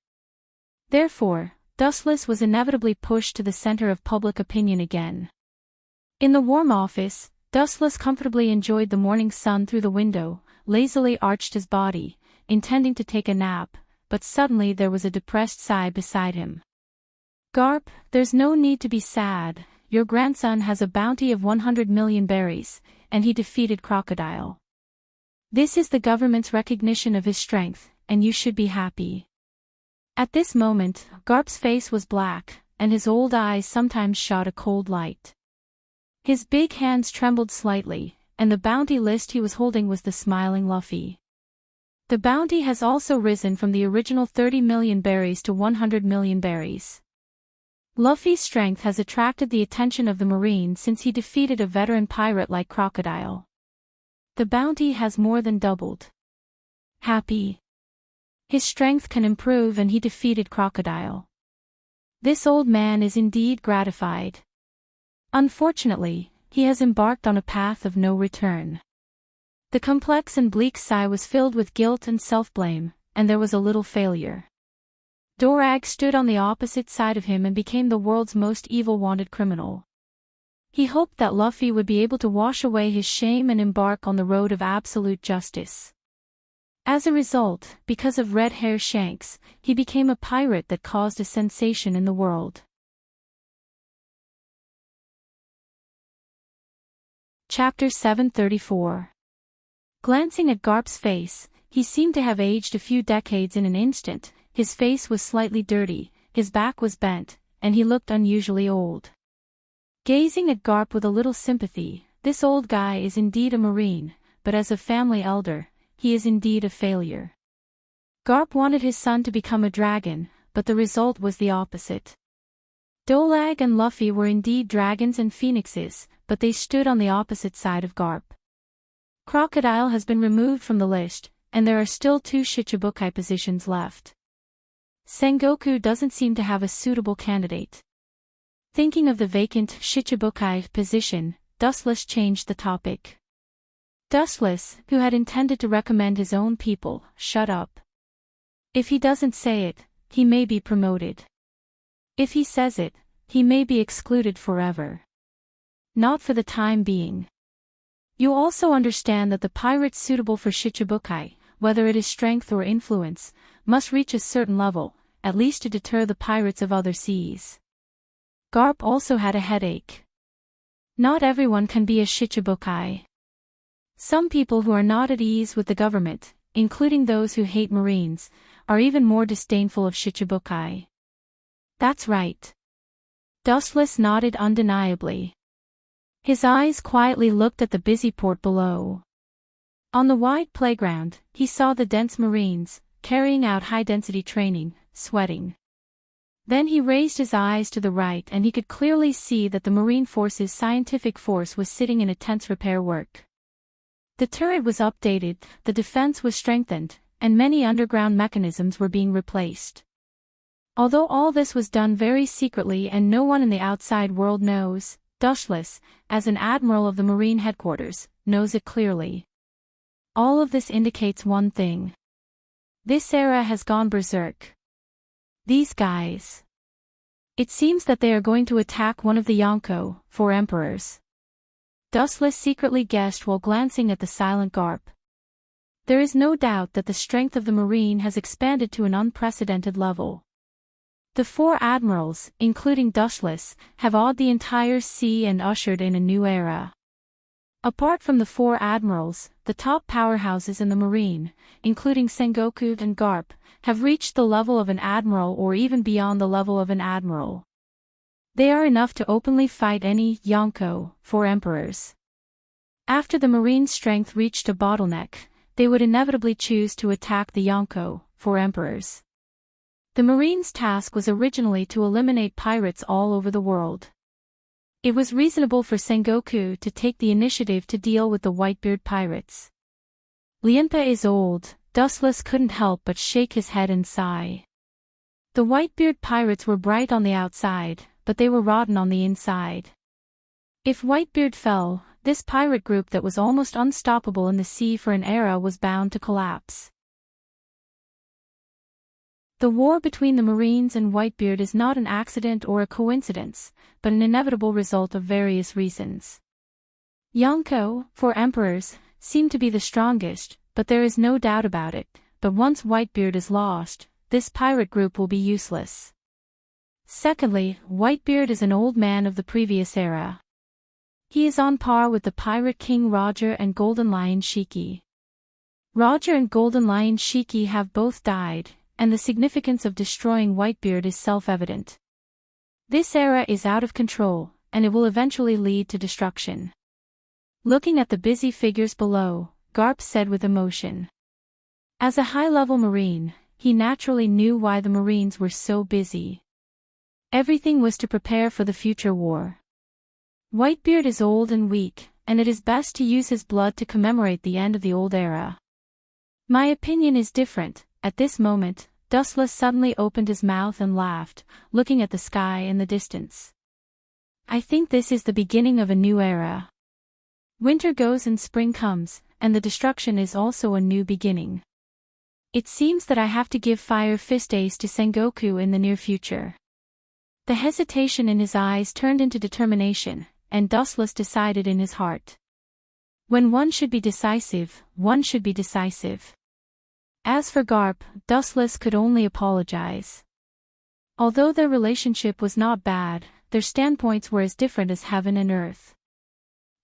Therefore, Dustless was inevitably pushed to the center of public opinion again. In the warm office, Dustless comfortably enjoyed the morning sun through the window, lazily arched his body, intending to take a nap, but suddenly there was a depressed sigh beside him. "Garp, there's no need to be sad. Your grandson has a bounty of 100 million berries, and he defeated Crocodile. This is the government's recognition of his strength, and you should be happy." At this moment, Garp's face was black, and his old eyes sometimes shot a cold light. His big hands trembled slightly, and the bounty list he was holding was the smiling Luffy. The bounty has also risen from the original 30 million berries to 100 million berries. Luffy's strength has attracted the attention of the Marine since he defeated a veteran pirate like Crocodile. The bounty has more than doubled. Happy. His strength can improve and he defeated Crocodile. This old man is indeed gratified. Unfortunately, he has embarked on a path of no return. The complex and bleak sigh was filled with guilt and self-blame, and there was a little failure. Dorag stood on the opposite side of him and became the world's most evil-wanted criminal. He hoped that Luffy would be able to wash away his shame and embark on the road of absolute justice. As a result, because of Red Hair Shanks, he became a pirate that caused a sensation in the world. Chapter 734. Glancing at Garp's face, he seemed to have aged a few decades in an instant. His face was slightly dirty, his back was bent, and he looked unusually old. Gazing at Garp with a little sympathy, this old guy is indeed a Marine, but as a family elder, he is indeed a failure. Garp wanted his son to become a dragon, but the result was the opposite. Dolag and Luffy were indeed dragons and phoenixes, but they stood on the opposite side of Garp. Crocodile has been removed from the list, and there are still 2 Shichibukai positions left. Sengoku doesn't seem to have a suitable candidate. Thinking of the vacant Shichibukai position, Dustless changed the topic. Dustless, who had intended to recommend his own people, shut up. If he doesn't say it, he may be promoted. If he says it, he may be excluded forever. Not for the time being. You also understand that the pirates suitable for Shichibukai, whether it is strength or influence, must reach a certain level, at least to deter the pirates of other seas. Garp also had a headache. Not everyone can be a Shichibukai. Some people who are not at ease with the government, including those who hate Marines, are even more disdainful of Shichibukai. That's right. Dustless nodded undeniably. His eyes quietly looked at the busy port below. On the wide playground, he saw the dense Marines, carrying out high-density training, sweating. Then he raised his eyes to the right and he could clearly see that the Marine Force's scientific force was sitting in intense repair work. The turret was updated, the defense was strengthened, and many underground mechanisms were being replaced. Although all this was done very secretly and no one in the outside world knows, Dustless, as an admiral of the Marine headquarters, knows it clearly. All of this indicates one thing. This era has gone berserk. These guys. It seems that they are going to attack one of the Yonko, 4 emperors. Dustless secretly guessed while glancing at the silent Garp. There is no doubt that the strength of the Marine has expanded to an unprecedented level. The 4 admirals, including Dustless, have awed the entire sea and ushered in a new era. Apart from the 4 admirals, the top powerhouses in the Marine, including Sengoku and Garp, have reached the level of an admiral or even beyond the level of an admiral. They are enough to openly fight any Yonko, 4 emperors. After the Marine strength reached a bottleneck, they would inevitably choose to attack the Yonko, 4 emperors. The Marines' task was originally to eliminate pirates all over the world. It was reasonable for Sengoku to take the initiative to deal with the Whitebeard pirates. Lianpa is old, Dustless couldn't help but shake his head and sigh. The Whitebeard pirates were bright on the outside, but they were rotten on the inside. If Whitebeard fell, this pirate group that was almost unstoppable in the sea for an era was bound to collapse. The war between the Marines and Whitebeard is not an accident or a coincidence, but an inevitable result of various reasons. Yonko, for emperors, seem to be the strongest, but there is no doubt about it, but once Whitebeard is lost, this pirate group will be useless. Secondly, Whitebeard is an old man of the previous era. He is on par with the Pirate King Roger and Golden Lion Shiki. Roger and Golden Lion Shiki have both died, and the significance of destroying Whitebeard is self-evident. This era is out of control, and it will eventually lead to destruction. Looking at the busy figures below, Garp said with emotion. As a high-level Marine, he naturally knew why the Marines were so busy. Everything was to prepare for the future war. Whitebeard is old and weak, and it is best to use his blood to commemorate the end of the old era. My opinion is different. At this moment, Dustless suddenly opened his mouth and laughed, looking at the sky in the distance. I think this is the beginning of a new era. Winter goes and spring comes, and the destruction is also a new beginning. It seems that I have to give Fire Fist Ace to Sengoku in the near future. The hesitation in his eyes turned into determination, and Dustless decided in his heart. When one should be decisive, one should be decisive. As for Garp, Dustless could only apologize. Although their relationship was not bad, their standpoints were as different as heaven and earth.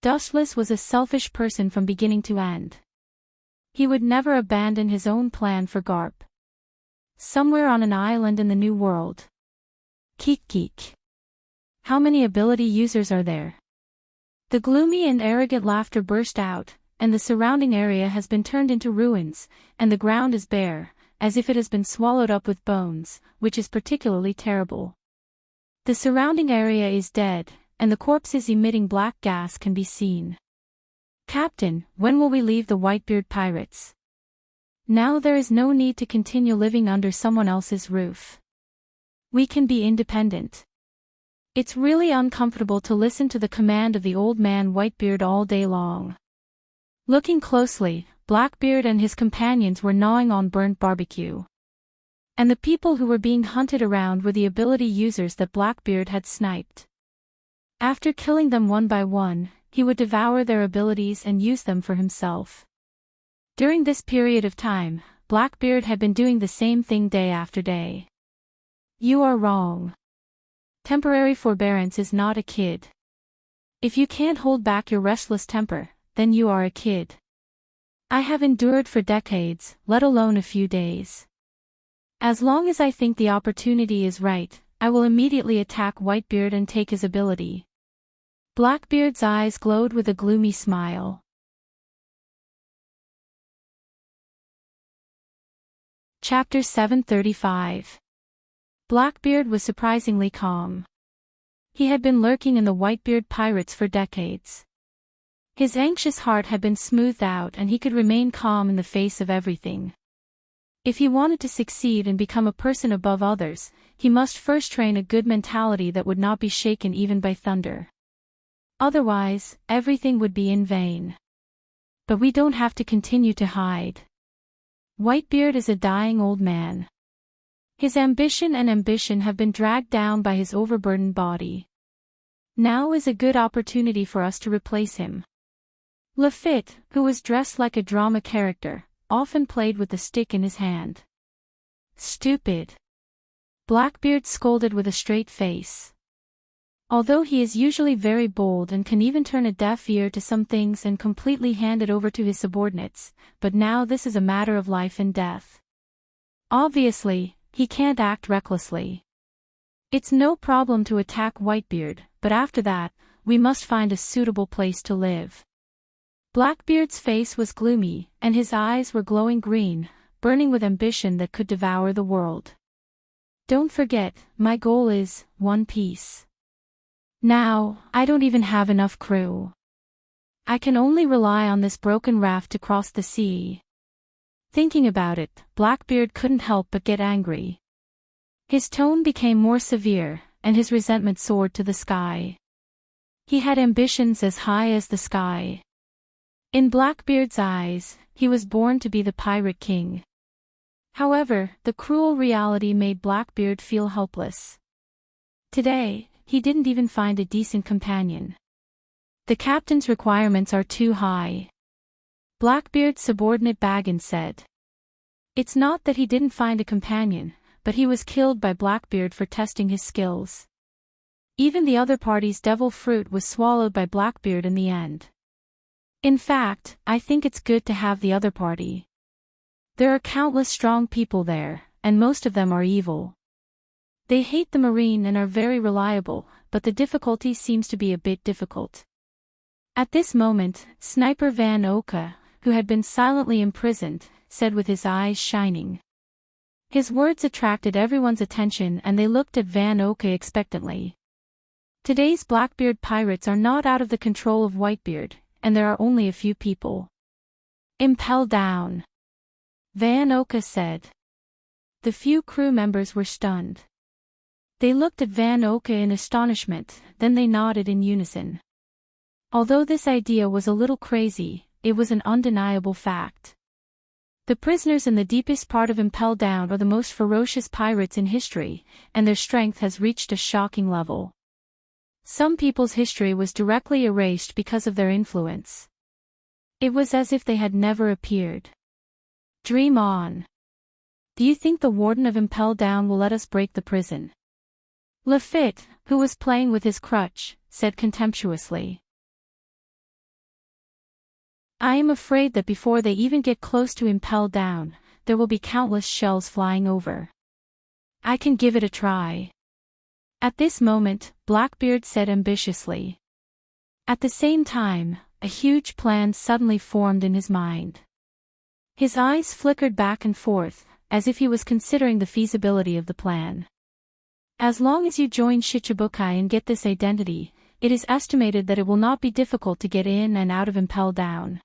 Dustless was a selfish person from beginning to end. He would never abandon his own plan for Garp. Somewhere on an island in the New World. Keek. How many ability users are there? The gloomy and arrogant laughter burst out, and the surrounding area has been turned into ruins, and the ground is bare, as if it has been swallowed up with bones, which is particularly terrible. The surrounding area is dead, and the corpses emitting black gas can be seen. Captain, when will we leave the Whitebeard pirates? Now there is no need to continue living under someone else's roof. We can be independent. It's really uncomfortable to listen to the command of the old man Whitebeard all day long. Looking closely, Blackbeard and his companions were gnawing on burnt barbecue. And the people who were being hunted around were the ability users that Blackbeard had sniped. After killing them one by one, he would devour their abilities and use them for himself. During this period of time, Blackbeard had been doing the same thing day after day. You are wrong. Temporary forbearance is not a kid. If you can't hold back your restless temper, then you are a kid. I have endured for decades, let alone a few days. As long as I think the opportunity is right, I will immediately attack Whitebeard and take his ability. Blackbeard's eyes glowed with a gloomy smile. Chapter 735. Blackbeard was surprisingly calm. He had been lurking in the Whitebeard pirates for decades. His anxious heart had been smoothed out and he could remain calm in the face of everything. If he wanted to succeed and become a person above others, he must first train a good mentality that would not be shaken even by thunder. Otherwise, everything would be in vain. But we don't have to continue to hide. Whitebeard is a dying old man. His ambition have been dragged down by his overburdened body. Now is a good opportunity for us to replace him. Lafitte, who was dressed like a drama character, often played with the stick in his hand. Stupid. Blackbeard scolded with a straight face. Although he is usually very bold and can even turn a deaf ear to some things and completely hand it over to his subordinates, but now this is a matter of life and death. Obviously, he can't act recklessly. It's no problem to attack Whitebeard, but after that, we must find a suitable place to live. Blackbeard's face was gloomy, and his eyes were glowing green, burning with ambition that could devour the world. Don't forget, my goal is One Piece. Now, I don't even have enough crew. I can only rely on this broken raft to cross the sea. Thinking about it, Blackbeard couldn't help but get angry. His tone became more severe, and his resentment soared to the sky. He had ambitions as high as the sky. In Blackbeard's eyes, he was born to be the Pirate King. However, the cruel reality made Blackbeard feel helpless. Today, he didn't even find a decent companion. The captain's requirements are too high. Blackbeard's subordinate Baggins said. It's not that he didn't find a companion, but he was killed by Blackbeard for testing his skills. Even the other party's devil fruit was swallowed by Blackbeard in the end. In fact, I think it's good to have the other party. There are countless strong people there, and most of them are evil. They hate the Marine and are very reliable, but the difficulty seems to be a bit difficult. At this moment, Sniper Van Oka, who had been silently imprisoned, said with his eyes shining. His words attracted everyone's attention and they looked at Van Oka expectantly. Today's Blackbeard pirates are not out of the control of Whitebeard, and there are only a few people. Impel down, Van Oka said. The few crew members were stunned. They looked at Van Oka in astonishment, then they nodded in unison. Although this idea was a little crazy, it was an undeniable fact. The prisoners in the deepest part of Impel Down are the most ferocious pirates in history, and their strength has reached a shocking level. Some people's history was directly erased because of their influence. It was as if they had never appeared. Dream on. Do you think the warden of Impel Down will let us break the prison? Lafitte, who was playing with his crutch, said contemptuously. I am afraid that before they even get close to Impel Down, there will be countless shells flying over. I can give it a try. At this moment, Blackbeard said ambitiously. At the same time, a huge plan suddenly formed in his mind. His eyes flickered back and forth, as if he was considering the feasibility of the plan. As long as you join Shichibukai and get this identity, it is estimated that it will not be difficult to get in and out of Impel Down.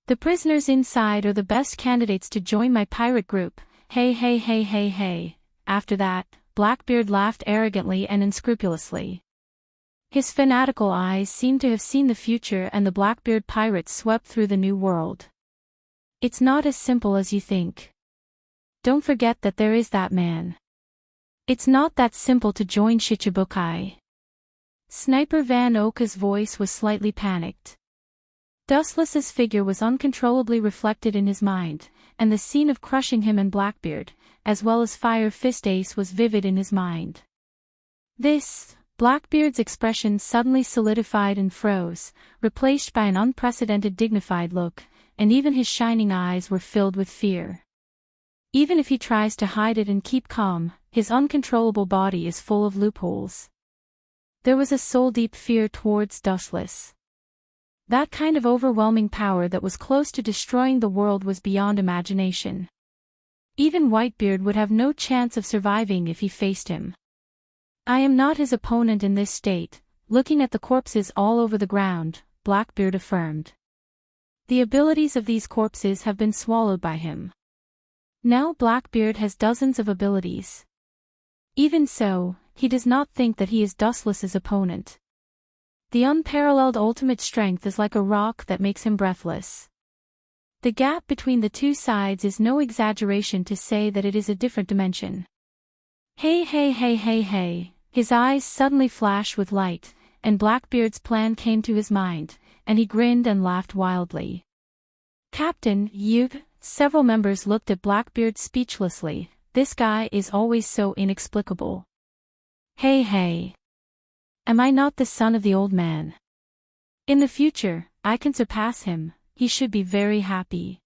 The prisoners inside are the best candidates to join my pirate group, hey hey hey hey hey. After that, Blackbeard laughed arrogantly and unscrupulously. His fanatical eyes seemed to have seen the future and the Blackbeard pirates swept through the new world. It's not as simple as you think. Don't forget that there is that man. It's not that simple to join Shichibukai. Sniper Van Oka's voice was slightly panicked. Dustless's figure was uncontrollably reflected in his mind, and the scene of crushing him and Blackbeard, as well as Fire Fist Ace was vivid in his mind. Blackbeard's expression suddenly solidified and froze, replaced by an unprecedented dignified look, and even his shining eyes were filled with fear. Even if he tries to hide it and keep calm, his uncontrollable body is full of loopholes. There was a soul-deep fear towards Dustless. That kind of overwhelming power that was close to destroying the world was beyond imagination. Even Whitebeard would have no chance of surviving if he faced him. I am not his opponent in this state, looking at the corpses all over the ground, Blackbeard affirmed. The abilities of these corpses have been swallowed by him. Now Blackbeard has dozens of abilities. Even so, he does not think that he is Dustless's opponent. The unparalleled ultimate strength is like a rock that makes him breathless. The gap between the two sides is no exaggeration to say that it is a different dimension. Hey hey hey hey hey, his eyes suddenly flashed with light, and Blackbeard's plan came to his mind, and he grinned and laughed wildly. Captain, several members looked at Blackbeard speechlessly. This guy is always so inexplicable. Hey hey. Am I not the son of the old man? In the future, I can surpass him, he should be very happy.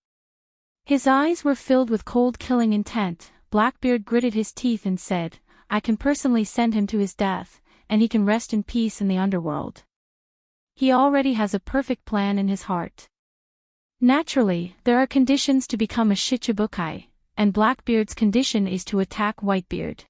His eyes were filled with cold killing intent. Blackbeard gritted his teeth and said, I can personally send him to his death, and he can rest in peace in the underworld. He already has a perfect plan in his heart. Naturally, there are conditions to become a Shichibukai, and Blackbeard's condition is to attack Whitebeard.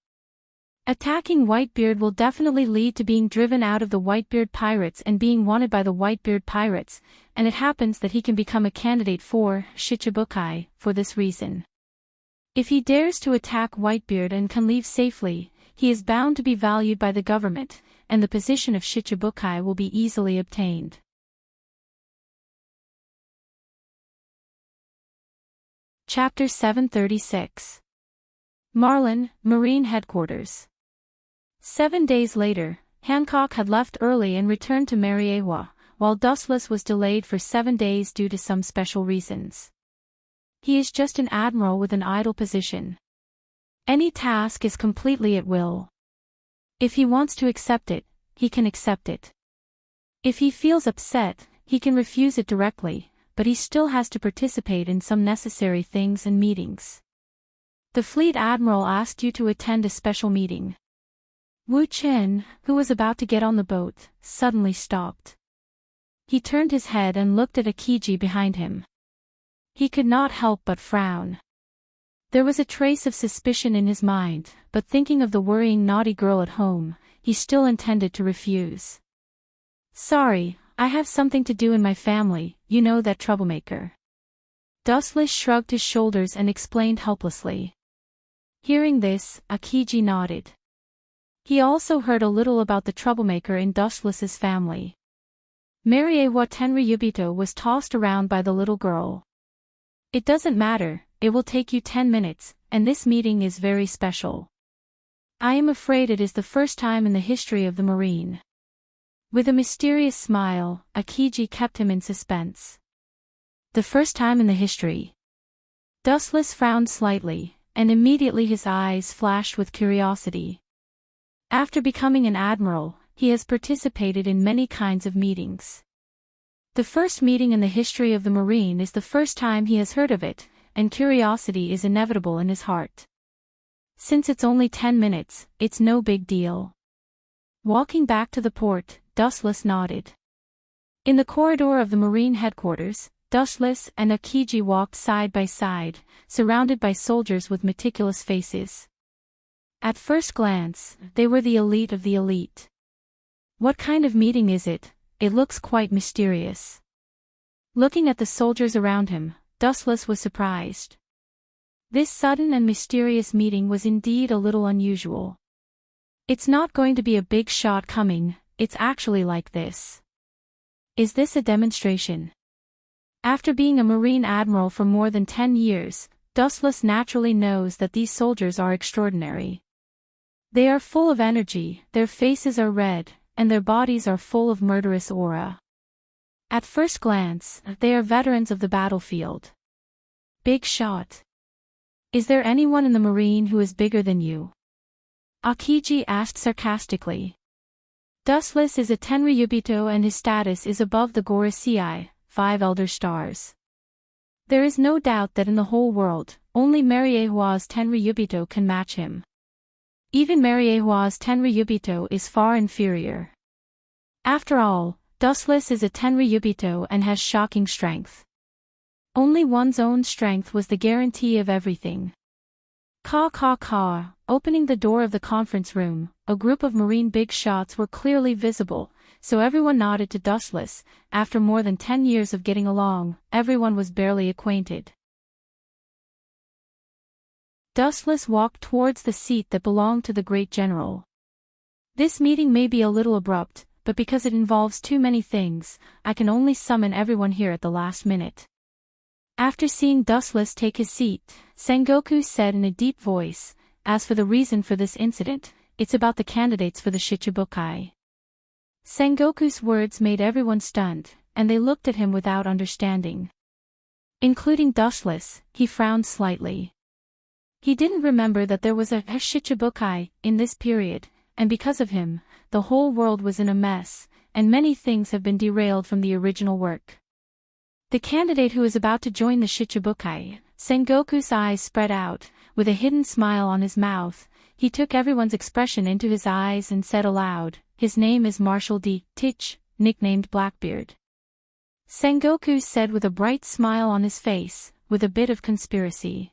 Attacking Whitebeard will definitely lead to being driven out of the Whitebeard pirates and being wanted by the Whitebeard pirates, and it happens that he can become a candidate for Shichibukai for this reason. If he dares to attack Whitebeard and can leave safely, he is bound to be valued by the government, and the position of Shichibukai will be easily obtained. Chapter 736. Marlin, Marine Headquarters. 7 days later, Hancock had left early and returned to Mariewa, while Dustless was delayed for 7 days due to some special reasons. He is just an admiral with an idle position. Any task is completely at will. If he wants to accept it, he can accept it. If he feels upset, he can refuse it directly, but he still has to participate in some necessary things and meetings. The fleet admiral asked you to attend a special meeting. Wu Chen, who was about to get on the boat, suddenly stopped. He turned his head and looked at Akiji behind him. He could not help but frown. There was a trace of suspicion in his mind, but thinking of the worrying naughty girl at home, he still intended to refuse. Sorry, I have something to do in my family, you know that troublemaker. Dustless shrugged his shoulders and explained helplessly. Hearing this, Akiji nodded. He also heard a little about the troublemaker in Dustless's family. Mariewa Tenryubito was tossed around by the little girl. It doesn't matter, it will take you 10 minutes, and this meeting is very special. I am afraid it is the first time in the history of the Marine. With a mysterious smile, Akiji kept him in suspense. The first time in the history. Dustless frowned slightly, and immediately his eyes flashed with curiosity. After becoming an admiral, he has participated in many kinds of meetings. The first meeting in the history of the Marine is the first time he has heard of it, and curiosity is inevitable in his heart. Since it's only 10 minutes, it's no big deal. Walking back to the port, Dustless nodded. In the corridor of the Marine headquarters, Dustless and Akiji walked side by side, surrounded by soldiers with meticulous faces. At first glance, they were the elite of the elite. What kind of meeting is it? It looks quite mysterious. Looking at the soldiers around him, Dustless was surprised. This sudden and mysterious meeting was indeed a little unusual. It's not going to be a big shot coming, it's actually like this. Is this a demonstration? After being a Marine admiral for more than 10 years, Dustless naturally knows that these soldiers are extraordinary. They are full of energy, their faces are red, and their bodies are full of murderous aura. At first glance, they are veterans of the battlefield. Big shot. Is there anyone in the Marine who is bigger than you? Akiji asked sarcastically. Dustless is a Tenryubito and his status is above the Gorosei, 5 elder stars. There is no doubt that in the whole world, only Mariewa's Tenryubito can match him. Even Mariewa's Tenryubito is far inferior. After all, Dustless is a Tenryubito and has shocking strength. Only one's own strength was the guarantee of everything. Opening the door of the conference room, a group of Marine big shots were clearly visible, so everyone nodded to Dustless. After more than 10 years of getting along, everyone was barely acquainted. Dustless walked towards the seat that belonged to the great general. This meeting may be a little abrupt, but because it involves too many things, I can only summon everyone here at the last minute. After seeing Dustless take his seat, Sengoku said in a deep voice, as for the reason for this incident, it's about the candidates for the Shichibukai. Sengoku's words made everyone stunned, and they looked at him without understanding. Including Dustless, he frowned slightly. He didn't remember that there was a Shichibukai in this period, and because of him, the whole world was in a mess, and many things have been derailed from the original work. The candidate who is about to join the Shichibukai, Sengoku's eyes spread out, with a hidden smile on his mouth, he took everyone's expression into his eyes and said aloud, his name is Marshal D. Tich, nicknamed Blackbeard. Sengoku said with a bright smile on his face, with a bit of conspiracy.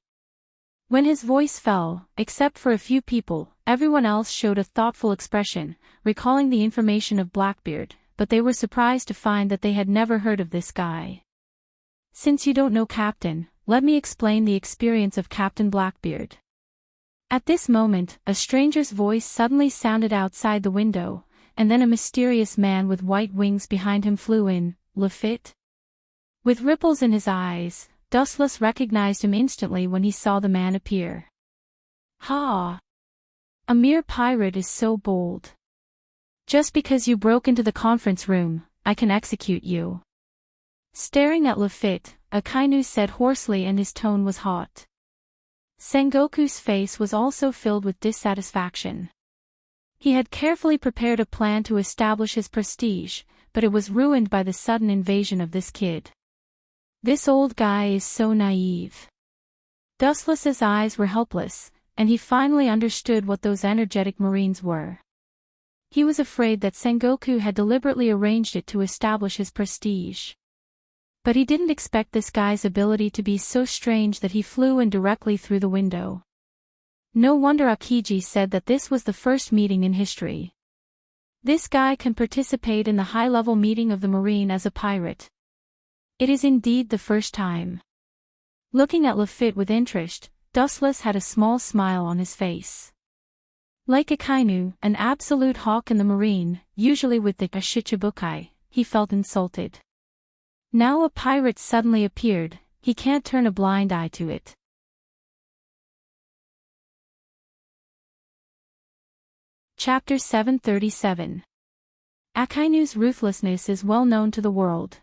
When his voice fell, except for a few people, everyone else showed a thoughtful expression, recalling the information of Blackbeard, but they were surprised to find that they had never heard of this guy. Since you don't know Captain, let me explain the experience of Captain Blackbeard. At this moment, a stranger's voice suddenly sounded outside the window, and then a mysterious man with white wings behind him flew in. Lafitte? With ripples in his eyes, Dustless recognized him instantly when he saw the man appear. Ha! A mere pirate is so bold. Just because you broke into the conference room, I can execute you. Staring at Lafitte, Akainu said hoarsely, and his tone was hot. Sengoku's face was also filled with dissatisfaction. He had carefully prepared a plan to establish his prestige, but it was ruined by the sudden invasion of this kid. This old guy is so naive. Dustless's eyes were helpless, and he finally understood what those energetic Marines were. He was afraid that Sengoku had deliberately arranged it to establish his prestige. But he didn't expect this guy's ability to be so strange that he flew in directly through the window. No wonder Akiji said that this was the first meeting in history. This guy can participate in the high-level meeting of the Marine as a pirate. It is indeed the first time. Looking at Lafitte with interest, Dustless had a small smile on his face. Like Akainu, an absolute hawk in the Marine, usually with the Shichibukai, he felt insulted. Now a pirate suddenly appeared, he can't turn a blind eye to it. Chapter 737. Akainu's ruthlessness is well known to the world.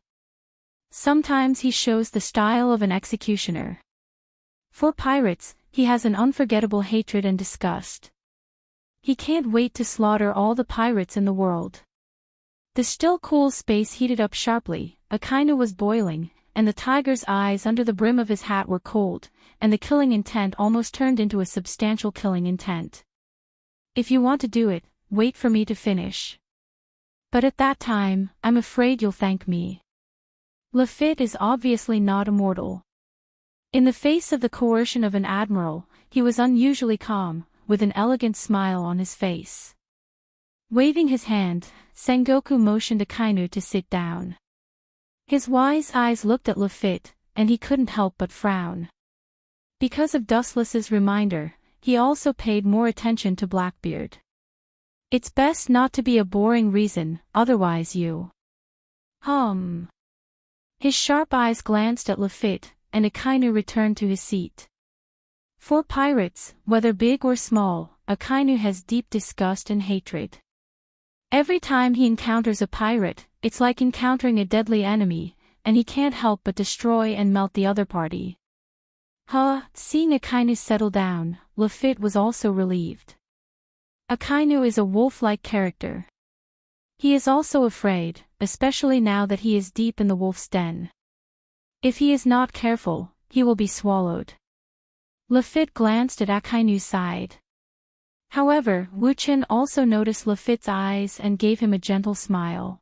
Sometimes he shows the style of an executioner. For pirates, he has an unforgettable hatred and disgust. He can't wait to slaughter all the pirates in the world. The still cool space heated up sharply, Akainu was boiling, and the tiger's eyes under the brim of his hat were cold, and the killing intent almost turned into a substantial killing intent. If you want to do it, wait for me to finish. But at that time, I'm afraid you'll thank me. Lafitte is obviously not immortal. In the face of the coercion of an admiral, he was unusually calm, with an elegant smile on his face. Waving his hand, Sengoku motioned Akainu to sit down. His wise eyes looked at Lafitte, and he couldn't help but frown. Because of Dustless's reminder, he also paid more attention to Blackbeard. It's best not to be a boring reason, otherwise you... His sharp eyes glanced at Lafitte, and Akainu returned to his seat. For pirates, whether big or small, Akainu has deep disgust and hatred. Every time he encounters a pirate, it's like encountering a deadly enemy, and he can't help but destroy and melt the other party. Seeing Akainu settle down, Lafitte was also relieved. Akainu is a wolf-like character. He is also afraid, especially now that he is deep in the wolf's den. If he is not careful, he will be swallowed. Lafitte glanced at Akainu's side. However, Wuchen also noticed Lafitte's eyes and gave him a gentle smile.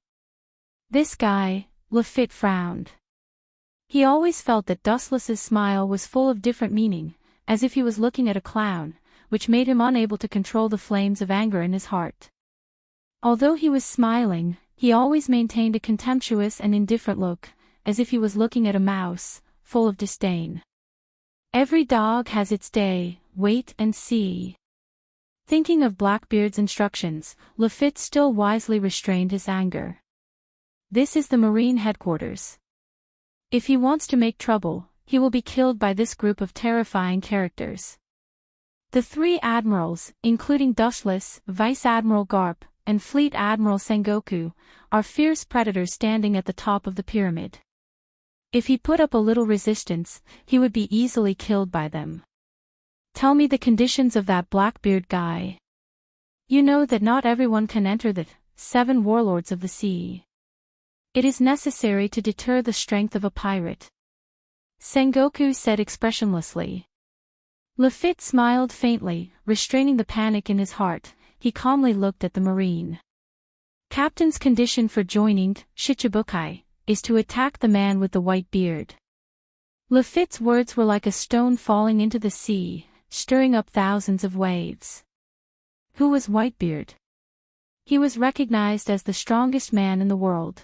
This guy, Lafitte frowned. He always felt that Dustless's smile was full of different meaning, as if he was looking at a clown, which made him unable to control the flames of anger in his heart. Although he was smiling, he always maintained a contemptuous and indifferent look, as if he was looking at a mouse, full of disdain. Every dog has its day, wait and see. Thinking of Blackbeard's instructions, Lafitte still wisely restrained his anger. This is the Marine headquarters. If he wants to make trouble, he will be killed by this group of terrifying characters. The three admirals, including Dustless, Vice Admiral Garp, and Fleet Admiral Sengoku, are fierce predators standing at the top of the pyramid. If he put up a little resistance, he would be easily killed by them. Tell me the conditions of that Blackbeard guy. You know that not everyone can enter the 7 warlords of the sea. It is necessary to deter the strength of a pirate. Sengoku said expressionlessly. Lafitte smiled faintly, restraining the panic in his heart. He calmly looked at the Marine. Captain's condition for joining Shichibukai is to attack the man with the white beard. Lafitte's words were like a stone falling into the sea, stirring up thousands of waves. Who was Whitebeard? He was recognized as the strongest man in the world.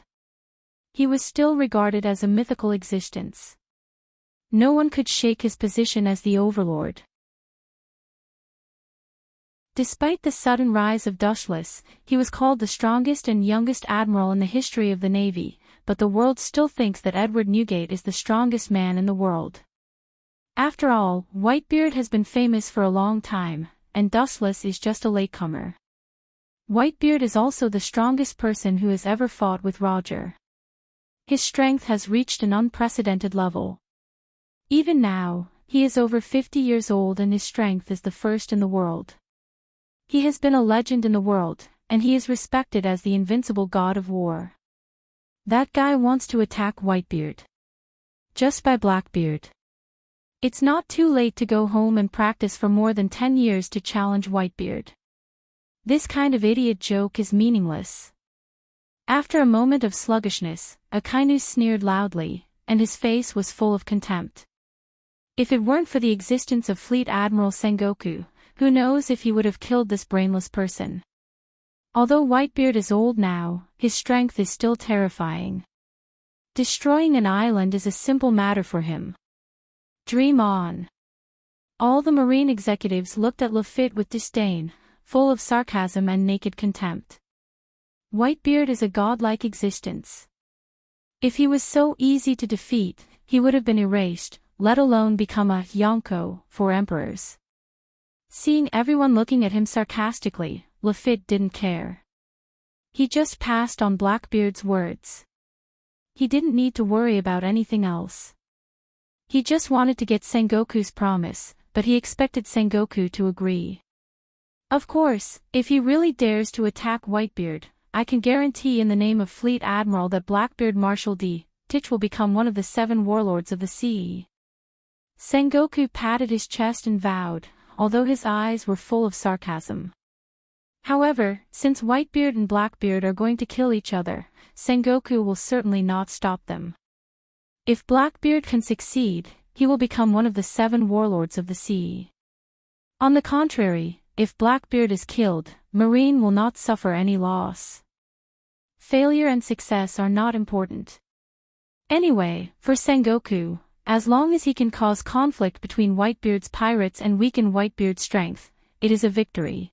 He was still regarded as a mythical existence. No one could shake his position as the overlord. Despite the sudden rise of Dustless, he was called the strongest and youngest admiral in the history of the Navy, but the world still thinks that Edward Newgate is the strongest man in the world. After all, Whitebeard has been famous for a long time, and Dustless is just a latecomer. Whitebeard is also the strongest person who has ever fought with Roger. His strength has reached an unprecedented level. Even now, he is over 50 years old and his strength is the first in the world. He has been a legend in the world, and he is respected as the invincible god of war. That guy wants to attack Whitebeard. Just by Blackbeard. It's not too late to go home and practice for more than 10 years to challenge Whitebeard. This kind of idiot joke is meaningless. After a moment of sluggishness, Akainu sneered loudly, and his face was full of contempt. If it weren't for the existence of Fleet Admiral Sengoku, who knows if he would have killed this brainless person. Although Whitebeard is old now, his strength is still terrifying. Destroying an island is a simple matter for him. Dream on. All the Marine executives looked at Lafitte with disdain, full of sarcasm and naked contempt. Whitebeard is a godlike existence. If he was so easy to defeat, he would have been erased, let alone become a Yonko for emperors. Seeing everyone looking at him sarcastically, Lafitte didn't care. He just passed on Blackbeard's words. He didn't need to worry about anything else. He just wanted to get Sengoku's promise, but he expected Sengoku to agree. Of course, if he really dares to attack Whitebeard, I can guarantee in the name of Fleet Admiral that Blackbeard Marshal D. Titch will become one of the 7 warlords of the sea. Sengoku patted his chest and vowed, although his eyes were full of sarcasm. However, since Whitebeard and Blackbeard are going to kill each other, Sengoku will certainly not stop them. If Blackbeard can succeed, he will become one of the 7 warlords of the sea. On the contrary, if Blackbeard is killed, Marine will not suffer any loss. Failure and success are not important. Anyway, for Sengoku, as long as he can cause conflict between Whitebeard's pirates and weaken Whitebeard's strength, it is a victory.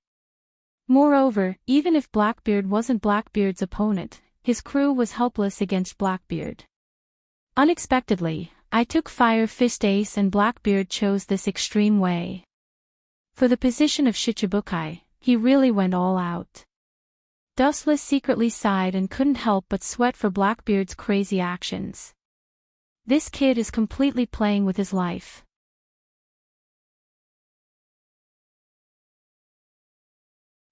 Moreover, even if Blackbeard wasn't Blackbeard's opponent, his crew was helpless against Blackbeard. Unexpectedly, I took Fire Fist Ace and Blackbeard chose this extreme way. For the position of Shichibukai, he really went all out. Dustless secretly sighed and couldn't help but sweat for Blackbeard's crazy actions. This kid is completely playing with his life.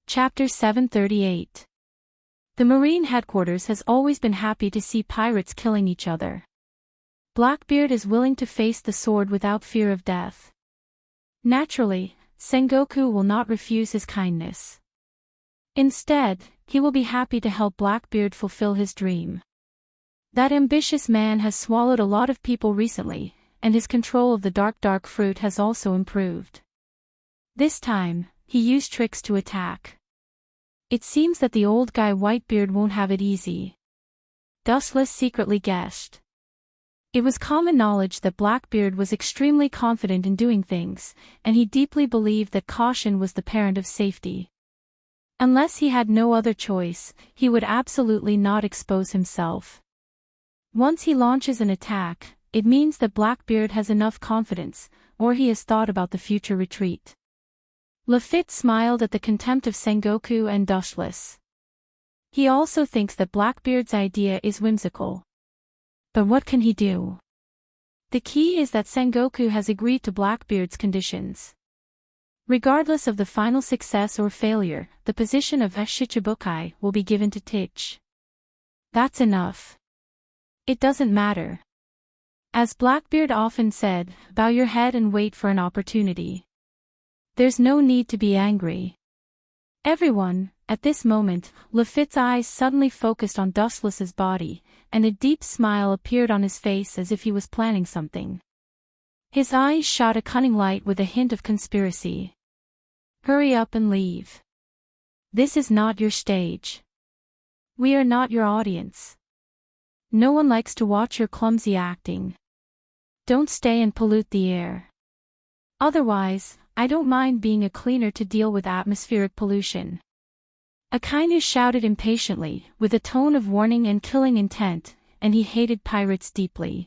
Chapter 738. The Marine headquarters has always been happy to see pirates killing each other. Blackbeard is willing to face the sword without fear of death. Naturally, Sengoku will not refuse his kindness. Instead, he will be happy to help Blackbeard fulfill his dream. That ambitious man has swallowed a lot of people recently, and his control of the dark fruit has also improved. This time, he used tricks to attack. It seems that the old guy Whitebeard won't have it easy. Dustless secretly guessed. It was common knowledge that Blackbeard was extremely confident in doing things, and he deeply believed that caution was the parent of safety. Unless he had no other choice, he would absolutely not expose himself. Once he launches an attack, it means that Blackbeard has enough confidence, or he has thought about the future retreat. Lafitte smiled at the contempt of Sengoku and Dustless. He also thinks that Blackbeard's idea is whimsical. But what can he do? The key is that Sengoku has agreed to Blackbeard's conditions. Regardless of the final success or failure, the position of Shichibukai will be given to Titch. That's enough. It doesn't matter. As Blackbeard often said, bow your head and wait for an opportunity. There's no need to be angry. Everyone, at this moment, Lafitte's eyes suddenly focused on Dustless's body, and a deep smile appeared on his face as if he was planning something. His eyes shot a cunning light with a hint of conspiracy. Hurry up and leave. This is not your stage. We are not your audience. No one likes to watch your clumsy acting. Don't stay and pollute the air. Otherwise, I don't mind being a cleaner to deal with atmospheric pollution. Akainu shouted impatiently, with a tone of warning and killing intent, and he hated pirates deeply.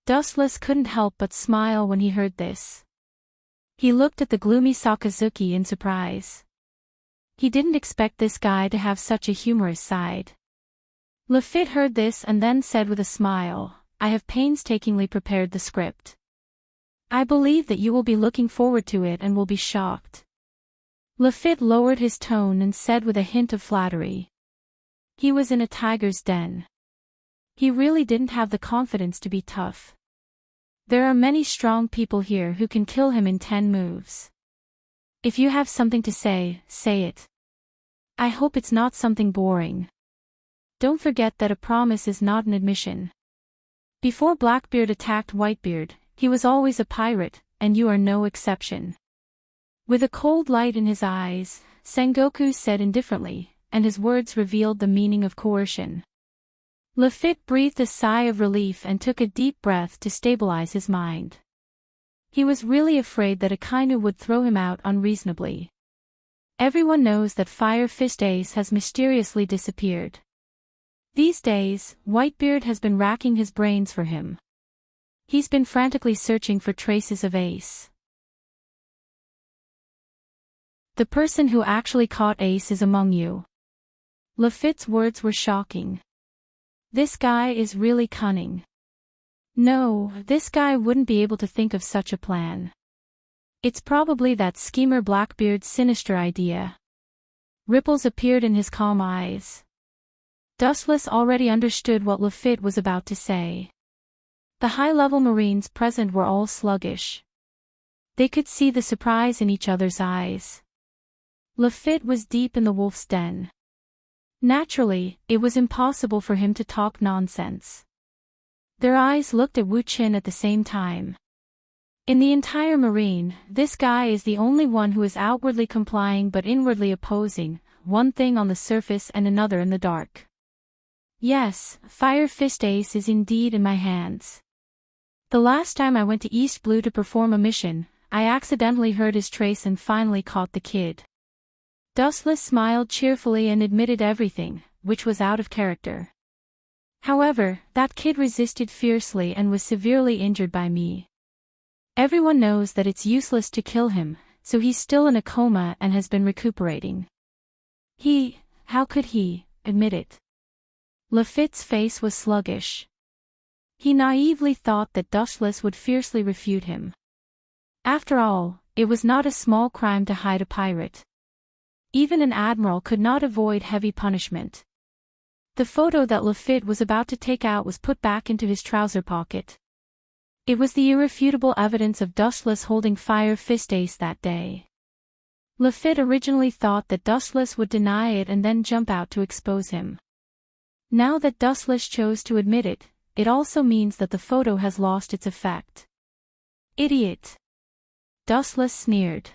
Dustless couldn't help but smile when he heard this. He looked at the gloomy Sakazuki in surprise. He didn't expect this guy to have such a humorous side. Lafitte heard this and then said with a smile, "I have painstakingly prepared the script. I believe that you will be looking forward to it and will be shocked." Lafitte lowered his tone and said with a hint of flattery. He was in a tiger's den. He really didn't have the confidence to be tough. There are many strong people here who can kill him in 10 moves. If you have something to say, say it. I hope it's not something boring. Don't forget that a promise is not an admission. Before Blackbeard attacked Whitebeard, he was always a pirate, and you are no exception. With a cold light in his eyes, Sengoku said indifferently, and his words revealed the meaning of coercion. Lafitte breathed a sigh of relief and took a deep breath to stabilize his mind. He was really afraid that Akainu would throw him out unreasonably. Everyone knows that Fire Fist Ace has mysteriously disappeared. These days, Whitebeard has been racking his brains for him. He's been frantically searching for traces of Ace. The person who actually caught Ace is among you. Lafitte's words were shocking. This guy is really cunning. No, this guy wouldn't be able to think of such a plan. It's probably that schemer Blackbeard's sinister idea. Ripples appeared in his calm eyes. Dustless already understood what Lafitte was about to say. The high-level Marines present were all sluggish. They could see the surprise in each other's eyes. Lafitte was deep in the wolf's den. Naturally, it was impossible for him to talk nonsense. Their eyes looked at Wu Qin at the same time. In the entire Marine, this guy is the only one who is outwardly complying but inwardly opposing, one thing on the surface and another in the dark. Yes, Fire Fist Ace is indeed in my hands. The last time I went to East Blue to perform a mission, I accidentally heard his trace and finally caught the kid. Dustless smiled cheerfully and admitted everything, which was out of character. However, that kid resisted fiercely and was severely injured by me. Everyone knows that it's useless to kill him, so he's still in a coma and has been recuperating. How could he, admit it? Lafitte's face was sluggish. He naively thought that Dustless would fiercely refute him. After all, it was not a small crime to hide a pirate. Even an admiral could not avoid heavy punishment. The photo that Lafitte was about to take out was put back into his trouser pocket. It was the irrefutable evidence of Dustless holding Fire Fist Ace that day. Lafitte originally thought that Dustless would deny it and then jump out to expose him. Now that Dustless chose to admit it, it also means that the photo has lost its effect. Idiot! Dustless sneered.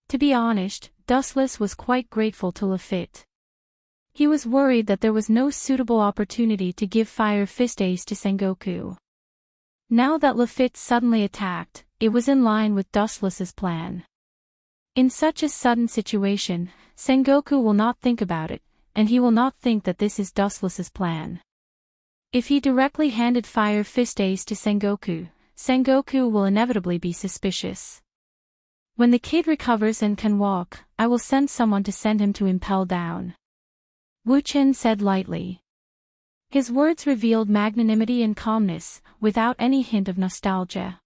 To be honest, Dustless was quite grateful to Lafitte. He was worried that there was no suitable opportunity to give Fire Fist Ace to Sengoku. Now that Lafitte suddenly attacked, it was in line with Dustless's plan. In such a sudden situation, Sengoku will not think about it, and he will not think that this is Dustless's plan. If he directly handed Fire Fist Ace to Sengoku, Sengoku will inevitably be suspicious. When the kid recovers and can walk, I will send someone to send him to Impel Down. Wu Qin said lightly. His words revealed magnanimity and calmness, without any hint of nostalgia.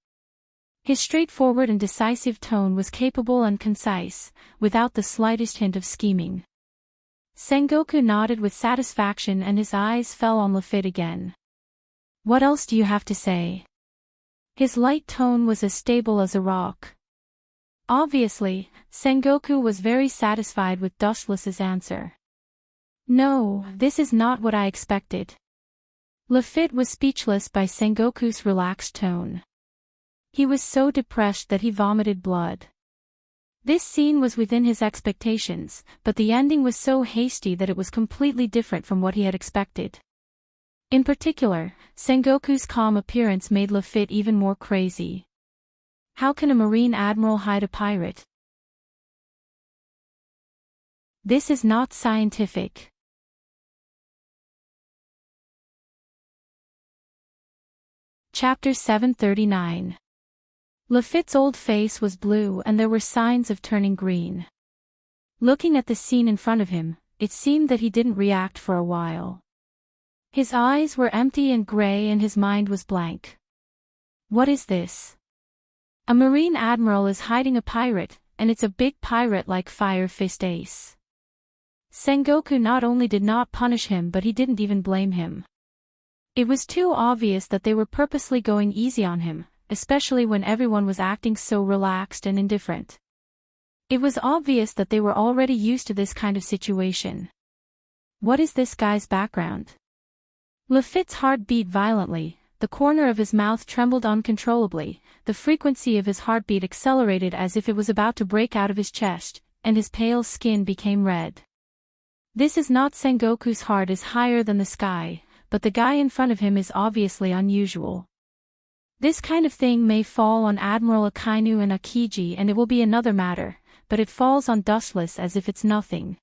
His straightforward and decisive tone was capable and concise, without the slightest hint of scheming. Sengoku nodded with satisfaction and his eyes fell on Lafitte again. What else do you have to say? His light tone was as stable as a rock. Obviously, Sengoku was very satisfied with Dustless's answer. No, this is not what I expected. Lafitte was speechless by Sengoku's relaxed tone. He was so depressed that he vomited blood. This scene was within his expectations, but the ending was so hasty that it was completely different from what he had expected. In particular, Sengoku's calm appearance made Lafitte even more crazy. How can a Marine admiral hide a pirate? This is not scientific. Chapter 739. Lafitte's old face was blue and there were signs of turning green. Looking at the scene in front of him, it seemed that he didn't react for a while. His eyes were empty and gray and his mind was blank. What is this? A marine admiral is hiding a pirate, and it's a big pirate like Fire Fist Ace. Sengoku not only did not punish him but he didn't even blame him. It was too obvious that they were purposely going easy on him, especially when everyone was acting so relaxed and indifferent. It was obvious that they were already used to this kind of situation. What is this guy's background? Lafitte's heart beat violently, the corner of his mouth trembled uncontrollably, the frequency of his heartbeat accelerated as if it was about to break out of his chest, and his pale skin became red. This is not Sengoku's heart is higher than the sky, but the guy in front of him is obviously unusual. This kind of thing may fall on Admiral Akainu and Akiji and it will be another matter, but it falls on Dustless as if it's nothing.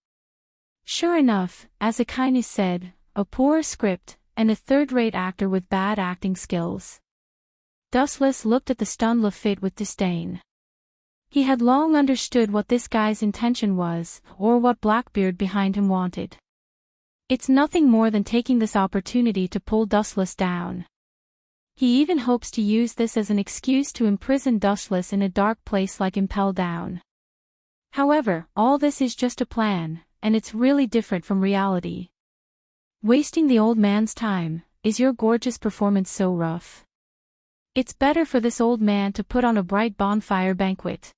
Sure enough, as Akainu said, a poor script, and a third-rate actor with bad acting skills. Dustless looked at the stunned Lafitte with disdain. He had long understood what this guy's intention was, or what Blackbeard behind him wanted. It's nothing more than taking this opportunity to pull Dustless down. He even hopes to use this as an excuse to imprison Dustless in a dark place like Impel Down. However, all this is just a plan, and it's really different from reality. Wasting the old man's time, is your gorgeous performance so rough? It's better for this old man to put on a bright bonfire banquet.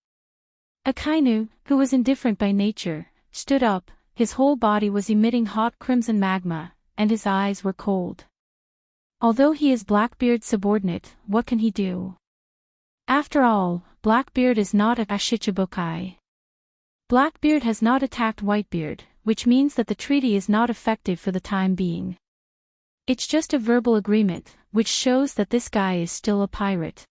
Akainu, who was indifferent by nature, stood up. His whole body was emitting hot crimson magma, and his eyes were cold. Although he is Blackbeard's subordinate, what can he do? After all, Blackbeard is not a Shichibukai. Blackbeard has not attacked Whitebeard, which means that the treaty is not effective for the time being. It's just a verbal agreement, which shows that this guy is still a pirate.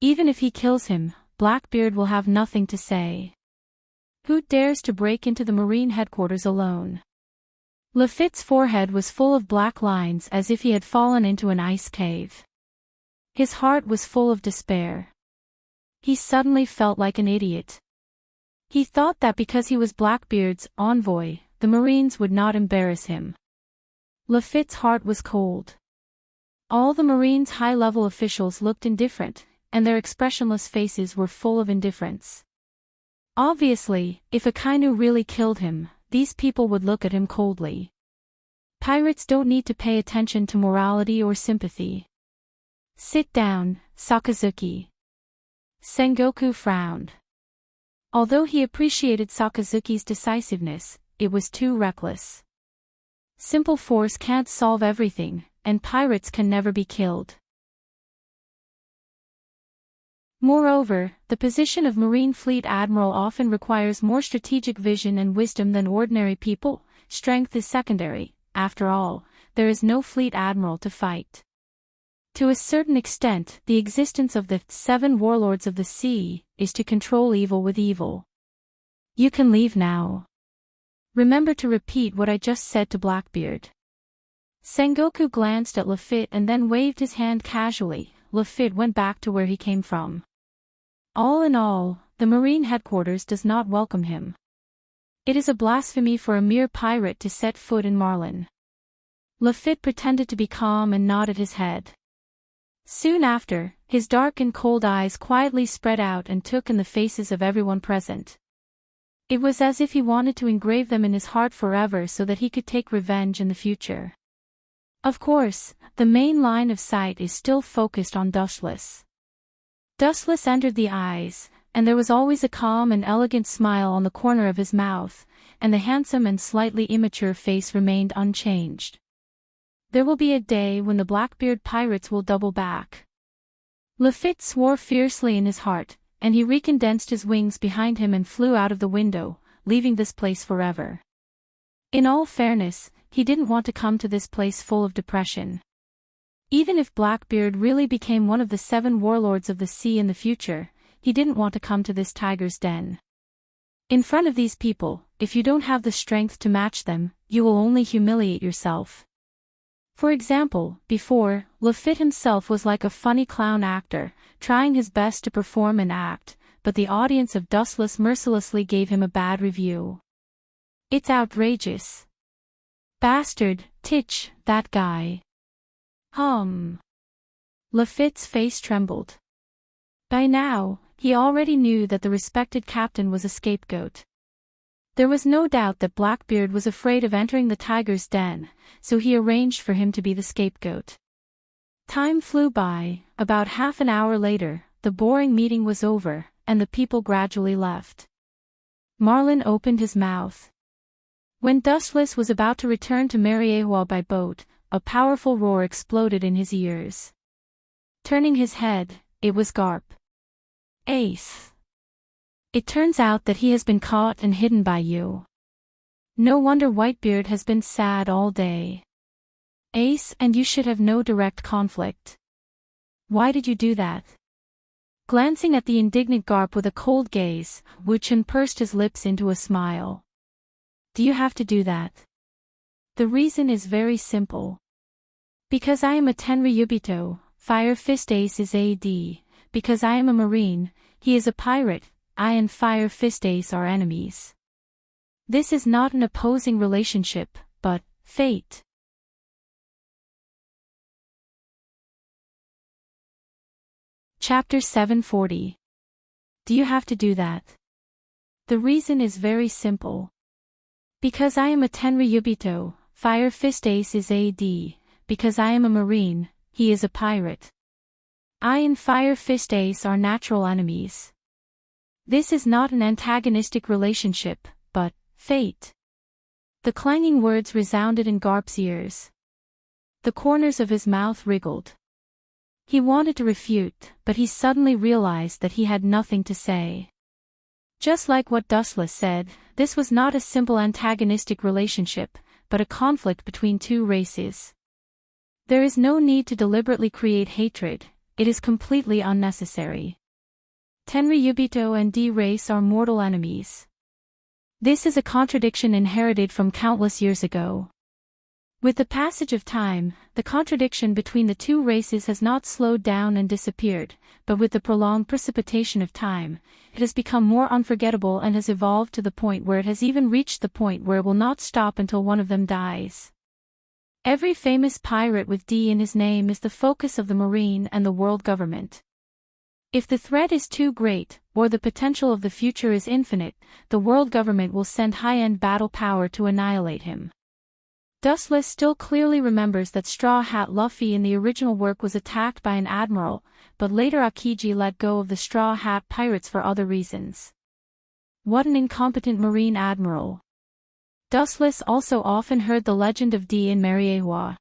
Even if he kills him, Blackbeard will have nothing to say. Who dares to break into the Marine headquarters alone? Lafitte's forehead was full of black lines as if he had fallen into an ice cave. His heart was full of despair. He suddenly felt like an idiot. He thought that because he was Blackbeard's envoy, the Marines would not embarrass him. Lafitte's heart was cold. All the Marines' high-level officials looked indifferent, and their expressionless faces were full of indifference. Obviously, if Akainu really killed him, these people would look at him coldly. Pirates don't need to pay attention to morality or sympathy. Sit down, Sakazuki. Sengoku frowned. Although he appreciated Sakazuki's decisiveness, it was too reckless. Simple force can't solve everything, and pirates can never be killed. Moreover, the position of Marine Fleet Admiral often requires more strategic vision and wisdom than ordinary people. Strength is secondary. After all, there is no Fleet Admiral to fight. To a certain extent, the existence of the 7 Warlords of the Sea is to control evil with evil. You can leave now. Remember to repeat what I just said to Blackbeard. Sengoku glanced at Lafitte and then waved his hand casually. Lafitte went back to where he came from. All in all, the Marine headquarters does not welcome him. It is a blasphemy for a mere pirate to set foot in Marlin. Lafitte pretended to be calm and nodded his head. Soon after, his dark and cold eyes quietly spread out and took in the faces of everyone present. It was as if he wanted to engrave them in his heart forever so that he could take revenge in the future. Of course, the main line of sight is still focused on Dustless. Dustless entered the eyes, and there was always a calm and elegant smile on the corner of his mouth, and the handsome and slightly immature face remained unchanged. There will be a day when the Blackbeard pirates will double back. Lafitte swore fiercely in his heart, and he recondensed his wings behind him and flew out of the window, leaving this place forever. In all fairness, he didn't want to come to this place full of depression. Even if Blackbeard really became one of the 7 Warlords of the Sea in the future, he didn't want to come to this tiger's den. In front of these people, if you don't have the strength to match them, you will only humiliate yourself. For example, before, Lafitte himself was like a funny clown actor, trying his best to perform and act, but the audience of Dustless mercilessly gave him a bad review. "It's outrageous. Bastard, titch, that guy." Lafitte's face trembled. By now, he already knew that the respected captain was a scapegoat. There was no doubt that Blackbeard was afraid of entering the tiger's den, so he arranged for him to be the scapegoat. Time flew by. About half an hour later, the boring meeting was over, and the people gradually left. Marlin opened his mouth. When Dustless was about to return to Mariewa by boat, a powerful roar exploded in his ears. Turning his head, it was Garp. "Ace. It turns out that he has been caught and hidden by you. No wonder Whitebeard has been sad all day. Ace, and you should have no direct conflict. Why did you do that?" Glancing at the indignant Garp with a cold gaze, Wuchen pursed his lips into a smile. "Do you have to do that?" "The reason is very simple. Because I am a Tenryubito, Fire Fist Ace is AD. Because I am a Marine, he is a pirate, I and Fire Fist Ace are enemies. This is not an opposing relationship, but fate." Chapter 740. Do you have to do that? The reason is very simple. Because I am a Tenryubito, Fire Fist Ace is AD. Because I am a Marine, he is a pirate. I and Fire Fist Ace are natural enemies. This is not an antagonistic relationship, but fate. The clanging words resounded in Garp's ears. The corners of his mouth wriggled. He wanted to refute, but he suddenly realized that he had nothing to say. Just like what Dustless said, this was not a simple antagonistic relationship, but a conflict between two races. There is no need to deliberately create hatred, it is completely unnecessary. Tenryubito and D-race are mortal enemies. This is a contradiction inherited from countless years ago. With the passage of time, the contradiction between the two races has not slowed down and disappeared, but with the prolonged precipitation of time, it has become more unforgettable and has evolved to the point where it has even reached the point where it will not stop until one of them dies. Every famous pirate with D in his name is the focus of the Marine and the world government. If the threat is too great, or the potential of the future is infinite, the world government will send high-end battle power to annihilate him. Dustless still clearly remembers that Straw Hat Luffy in the original work was attacked by an admiral, but later Akiji let go of the Straw Hat pirates for other reasons. What an incompetent Marine admiral. Dustless also often heard the legend of D in Mariewa.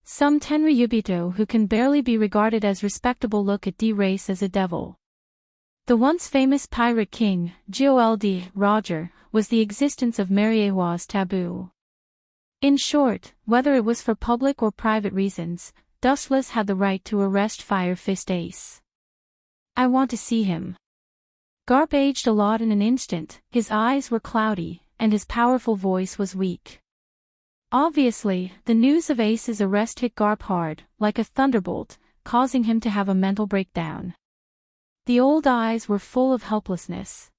Some Tenryubito who can barely be regarded as respectable look at D-race as a devil. The once famous pirate king, Gold Roger, was the existence of Mariewa's taboo. In short, whether it was for public or private reasons, Dustless had the right to arrest Fire Fist Ace. "I want to see him." Garp aged a lot in an instant, his eyes were cloudy, and his powerful voice was weak. Obviously, the news of Ace's arrest hit Garp hard, like a thunderbolt, causing him to have a mental breakdown. The old eyes were full of helplessness.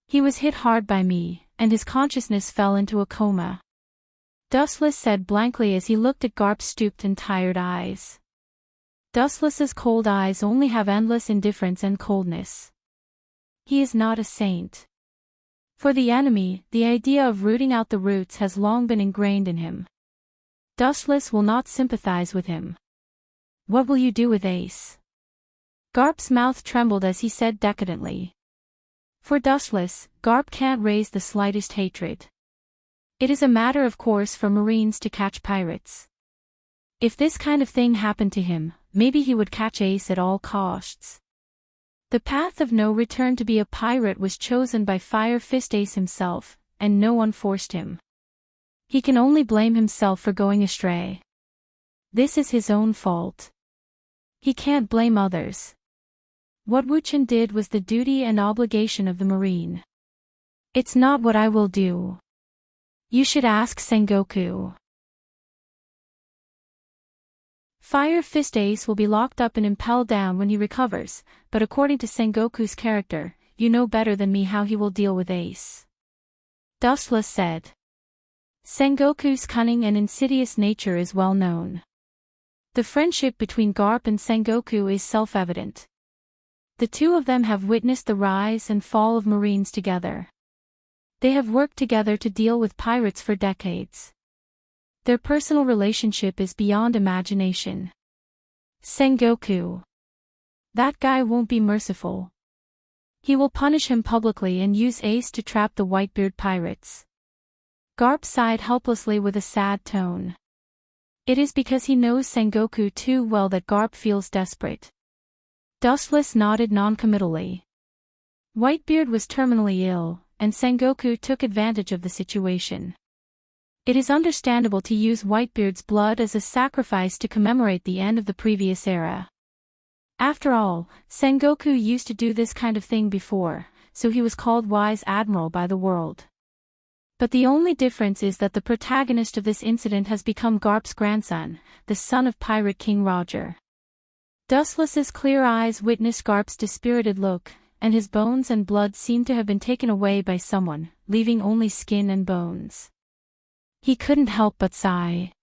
"He was hit hard by me, and his consciousness fell into a coma," Dustless said blankly as he looked at Garp's stooped and tired eyes. Dustless's cold eyes only have endless indifference and coldness. He is not a saint. For the enemy, the idea of rooting out the roots has long been ingrained in him. Dustless will not sympathize with him. "What will you do with Ace?" Garp's mouth trembled as he said decadently. For Dustless, Garp can't raise the slightest hatred. It is a matter of course for Marines to catch pirates. If this kind of thing happened to him, maybe he would catch Ace at all costs. The path of no return to be a pirate was chosen by Fire Fist Ace himself, and no one forced him. He can only blame himself for going astray. This is his own fault. He can't blame others. What Wuchen did was the duty and obligation of the Marine. It's not what I will do. You should ask Sengoku. Fire Fist Ace will be locked up and impelled down when he recovers, but according to Sengoku's character, you know better than me how he will deal with Ace. Dustless said. Sengoku's cunning and insidious nature is well known. The friendship between Garp and Sengoku is self-evident. The two of them have witnessed the rise and fall of Marines together. They have worked together to deal with pirates for decades. Their personal relationship is beyond imagination. Sengoku. That guy won't be merciful. He will punish him publicly and use Ace to trap the Whitebeard pirates. Garp sighed helplessly with a sad tone. It is because he knows Sengoku too well that Garp feels desperate. Dustless nodded noncommittally. Whitebeard was terminally ill, and Sengoku took advantage of the situation. It is understandable to use Whitebeard's blood as a sacrifice to commemorate the end of the previous era. After all, Sengoku used to do this kind of thing before, so he was called Wise Admiral by the world. But the only difference is that the protagonist of this incident has become Garp's grandson, the son of Pirate King Roger. Dustless's clear eyes witnessed Garp's dispirited look, and his bones and blood seemed to have been taken away by someone, leaving only skin and bones. He couldn't help but sigh.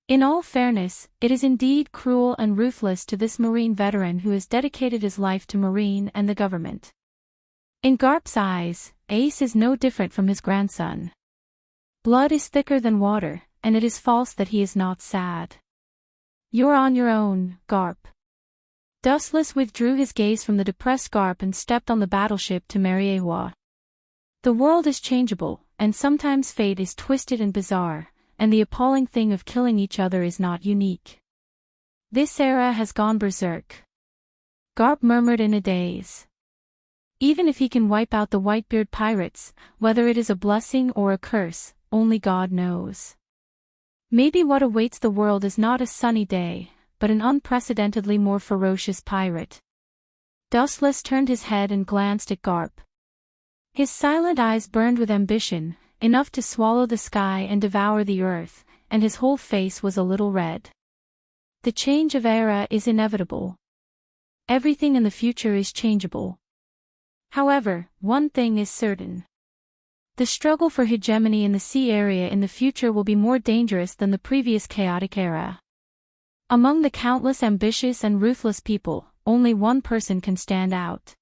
In all fairness, it is indeed cruel and ruthless to this Marine veteran who has dedicated his life to Marine and the government. In Garp's eyes, Ace is no different from his grandson. Blood is thicker than water, and it is false that he is not sad. You're on your own, Garp. Dustless withdrew his gaze from the depressed Garp and stepped on the battleship to Mariewa. The world is changeable, and sometimes fate is twisted and bizarre, and the appalling thing of killing each other is not unique. This era has gone berserk. Garp murmured in a daze. Even if he can wipe out the Whitebeard pirates, whether it is a blessing or a curse, only God knows. Maybe what awaits the world is not a sunny day, but an unprecedentedly more ferocious pirate. Dustless turned his head and glanced at Garp. His silent eyes burned with ambition, enough to swallow the sky and devour the earth, and his whole face was a little red. The change of era is inevitable. Everything in the future is changeable. However, one thing is certain. The struggle for hegemony in the sea area in the future will be more dangerous than the previous chaotic era. Among the countless ambitious and ruthless people, only one person can stand out.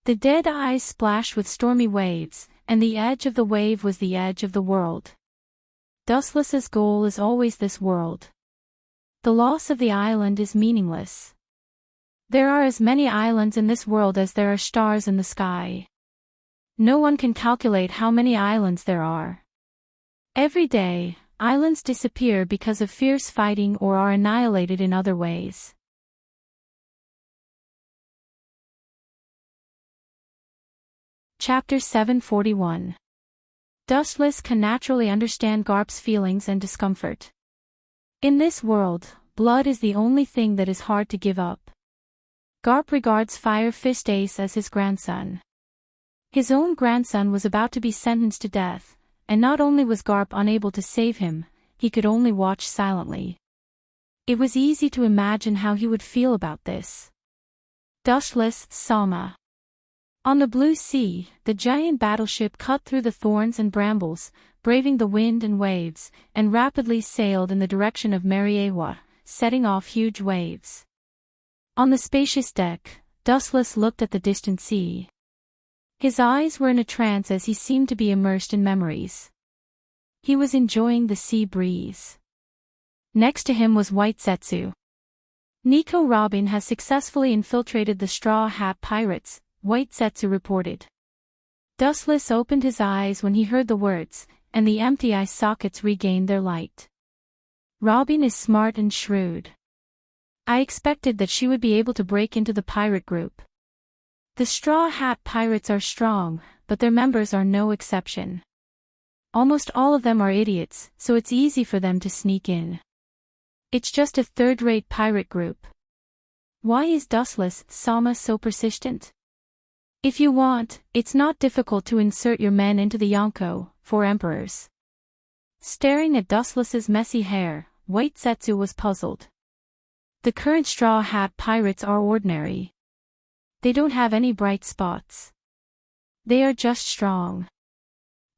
The dead eyes splashed with stormy waves, and the edge of the wave was the edge of the world. Dustless's goal is always this world. The loss of the island is meaningless. There are as many islands in this world as there are stars in the sky. No one can calculate how many islands there are. Every day, islands disappear because of fierce fighting or are annihilated in other ways. Chapter 741. Dustless can naturally understand Garp's feelings and discomfort. In this world, blood is the only thing that is hard to give up. Garp regards Fire Fist Ace as his grandson. His own grandson was about to be sentenced to death, and not only was Garp unable to save him, he could only watch silently. It was easy to imagine how he would feel about this. Dustless, Sama. On the blue sea, the giant battleship cut through the thorns and brambles, braving the wind and waves, and rapidly sailed in the direction of Mariewa, setting off huge waves. On the spacious deck, Dustless looked at the distant sea. His eyes were in a trance as he seemed to be immersed in memories. He was enjoying the sea breeze. Next to him was White Setsu. Nico Robin has successfully infiltrated the Straw Hat Pirates, White Setsu reported. Dustless opened his eyes when he heard the words, and the empty eye sockets regained their light. Robin is smart and shrewd. I expected that she would be able to break into the pirate group. The Straw Hat Pirates are strong, but their members are no exception. Almost all of them are idiots, so it's easy for them to sneak in. It's just a third-rate pirate group. Why is Dustless, Sama so persistent? If you want, it's not difficult to insert your men into the Yonko, 4 emperors. Staring at Dustless's messy hair, White Setsu was puzzled. The current Straw Hat Pirates are ordinary. They don't have any bright spots. They are just strong.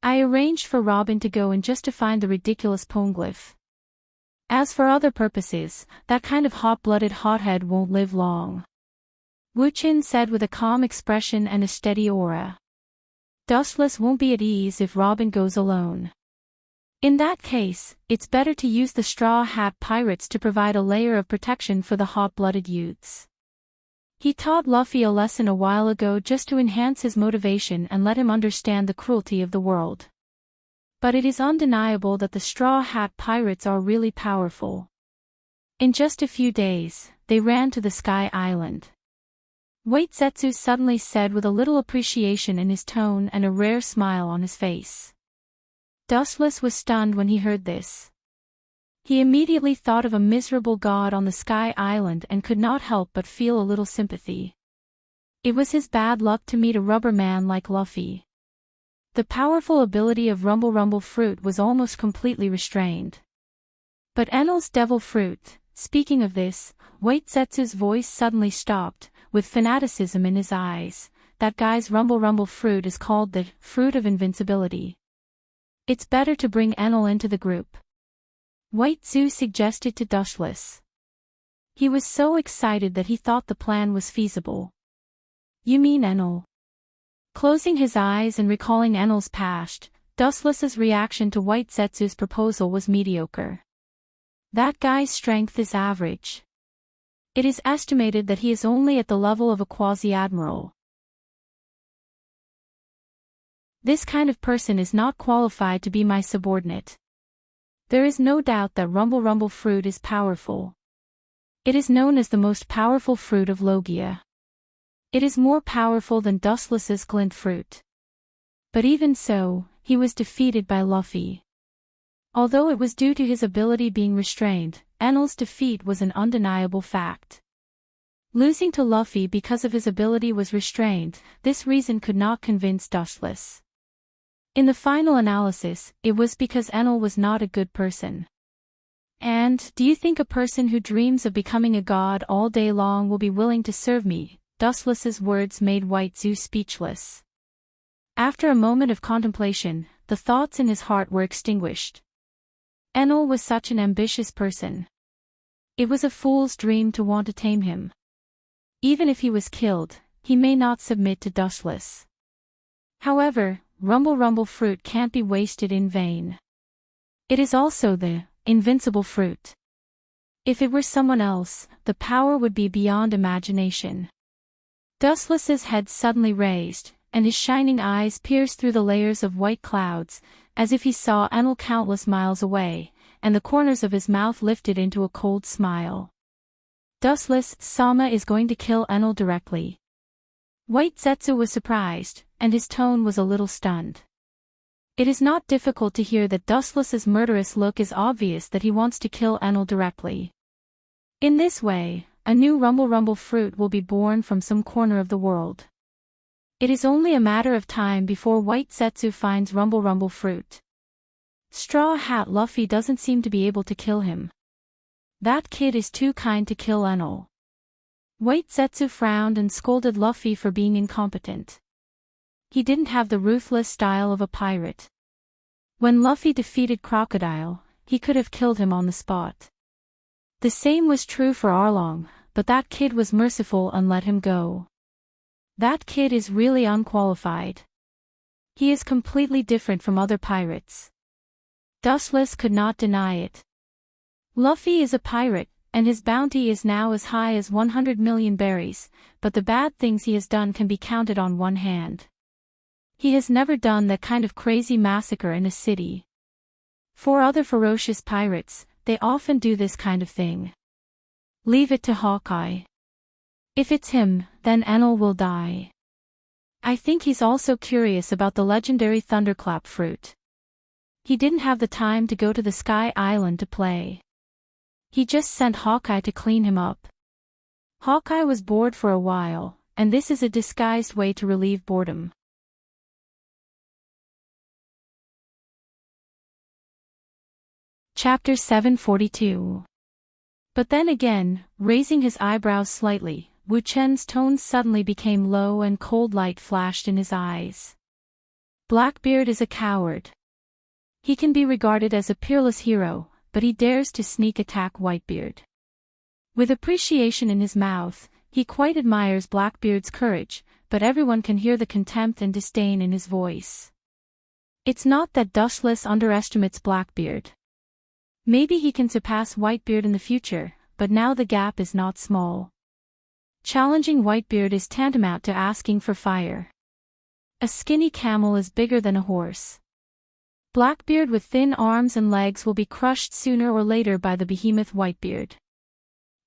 I arranged for Robin to go in just to find the ridiculous poneglyph. As for other purposes, that kind of hot-blooded hothead won't live long. Wu Qin said with a calm expression and a steady aura. Dustless won't be at ease if Robin goes alone. In that case, it's better to use the Straw Hat Pirates to provide a layer of protection for the hot-blooded youths. He taught Luffy a lesson a while ago just to enhance his motivation and let him understand the cruelty of the world. But it is undeniable that the Straw Hat Pirates are really powerful. In just a few days, they ran to the Sky Island. Waitsetsu suddenly said with a little appreciation in his tone and a rare smile on his face. Dustless was stunned when he heard this. He immediately thought of a miserable god on the Sky Island and could not help but feel a little sympathy. It was his bad luck to meet a rubber man like Luffy. The powerful ability of Rumble Rumble Fruit was almost completely restrained. But Enel's Devil Fruit, speaking of this, Waitsetsu's voice suddenly stopped, with fanaticism in his eyes. That guy's Rumble Rumble Fruit is called the Fruit of Invincibility. It's better to bring Enel into the group. White Zoo suggested to Dustless. He was so excited that he thought the plan was feasible. You mean Enel? Closing his eyes and recalling Enel's past, Dustless's reaction to Waitsetsu's proposal was mediocre. That guy's strength is average. It is estimated that he is only at the level of a quasi-admiral. This kind of person is not qualified to be my subordinate. There is no doubt that Rumble Rumble Fruit is powerful. It is known as the most powerful fruit of Logia. It is more powerful than Dustless's Glint Fruit. But even so, he was defeated by Luffy. Although it was due to his ability being restrained, Enel's defeat was an undeniable fact. Losing to Luffy because of his ability was restrained, this reason could not convince Dustless. In the final analysis, it was because Enel was not a good person. And, do you think a person who dreams of becoming a god all day long will be willing to serve me? Dustless's words made White Zoo speechless. After a moment of contemplation, the thoughts in his heart were extinguished. Enel was such an ambitious person. It was a fool's dream to want to tame him. Even if he was killed, he may not submit to Dustless. However, Rumble Rumble Fruit can't be wasted in vain. It is also the invincible fruit. If it were someone else, the power would be beyond imagination. Dustless's head suddenly raised, and his shining eyes pierced through the layers of white clouds, as if he saw Enel countless miles away, and the corners of his mouth lifted into a cold smile. Dustless Sama is going to kill Enel directly. Waitsetsu was surprised, and his tone was a little stunned. It is not difficult to hear that Dustless's murderous look is obvious that he wants to kill Enel directly. In this way, a new Rumble Rumble Fruit will be born from some corner of the world. It is only a matter of time before Waitsetsu finds Rumble Rumble Fruit. Straw Hat Luffy doesn't seem to be able to kill him. That kid is too kind to kill Enel. Waitsetsu frowned and scolded Luffy for being incompetent. He didn't have the ruthless style of a pirate. When Luffy defeated Crocodile, he could have killed him on the spot. The same was true for Arlong, but that kid was merciful and let him go. That kid is really unqualified. He is completely different from other pirates. Dustless could not deny it. Luffy is a pirate, and his bounty is now as high as 100 million berries, but the bad things he has done can be counted on one hand. He has never done that kind of crazy massacre in a city. For other ferocious pirates, they often do this kind of thing. Leave it to Hawkeye. If it's him, then Enel will die. I think he's also curious about the legendary Thunderclap Fruit. He didn't have the time to go to the Sky Island to play. He just sent Hawkeye to clean him up. Hawkeye was bored for a while, and this is a disguised way to relieve boredom. Chapter 742. But then again, raising his eyebrows slightly, Wu Chen's tones suddenly became low and cold light flashed in his eyes. Blackbeard is a coward. He can be regarded as a peerless hero, but he dares to sneak attack Whitebeard. With appreciation in his mouth, he quite admires Blackbeard's courage, but everyone can hear the contempt and disdain in his voice. It's not that Dustless underestimates Blackbeard. Maybe he can surpass Whitebeard in the future, but now the gap is not small. Challenging Whitebeard is tantamount to asking for fire. A skinny camel is bigger than a horse. Blackbeard with thin arms and legs will be crushed sooner or later by the behemoth Whitebeard.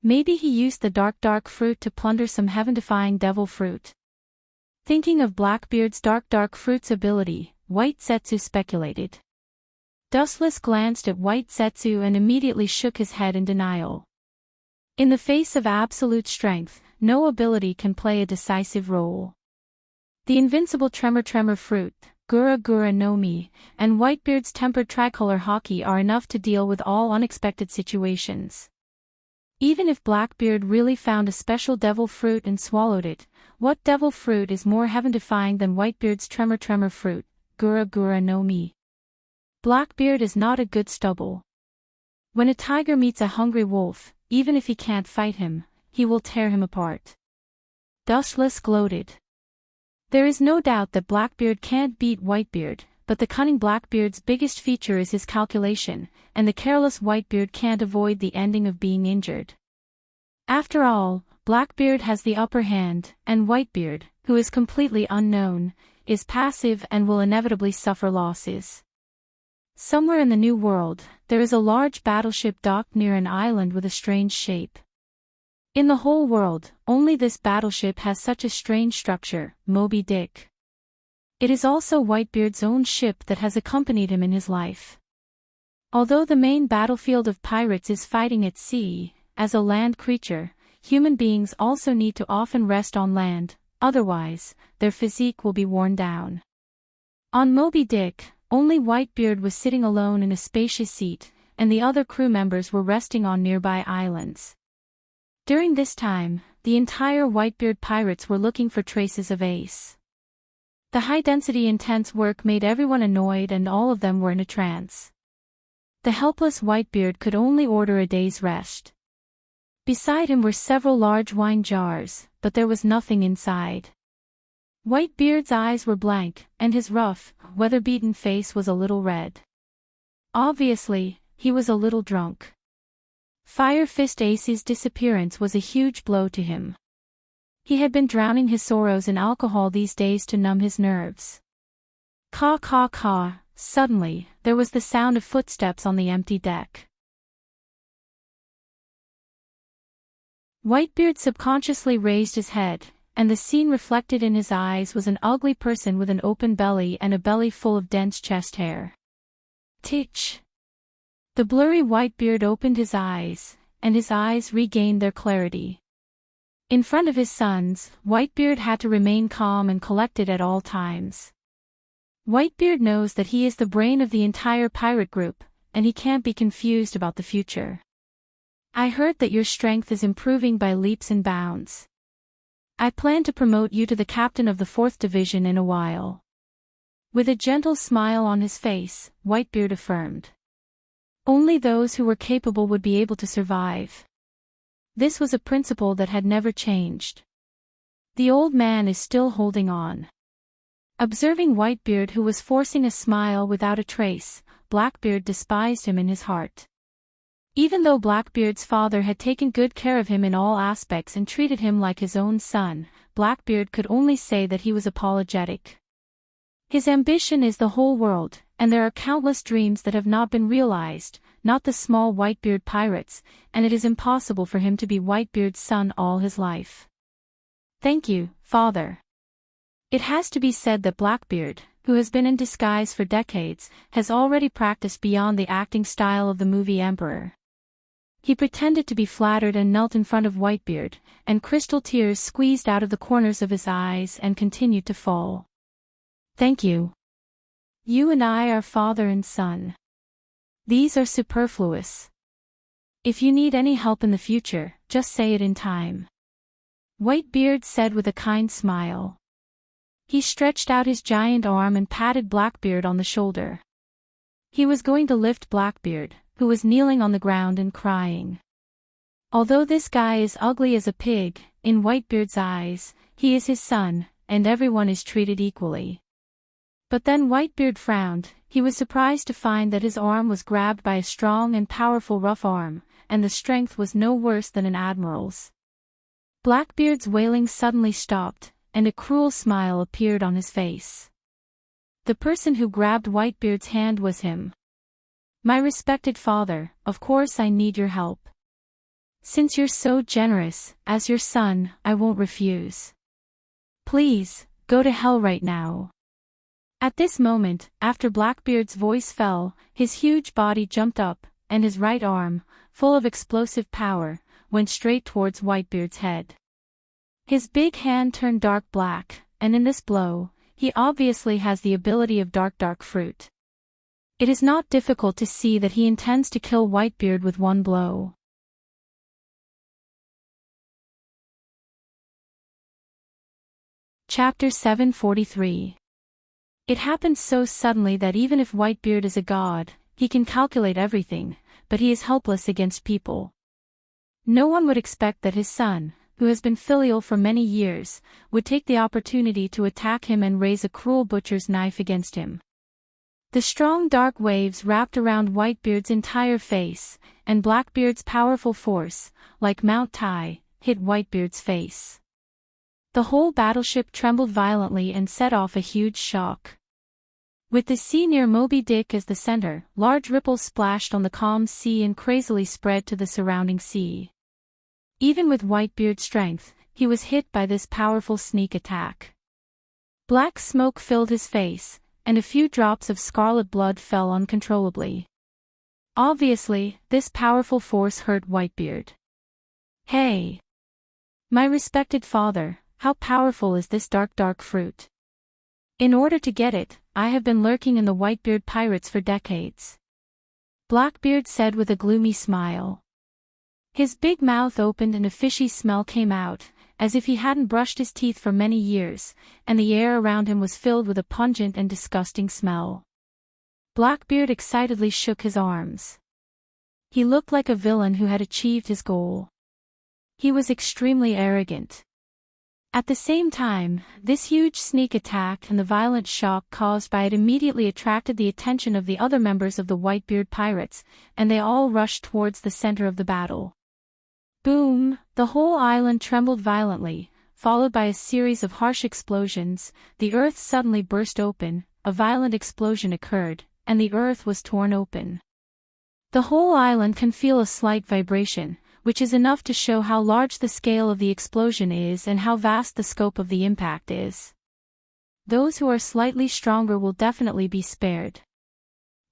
Maybe he used the dark fruit to plunder some heaven-defying devil fruit. Thinking of Blackbeard's dark fruit's ability, White Setsu speculated. Dustless glanced at White Setsu and immediately shook his head in denial. In the face of absolute strength, no ability can play a decisive role. The invincible Tremor fruit, Gura no Mi, and Whitebeard's tempered tricolor haki are enough to deal with all unexpected situations. Even if Blackbeard really found a special devil fruit and swallowed it, what devil fruit is more heaven-defying than Whitebeard's Tremor fruit, Gura no Mi? Blackbeard is not a good stubble. When a tiger meets a hungry wolf, even if he can't fight him, he will tear him apart. Dustless gloated. There is no doubt that Blackbeard can't beat Whitebeard, but the cunning Blackbeard's biggest feature is his calculation, and the careless Whitebeard can't avoid the ending of being injured. After all, Blackbeard has the upper hand, and Whitebeard, who is completely unknown, is passive and will inevitably suffer losses. Somewhere in the New World, there is a large battleship docked near an island with a strange shape. In the whole world, only this battleship has such a strange structure, Moby Dick. It is also Whitebeard's own ship that has accompanied him in his life. Although the main battlefield of pirates is fighting at sea, as a land creature, human beings also need to often rest on land, otherwise, their physique will be worn down. On Moby Dick, only Whitebeard was sitting alone in a spacious seat, and the other crew members were resting on nearby islands. During this time, the entire Whitebeard pirates were looking for traces of Ace. The high-density intense work made everyone annoyed and all of them were in a trance. The helpless Whitebeard could only order a day's rest. Beside him were several large wine jars, but there was nothing inside. Whitebeard's eyes were blank, and his rough, weather-beaten face was a little red. Obviously, he was a little drunk. Fire Fist Ace's disappearance was a huge blow to him. He had been drowning his sorrows in alcohol these days to numb his nerves. Caw caw caw, suddenly, there was the sound of footsteps on the empty deck. Whitebeard subconsciously raised his head, and the scene reflected in his eyes was an ugly person with an open belly and a belly full of dense chest hair. Titch! The blurry Whitebeard opened his eyes, and his eyes regained their clarity. In front of his sons, Whitebeard had to remain calm and collected at all times. Whitebeard knows that he is the brain of the entire pirate group, and he can't be confused about the future. I heard that your strength is improving by leaps and bounds. I plan to promote you to the captain of the 4th Division in a while. With a gentle smile on his face, Whitebeard affirmed. Only those who were capable would be able to survive. This was a principle that had never changed. The old man is still holding on. Observing Whitebeard, who was forcing a smile without a trace, Blackbeard despised him in his heart. Even though Blackbeard's father had taken good care of him in all aspects and treated him like his own son, Blackbeard could only say that he was apologetic. His ambition is the whole world, and there are countless dreams that have not been realized, not the small Whitebeard pirates, and it is impossible for him to be Whitebeard's son all his life. Thank you, father. It has to be said that Blackbeard, who has been in disguise for decades, has already practiced beyond the acting style of the movie Emperor. He pretended to be flattered and knelt in front of Whitebeard, and crystal tears squeezed out of the corners of his eyes and continued to fall. Thank you. You and I are father and son. These are superfluous. If you need any help in the future, just say it in time. Whitebeard said with a kind smile. He stretched out his giant arm and patted Blackbeard on the shoulder. He was going to lift Blackbeard, who was kneeling on the ground and crying. Although this guy is ugly as a pig, in Whitebeard's eyes, he is his son, and everyone is treated equally. But then Whitebeard frowned. He was surprised to find that his arm was grabbed by a strong and powerful rough arm, and the strength was no worse than an admiral's. Blackbeard's wailing suddenly stopped, and a cruel smile appeared on his face. The person who grabbed Whitebeard's hand was him. My respected father, of course I need your help. Since you're so generous, as your son, I won't refuse. Please, go to hell right now. At this moment, after Blackbeard's voice fell, his huge body jumped up, and his right arm, full of explosive power, went straight towards Whitebeard's head. His big hand turned dark black, and in this blow, he obviously has the ability of dark fruit. It is not difficult to see that he intends to kill Whitebeard with one blow. Chapter 743. It happened so suddenly that even if Whitebeard is a god, he can calculate everything, but he is helpless against people. No one would expect that his son, who has been filial for many years, would take the opportunity to attack him and raise a cruel butcher's knife against him. The strong dark waves wrapped around Whitebeard's entire face, and Blackbeard's powerful force, like Mount Tai, hit Whitebeard's face. The whole battleship trembled violently and set off a huge shock. With the sea near Moby Dick as the center, large ripples splashed on the calm sea and crazily spread to the surrounding sea. Even with Whitebeard's strength, he was hit by this powerful sneak attack. Black smoke filled his face, and a few drops of scarlet blood fell uncontrollably. Obviously, this powerful force hurt Whitebeard. Hey! My respected father, how powerful is this dark fruit? In order to get it, I have been lurking in the Whitebeard pirates for decades. Blackbeard said with a gloomy smile. His big mouth opened and a fishy smell came out, as if he hadn't brushed his teeth for many years, and the air around him was filled with a pungent and disgusting smell. Blackbeard excitedly shook his arms. He looked like a villain who had achieved his goal. He was extremely arrogant. At the same time, this huge sneak attack and the violent shock caused by it immediately attracted the attention of the other members of the Whitebeard pirates, and they all rushed towards the center of the battle. Boom! The whole island trembled violently, followed by a series of harsh explosions. The earth suddenly burst open, a violent explosion occurred, and the earth was torn open. The whole island can feel a slight vibration, which is enough to show how large the scale of the explosion is and how vast the scope of the impact is. Those who are slightly stronger will definitely be spared.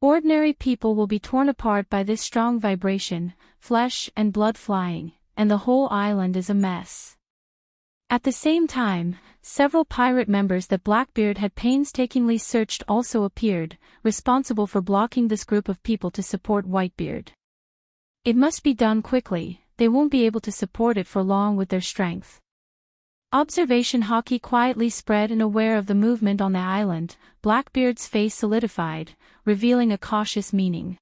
Ordinary people will be torn apart by this strong vibration, flesh and blood flying, and the whole island is a mess. At the same time, several pirate members that Blackbeard had painstakingly searched also appeared, responsible for blocking this group of people to support Whitebeard. It must be done quickly, they won't be able to support it for long with their strength. Observation Hockey quietly spread and aware of the movement on the island, Blackbeard's face solidified, revealing a cautious meaning.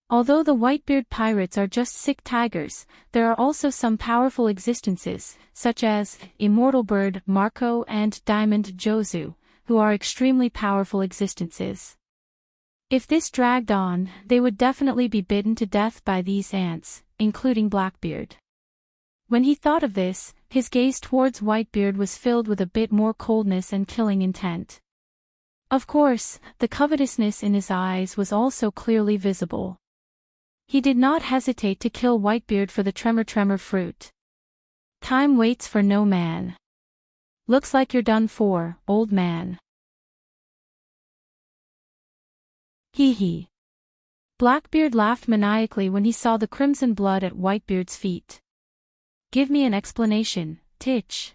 Although the Whitebeard pirates are just sick tigers, there are also some powerful existences, such as Immortal Bird Marco and Diamond Jozu, who are extremely powerful existences. If this dragged on, they would definitely be bitten to death by these ants, including Blackbeard. When he thought of this, his gaze towards Whitebeard was filled with a bit more coldness and killing intent. Of course, the covetousness in his eyes was also clearly visible. He did not hesitate to kill Whitebeard for the tremor fruit. Time waits for no man. Looks like you're done for, old man. Hee hee. Blackbeard laughed maniacally when he saw the crimson blood at Whitebeard's feet. Give me an explanation, Titch.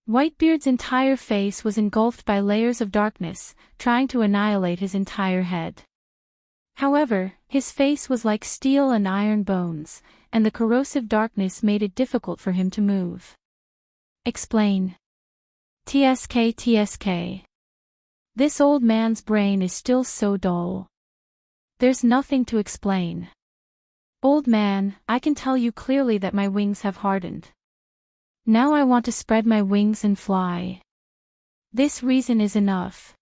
Whitebeard's entire face was engulfed by layers of darkness, trying to annihilate his entire head. However, his face was like steel and iron bones, and the corrosive darkness made it difficult for him to move. Explain. TSK. This old man's brain is still so dull. There's nothing to explain. Old man, I can tell you clearly that my wings have hardened. Now I want to spread my wings and fly. This reason is enough.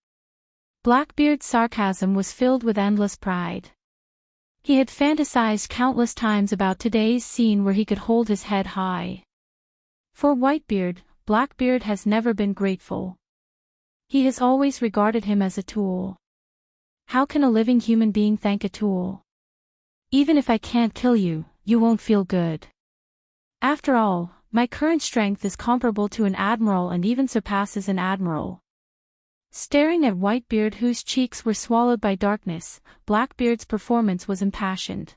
Blackbeard's sarcasm was filled with endless pride. He had fantasized countless times about today's scene where he could hold his head high. For Whitebeard, Blackbeard has never been grateful. He has always regarded him as a tool. How can a living human being thank a tool? Even if I can't kill you, you won't feel good. After all, my current strength is comparable to an admiral and even surpasses an admiral. Staring at Whitebeard, whose cheeks were swallowed by darkness, Blackbeard's performance was impassioned.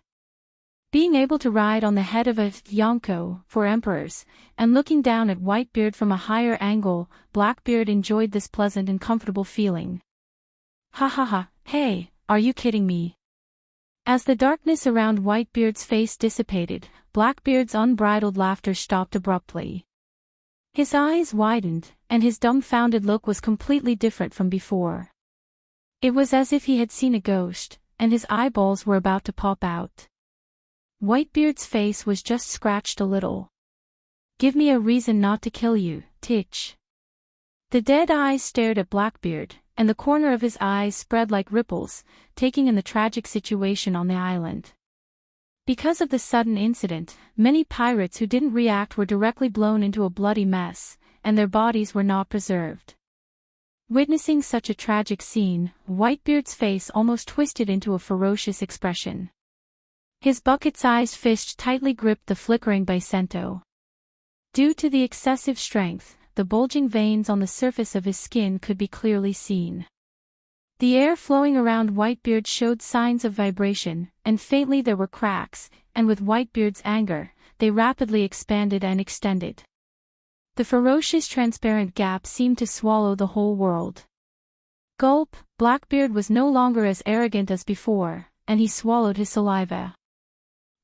Being able to ride on the head of a Yonko for emperors, and looking down at Whitebeard from a higher angle, Blackbeard enjoyed this pleasant and comfortable feeling. Ha ha ha, hey, are you kidding me? As the darkness around Whitebeard's face dissipated, Blackbeard's unbridled laughter stopped abruptly. His eyes widened, and his dumbfounded look was completely different from before. It was as if he had seen a ghost, and his eyeballs were about to pop out. Whitebeard's face was just scratched a little. Give me a reason not to kill you, Titch. The dead eyes stared at Blackbeard, and the corner of his eyes spread like ripples, taking in the tragic situation on the island. Because of the sudden incident, many pirates who didn't react were directly blown into a bloody mess, and their bodies were not preserved. Witnessing such a tragic scene, Whitebeard's face almost twisted into a ferocious expression. His bucket-sized fist tightly gripped the flickering bicento. Due to the excessive strength, the bulging veins on the surface of his skin could be clearly seen. The air flowing around Whitebeard showed signs of vibration, and faintly there were cracks, and with Whitebeard's anger, they rapidly expanded and extended. The ferocious transparent gap seemed to swallow the whole world. Gulp, Blackbeard was no longer as arrogant as before, and he swallowed his saliva.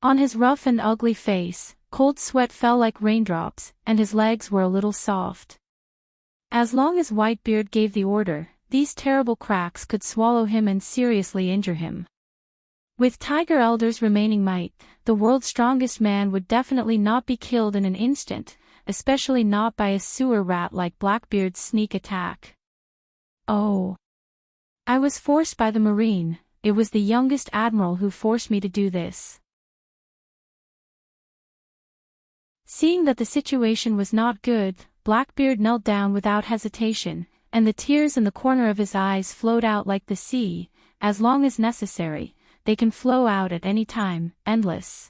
On his rough and ugly face, cold sweat fell like raindrops, and his legs were a little soft. As long as Whitebeard gave the order, these terrible cracks could swallow him and seriously injure him. With Tiger Elder's remaining might, the world's strongest man would definitely not be killed in an instant, especially not by a sewer rat like Blackbeard's sneak attack. Oh. I was forced by the Marine, it was the youngest admiral who forced me to do this. Seeing that the situation was not good, Blackbeard knelt down without hesitation, and the tears in the corner of his eyes flowed out like the sea. As long as necessary, they can flow out at any time, endless.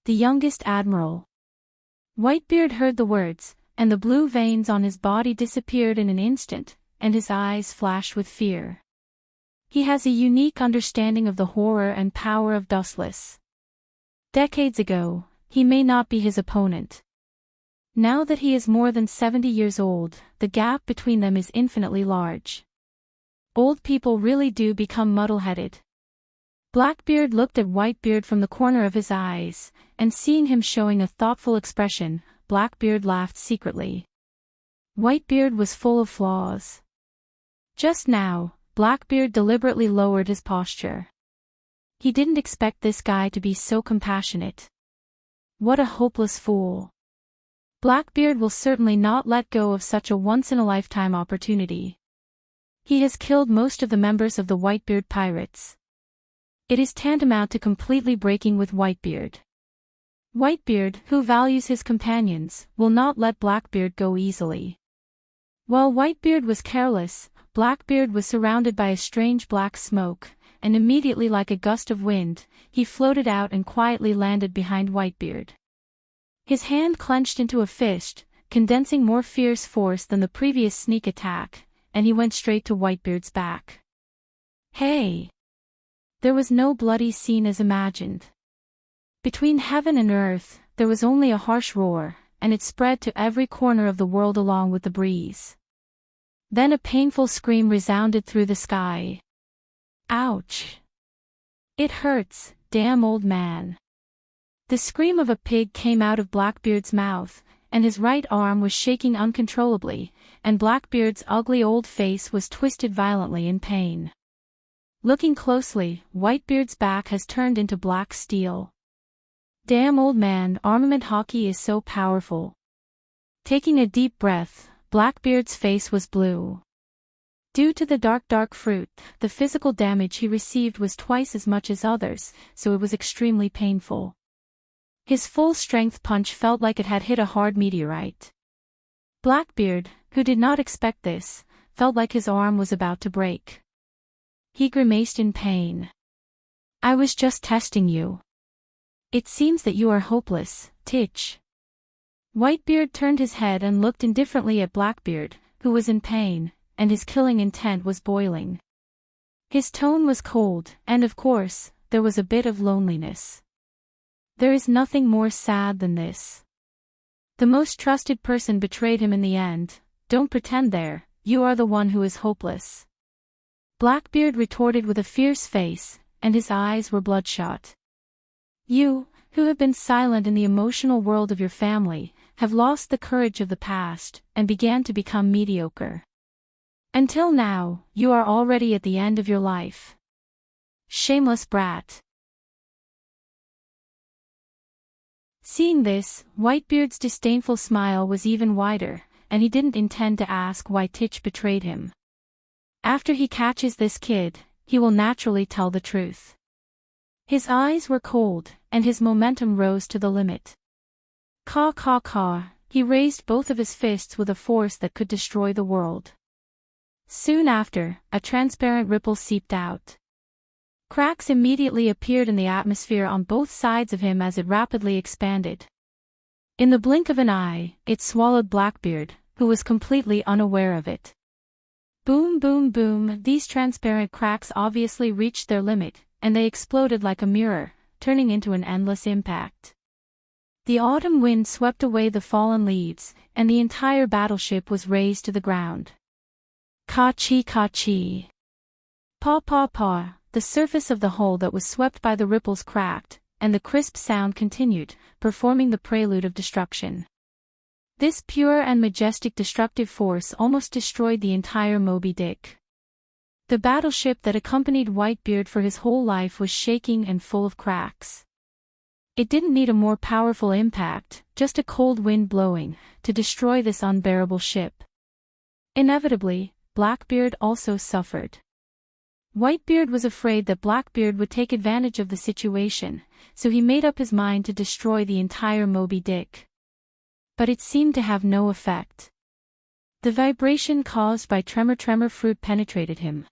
The youngest admiral. Whitebeard heard the words, and the blue veins on his body disappeared in an instant, and his eyes flashed with fear. He has a unique understanding of the horror and power of Dustless. Decades ago, he may not be his opponent. Now that he is more than 70 years old, the gap between them is infinitely large. Old people really do become muddle-headed. Blackbeard looked at Whitebeard from the corner of his eyes, and seeing him showing a thoughtful expression, Blackbeard laughed secretly. Whitebeard was full of flaws. Just now, Blackbeard deliberately lowered his posture. He didn't expect this guy to be so compassionate. What a hopeless fool. Blackbeard will certainly not let go of such a once-in-a-lifetime opportunity. He has killed most of the members of the Whitebeard pirates. It is tantamount to completely breaking with Whitebeard. Whitebeard, who values his companions, will not let Blackbeard go easily. While Whitebeard was careless, Blackbeard was surrounded by a strange black smoke, and immediately like a gust of wind, he floated out and quietly landed behind Whitebeard. His hand clenched into a fist, condensing more fierce force than the previous sneak attack, and he went straight to Whitebeard's back. Hey! There was no bloody scene as imagined. Between heaven and earth, there was only a harsh roar, and it spread to every corner of the world along with the breeze. Then a painful scream resounded through the sky. Ouch! It hurts, damn old man. The scream of a pig came out of Blackbeard's mouth, and his right arm was shaking uncontrollably, and Blackbeard's ugly old face was twisted violently in pain. Looking closely, Whitebeard's back has turned into black steel. Damn old man, armament hockey is so powerful. Taking a deep breath, Blackbeard's face was blue. Due to the dark fruit, the physical damage he received was twice as much as others, so it was extremely painful. His full-strength punch felt like it had hit a hard meteorite. Blackbeard, who did not expect this, felt like his arm was about to break. He grimaced in pain. I was just testing you. It seems that you are hopeless, Titch. Whitebeard turned his head and looked indifferently at Blackbeard, who was in pain, and his killing intent was boiling. His tone was cold, and of course, there was a bit of loneliness. There is nothing more sad than this. The most trusted person betrayed him in the end. Don't pretend there, you are the one who is hopeless. Blackbeard retorted with a fierce face, and his eyes were bloodshot. You, who have been silent in the emotional world of your family, have lost the courage of the past, and began to become mediocre. Until now, you are already at the end of your life. Shameless brat. Seeing this, Whitebeard's disdainful smile was even wider, and he didn't intend to ask why Titch betrayed him. After he catches this kid, he will naturally tell the truth. His eyes were cold, and his momentum rose to the limit. Caw caw caw, he raised both of his fists with a force that could destroy the world. Soon after, a transparent ripple seeped out. Cracks immediately appeared in the atmosphere on both sides of him as it rapidly expanded. In the blink of an eye, it swallowed Blackbeard, who was completely unaware of it. Boom boom boom, these transparent cracks obviously reached their limit, and they exploded like a mirror, turning into an endless impact. The autumn wind swept away the fallen leaves, and the entire battleship was razed to the ground. Ka-chi ka-chi. Paw paw paw, the surface of the hull that was swept by the ripples cracked, and the crisp sound continued, performing the prelude of destruction. This pure and majestic destructive force almost destroyed the entire Moby Dick. The battleship that accompanied Whitebeard for his whole life was shaking and full of cracks. It didn't need a more powerful impact, just a cold wind blowing, to destroy this unbearable ship. Inevitably, Blackbeard also suffered. Whitebeard was afraid that Blackbeard would take advantage of the situation, so he made up his mind to destroy the entire Moby Dick. But it seemed to have no effect. The vibration caused by tremor fruit penetrated him.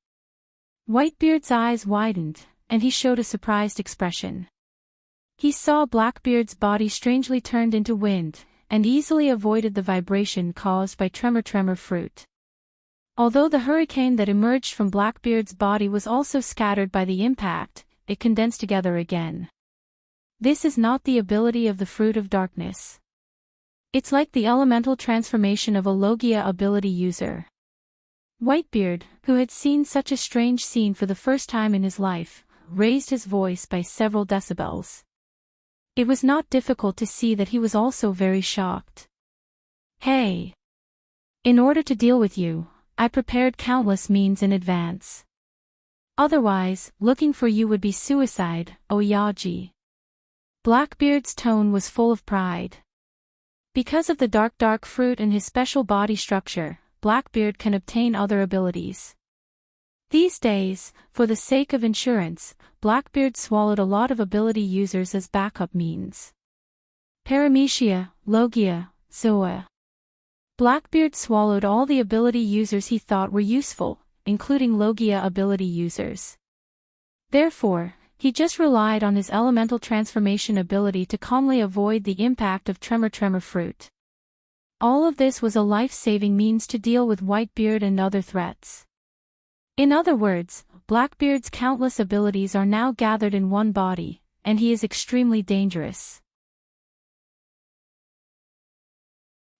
Whitebeard's eyes widened, and he showed a surprised expression. He saw Blackbeard's body strangely turned into wind, and easily avoided the vibration caused by tremor fruit. Although the hurricane that emerged from Blackbeard's body was also scattered by the impact, it condensed together again. This is not the ability of the Fruit of Darkness. It's like the elemental transformation of a Logia ability user. Whitebeard, who had seen such a strange scene for the first time in his life, raised his voice by several decibels. It was not difficult to see that he was also very shocked. Hey! In order to deal with you, I prepared countless means in advance. Otherwise, looking for you would be suicide, Oyaji. Blackbeard's tone was full of pride. Because of the dark fruit and his special body structure, Blackbeard can obtain other abilities. These days, for the sake of insurance, Blackbeard swallowed a lot of ability users as backup means. Paramecia, Logia, Zoa. Blackbeard swallowed all the ability users he thought were useful, including Logia ability users. Therefore, he just relied on his elemental transformation ability to calmly avoid the impact of tremor fruit. All of this was a life-saving means to deal with Whitebeard and other threats. In other words, Blackbeard's countless abilities are now gathered in one body, and he is extremely dangerous.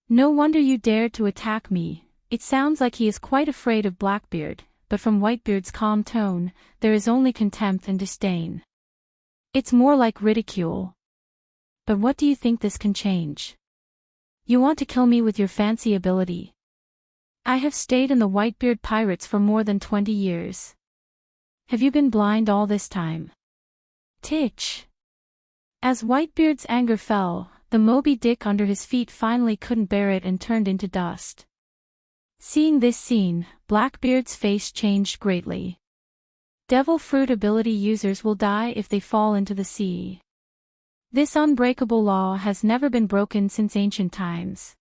No wonder you dared to attack me. It sounds like he is quite afraid of Blackbeard, but from Whitebeard's calm tone, there is only contempt and disdain. It's more like ridicule. But what do you think this can change? You want to kill me with your fancy ability. I have stayed in the Whitebeard Pirates for more than 20 years. Have you been blind all this time? Titch. As Whitebeard's anger fell, the Moby Dick under his feet finally couldn't bear it and turned into dust. Seeing this scene, Blackbeard's face changed greatly. Devil Fruit ability users will die if they fall into the sea. This unbreakable law has never been broken since ancient times.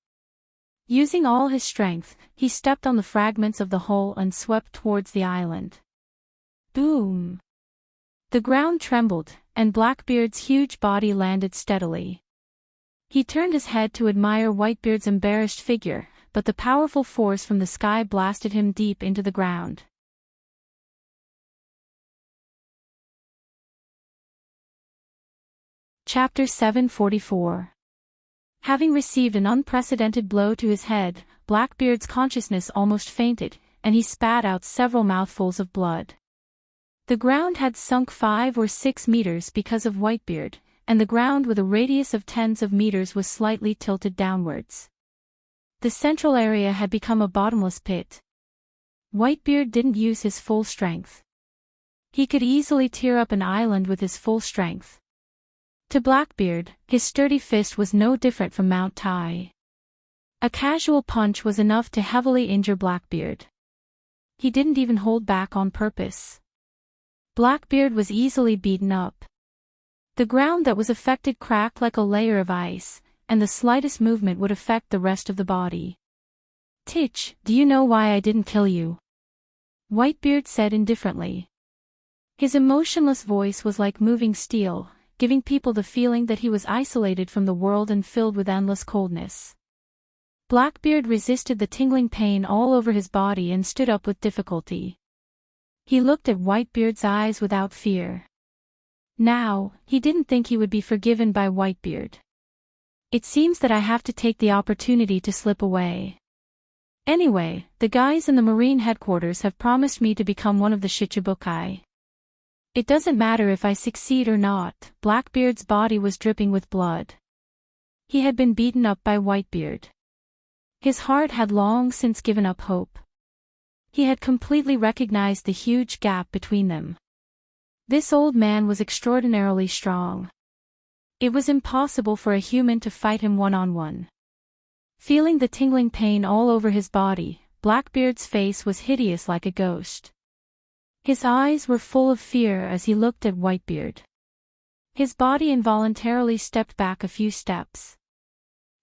Using all his strength, he stepped on the fragments of the hull and swept towards the island. Boom! The ground trembled, and Blackbeard's huge body landed steadily. He turned his head to admire Whitebeard's embarrassed figure, but the powerful force from the sky blasted him deep into the ground. Chapter 744. Having received an unprecedented blow to his head, Blackbeard's consciousness almost fainted, and he spat out several mouthfuls of blood. The ground had sunk 5 or 6 meters because of Whitebeard, and the ground with a radius of tens of meters was slightly tilted downwards. The central area had become a bottomless pit. Whitebeard didn't use his full strength. He could easily tear up an island with his full strength. To Blackbeard, his sturdy fist was no different from Mount Tai. A casual punch was enough to heavily injure Blackbeard. He didn't even hold back on purpose. Blackbeard was easily beaten up. The ground that was affected cracked like a layer of ice, and the slightest movement would affect the rest of the body. Titch, do you know why I didn't kill you? Whitebeard said indifferently. His emotionless voice was like moving steel, giving people the feeling that he was isolated from the world and filled with endless coldness. Blackbeard resisted the tingling pain all over his body and stood up with difficulty. He looked at Whitebeard's eyes without fear. Now, he didn't think he would be forgiven by Whitebeard. It seems that I have to take the opportunity to slip away. Anyway, the guys in the Marine headquarters have promised me to become one of the Shichibukai. It doesn't matter if I succeed or not. Blackbeard's body was dripping with blood. He had been beaten up by Whitebeard. His heart had long since given up hope. He had completely recognized the huge gap between them. This old man was extraordinarily strong. It was impossible for a human to fight him one-on-one. Feeling the tingling pain all over his body, Blackbeard's face was hideous like a ghost. His eyes were full of fear as he looked at Whitebeard. His body involuntarily stepped back a few steps.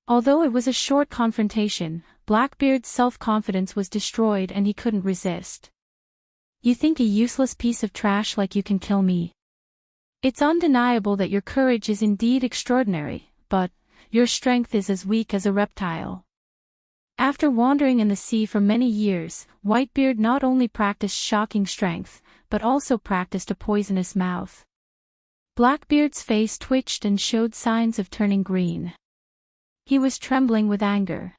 Although it was a short confrontation, Blackbeard's self-confidence was destroyed and he couldn't resist. You think a useless piece of trash like you can kill me? It's undeniable that your courage is indeed extraordinary, but your strength is as weak as a reptile. After wandering in the sea for many years, Whitebeard not only practiced shocking strength, but also practiced a poisonous mouth. Blackbeard's face twitched and showed signs of turning green. He was trembling with anger.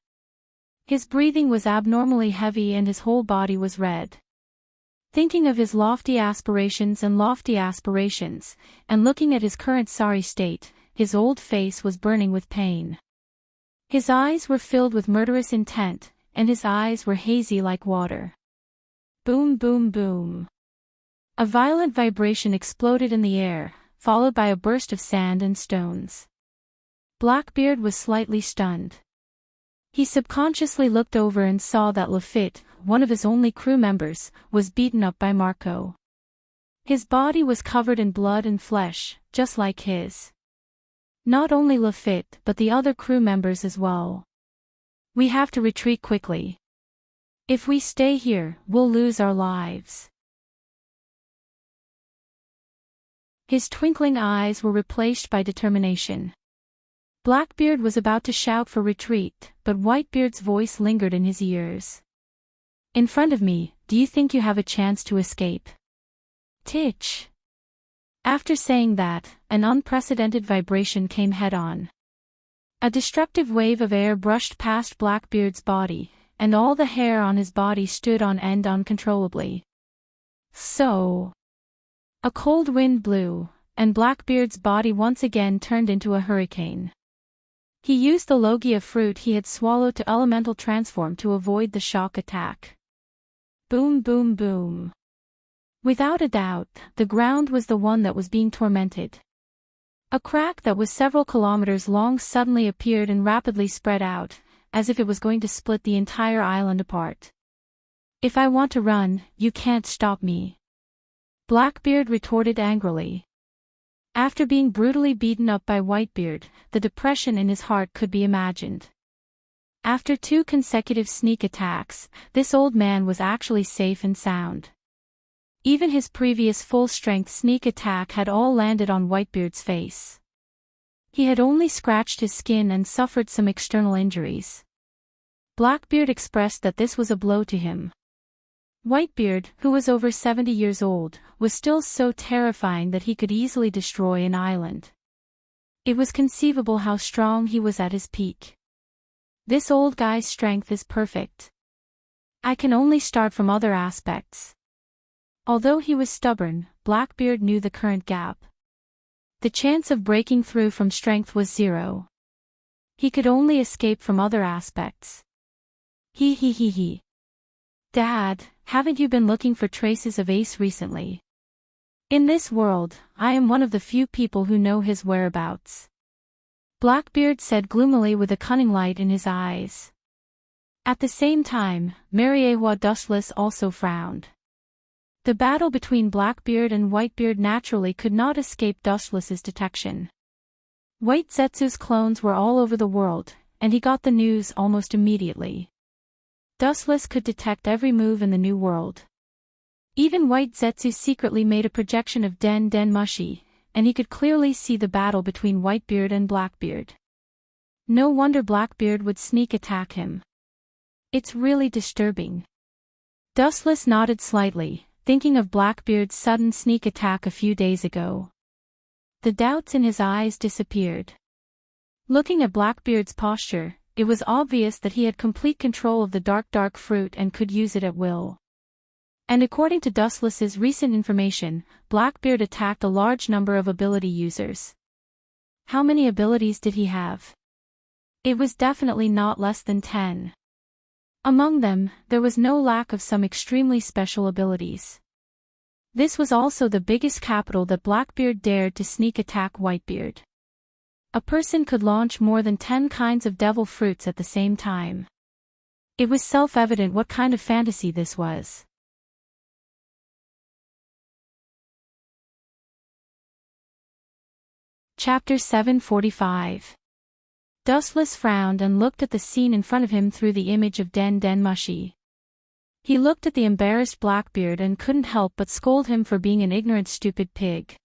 His breathing was abnormally heavy and his whole body was red. Thinking of his lofty aspirations, and looking at his current sorry state, his old face was burning with pain. His eyes were filled with murderous intent, and his eyes were hazy like water. Boom, boom, boom. A violent vibration exploded in the air, followed by a burst of sand and stones. Blackbeard was slightly stunned. He subconsciously looked over and saw that Lafitte, one of his only crew members, was beaten up by Marco. His body was covered in blood and flesh, just like his. Not only Lafitte but the other crew members as well. We have to retreat quickly. If we stay here, we'll lose our lives. His twinkling eyes were replaced by determination. Blackbeard was about to shout for retreat, but Whitebeard's voice lingered in his ears. In front of me, do you think you have a chance to escape? Titch. After saying that, an unprecedented vibration came head-on. A destructive wave of air brushed past Blackbeard's body, and all the hair on his body stood on end uncontrollably. So. A cold wind blew, and Blackbeard's body once again turned into a hurricane. He used the Logia fruit he had swallowed to elemental transform to avoid the shock attack. Boom boom boom. Without a doubt, the ground was the one that was being tormented. A crack that was several kilometers long suddenly appeared and rapidly spread out, as if it was going to split the entire island apart. If I want to run, you can't stop me. Blackbeard retorted angrily. After being brutally beaten up by Whitebeard, the depression in his heart could be imagined. After 2 consecutive sneak attacks, this old man was actually safe and sound. Even his previous full-strength sneak attack had all landed on Whitebeard's face. He had only scratched his skin and suffered some external injuries. Blackbeard expressed that this was a blow to him. Whitebeard, who was over 70 years old, was still so terrifying that he could easily destroy an island. It was conceivable how strong he was at his peak. This old guy's strength is perfect. I can only start from other aspects. Although he was stubborn, Blackbeard knew the current gap. The chance of breaking through from strength was 0. He could only escape from other aspects. He. Dad, haven't you been looking for traces of Ace recently? In this world, I am one of the few people who know his whereabouts. Blackbeard said gloomily with a cunning light in his eyes. At the same time, Mariewa Dustless also frowned. The battle between Blackbeard and Whitebeard naturally could not escape Dustless's detection. White Zetsu's clones were all over the world, and he got the news almost immediately. Dustless could detect every move in the new world. Even White Zetsu secretly made a projection of Den Mushi, and he could clearly see the battle between Whitebeard and Blackbeard. No wonder Blackbeard would sneak attack him. It's really disturbing. Dustless nodded slightly, thinking of Blackbeard's sudden sneak attack a few days ago. The doubts in his eyes disappeared. Looking at Blackbeard's posture, it was obvious that he had complete control of the dark fruit and could use it at will. And according to Dustless's recent information, Blackbeard attacked a large number of ability users. How many abilities did he have? It was definitely not less than 10. Among them, there was no lack of some extremely special abilities. This was also the biggest capital that Blackbeard dared to sneak attack Whitebeard. A person could launch more than 10 kinds of devil fruits at the same time. It was self-evident what kind of fantasy this was. Chapter 745. Dustless frowned and looked at the scene in front of him through the image of Den Mushi. He looked at the embarrassed Blackbeard and couldn't help but scold him for being an ignorant stupid pig.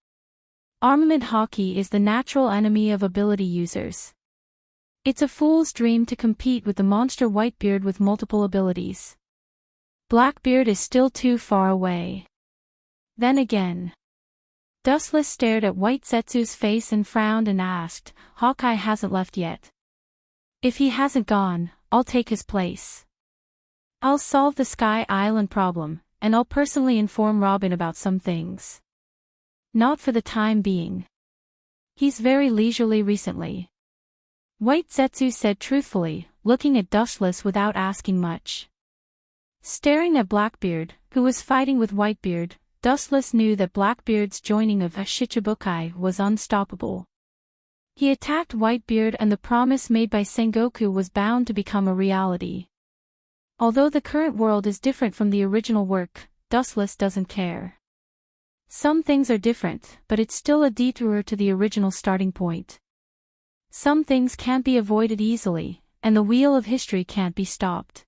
Armament hockey is the natural enemy of ability users. It's a fool's dream to compete with the monster Whitebeard with multiple abilities. Blackbeard is still too far away. Then again. Dustless stared at White Zetsu's face and frowned and asked, Hawkeye hasn't left yet. If he hasn't gone, I'll take his place. I'll solve the Sky Island problem, and I'll personally inform Robin about some things. Not for the time being. He's very leisurely recently. White Zetsu said truthfully, looking at Dustless without asking much. Staring at Blackbeard, who was fighting with Whitebeard, Dustless knew that Blackbeard's joining of Shichibukai was unstoppable. He attacked Whitebeard and the promise made by Sengoku was bound to become a reality. Although the current world is different from the original work, Dustless doesn't care. Some things are different, but it's still a detour to the original starting point. Some things can't be avoided easily, and the wheel of history can't be stopped.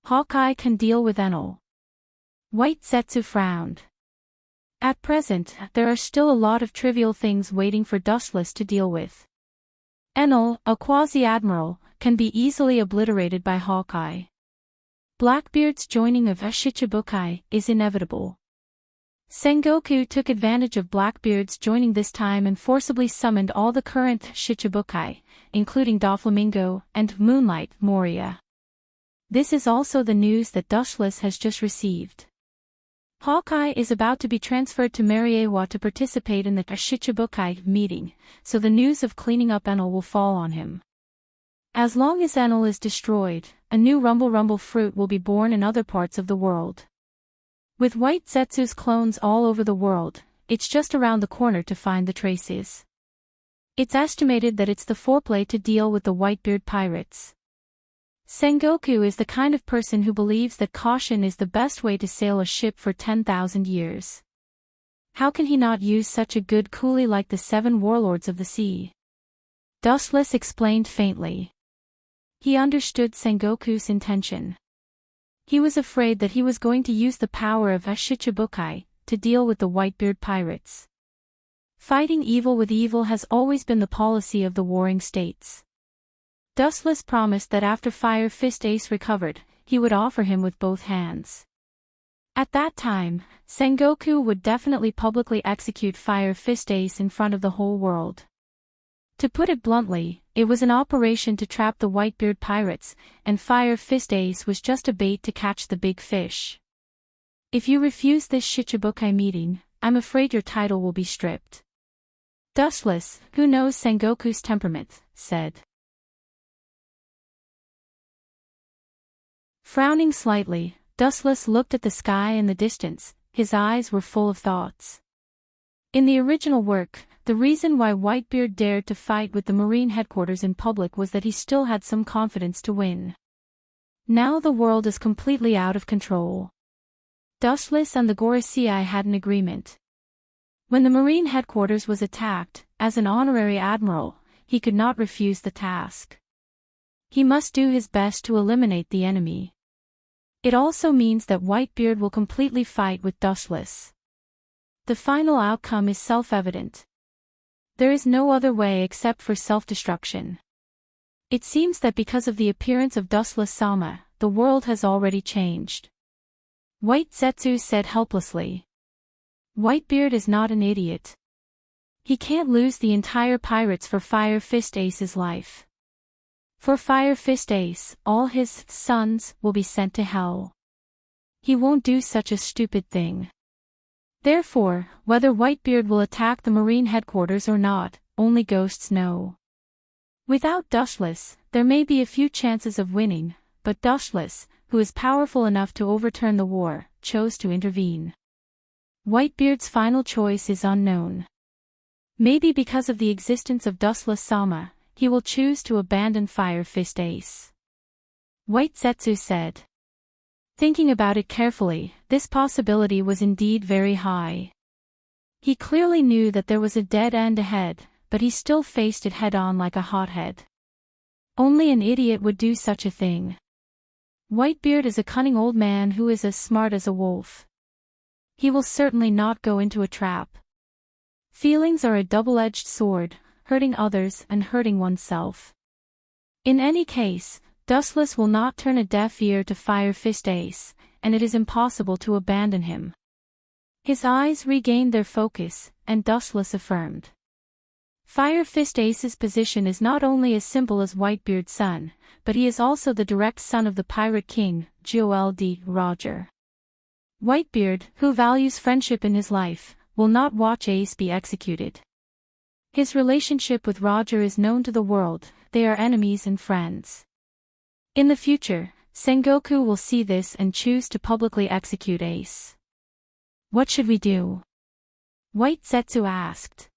Hawkeye can deal with Enel. White Zetsu frowned. At present, there are still a lot of trivial things waiting for Dustless to deal with. Enel, a quasi-admiral, can be easily obliterated by Hawkeye. Blackbeard's joining of Shichibukai is inevitable. Sengoku took advantage of Blackbeard's joining this time and forcibly summoned all the current Shichibukai, including Doflamingo and Moonlight Moria. This is also the news that Dustless has just received. Hawkeye is about to be transferred to Mariewa to participate in the Shichibukai meeting, so the news of cleaning up Enel will fall on him. As long as Enel is destroyed, a new Rumble fruit will be born in other parts of the world. With White Zetsu's clones all over the world, it's just around the corner to find the traces. It's estimated that it's the foreplay to deal with the Whitebeard pirates. Sengoku is the kind of person who believes that caution is the best way to sail a ship for 10,000 years. How can he not use such a good coolie like the 7 warlords of the sea? Dustless explained faintly. He understood Sengoku's intention. He was afraid that he was going to use the power of Shichibukai to deal with the Whitebeard pirates. Fighting evil with evil has always been the policy of the warring states. Dustless promised that after Fire Fist Ace recovered, he would offer him with both hands. At that time, Sengoku would definitely publicly execute Fire Fist Ace in front of the whole world. To put it bluntly, it was an operation to trap the Whitebeard pirates, and Fire Fist Ace was just a bait to catch the big fish. If you refuse this Shichibukai meeting, I'm afraid your title will be stripped. Dustless, who knows Sengoku's temperament, said. Frowning slightly, Dustless looked at the sky in the distance, his eyes were full of thoughts. In the original work, the reason why Whitebeard dared to fight with the Marine headquarters in public was that he still had some confidence to win. Now the world is completely out of control. Dustless and the Gorosei had an agreement. When the Marine headquarters was attacked, as an honorary admiral, he could not refuse the task. He must do his best to eliminate the enemy. It also means that Whitebeard will completely fight with Dustless. The final outcome is self-evident. There is no other way except for self-destruction. It seems that because of the appearance of Dustless-sama, the world has already changed. White Zetsu said helplessly. Whitebeard is not an idiot. He can't lose the entire pirates for Fire Fist Ace's life. For Fire Fist Ace, all his sons will be sent to hell. He won't do such a stupid thing. Therefore, whether Whitebeard will attack the Marine headquarters or not, only ghosts know. Without Dustless, there may be a few chances of winning, but Dustless, who is powerful enough to overturn the war, chose to intervene. Whitebeard's final choice is unknown. Maybe because of the existence of Dustless-sama, he will choose to abandon Fire Fist Ace. White Zetsu said. Thinking about it carefully, this possibility was indeed very high. He clearly knew that there was a dead end ahead, but he still faced it head-on like a hothead. Only an idiot would do such a thing. Whitebeard is a cunning old man who is as smart as a wolf. He will certainly not go into a trap. Feelings are a double-edged sword, hurting others and hurting oneself. In any case, Dustless will not turn a deaf ear to Fire Fist Ace, and it is impossible to abandon him. His eyes regained their focus, and Dustless affirmed. Fire Fist Ace's position is not only as simple as Whitebeard's son, but he is also the direct son of the Pirate King, Joel D. Roger. Whitebeard, who values friendship in his life, will not watch Ace be executed. His relationship with Roger is known to the world, they are enemies and friends. In the future, Sengoku will see this and choose to publicly execute Ace. What should we do? White Zetsu asked.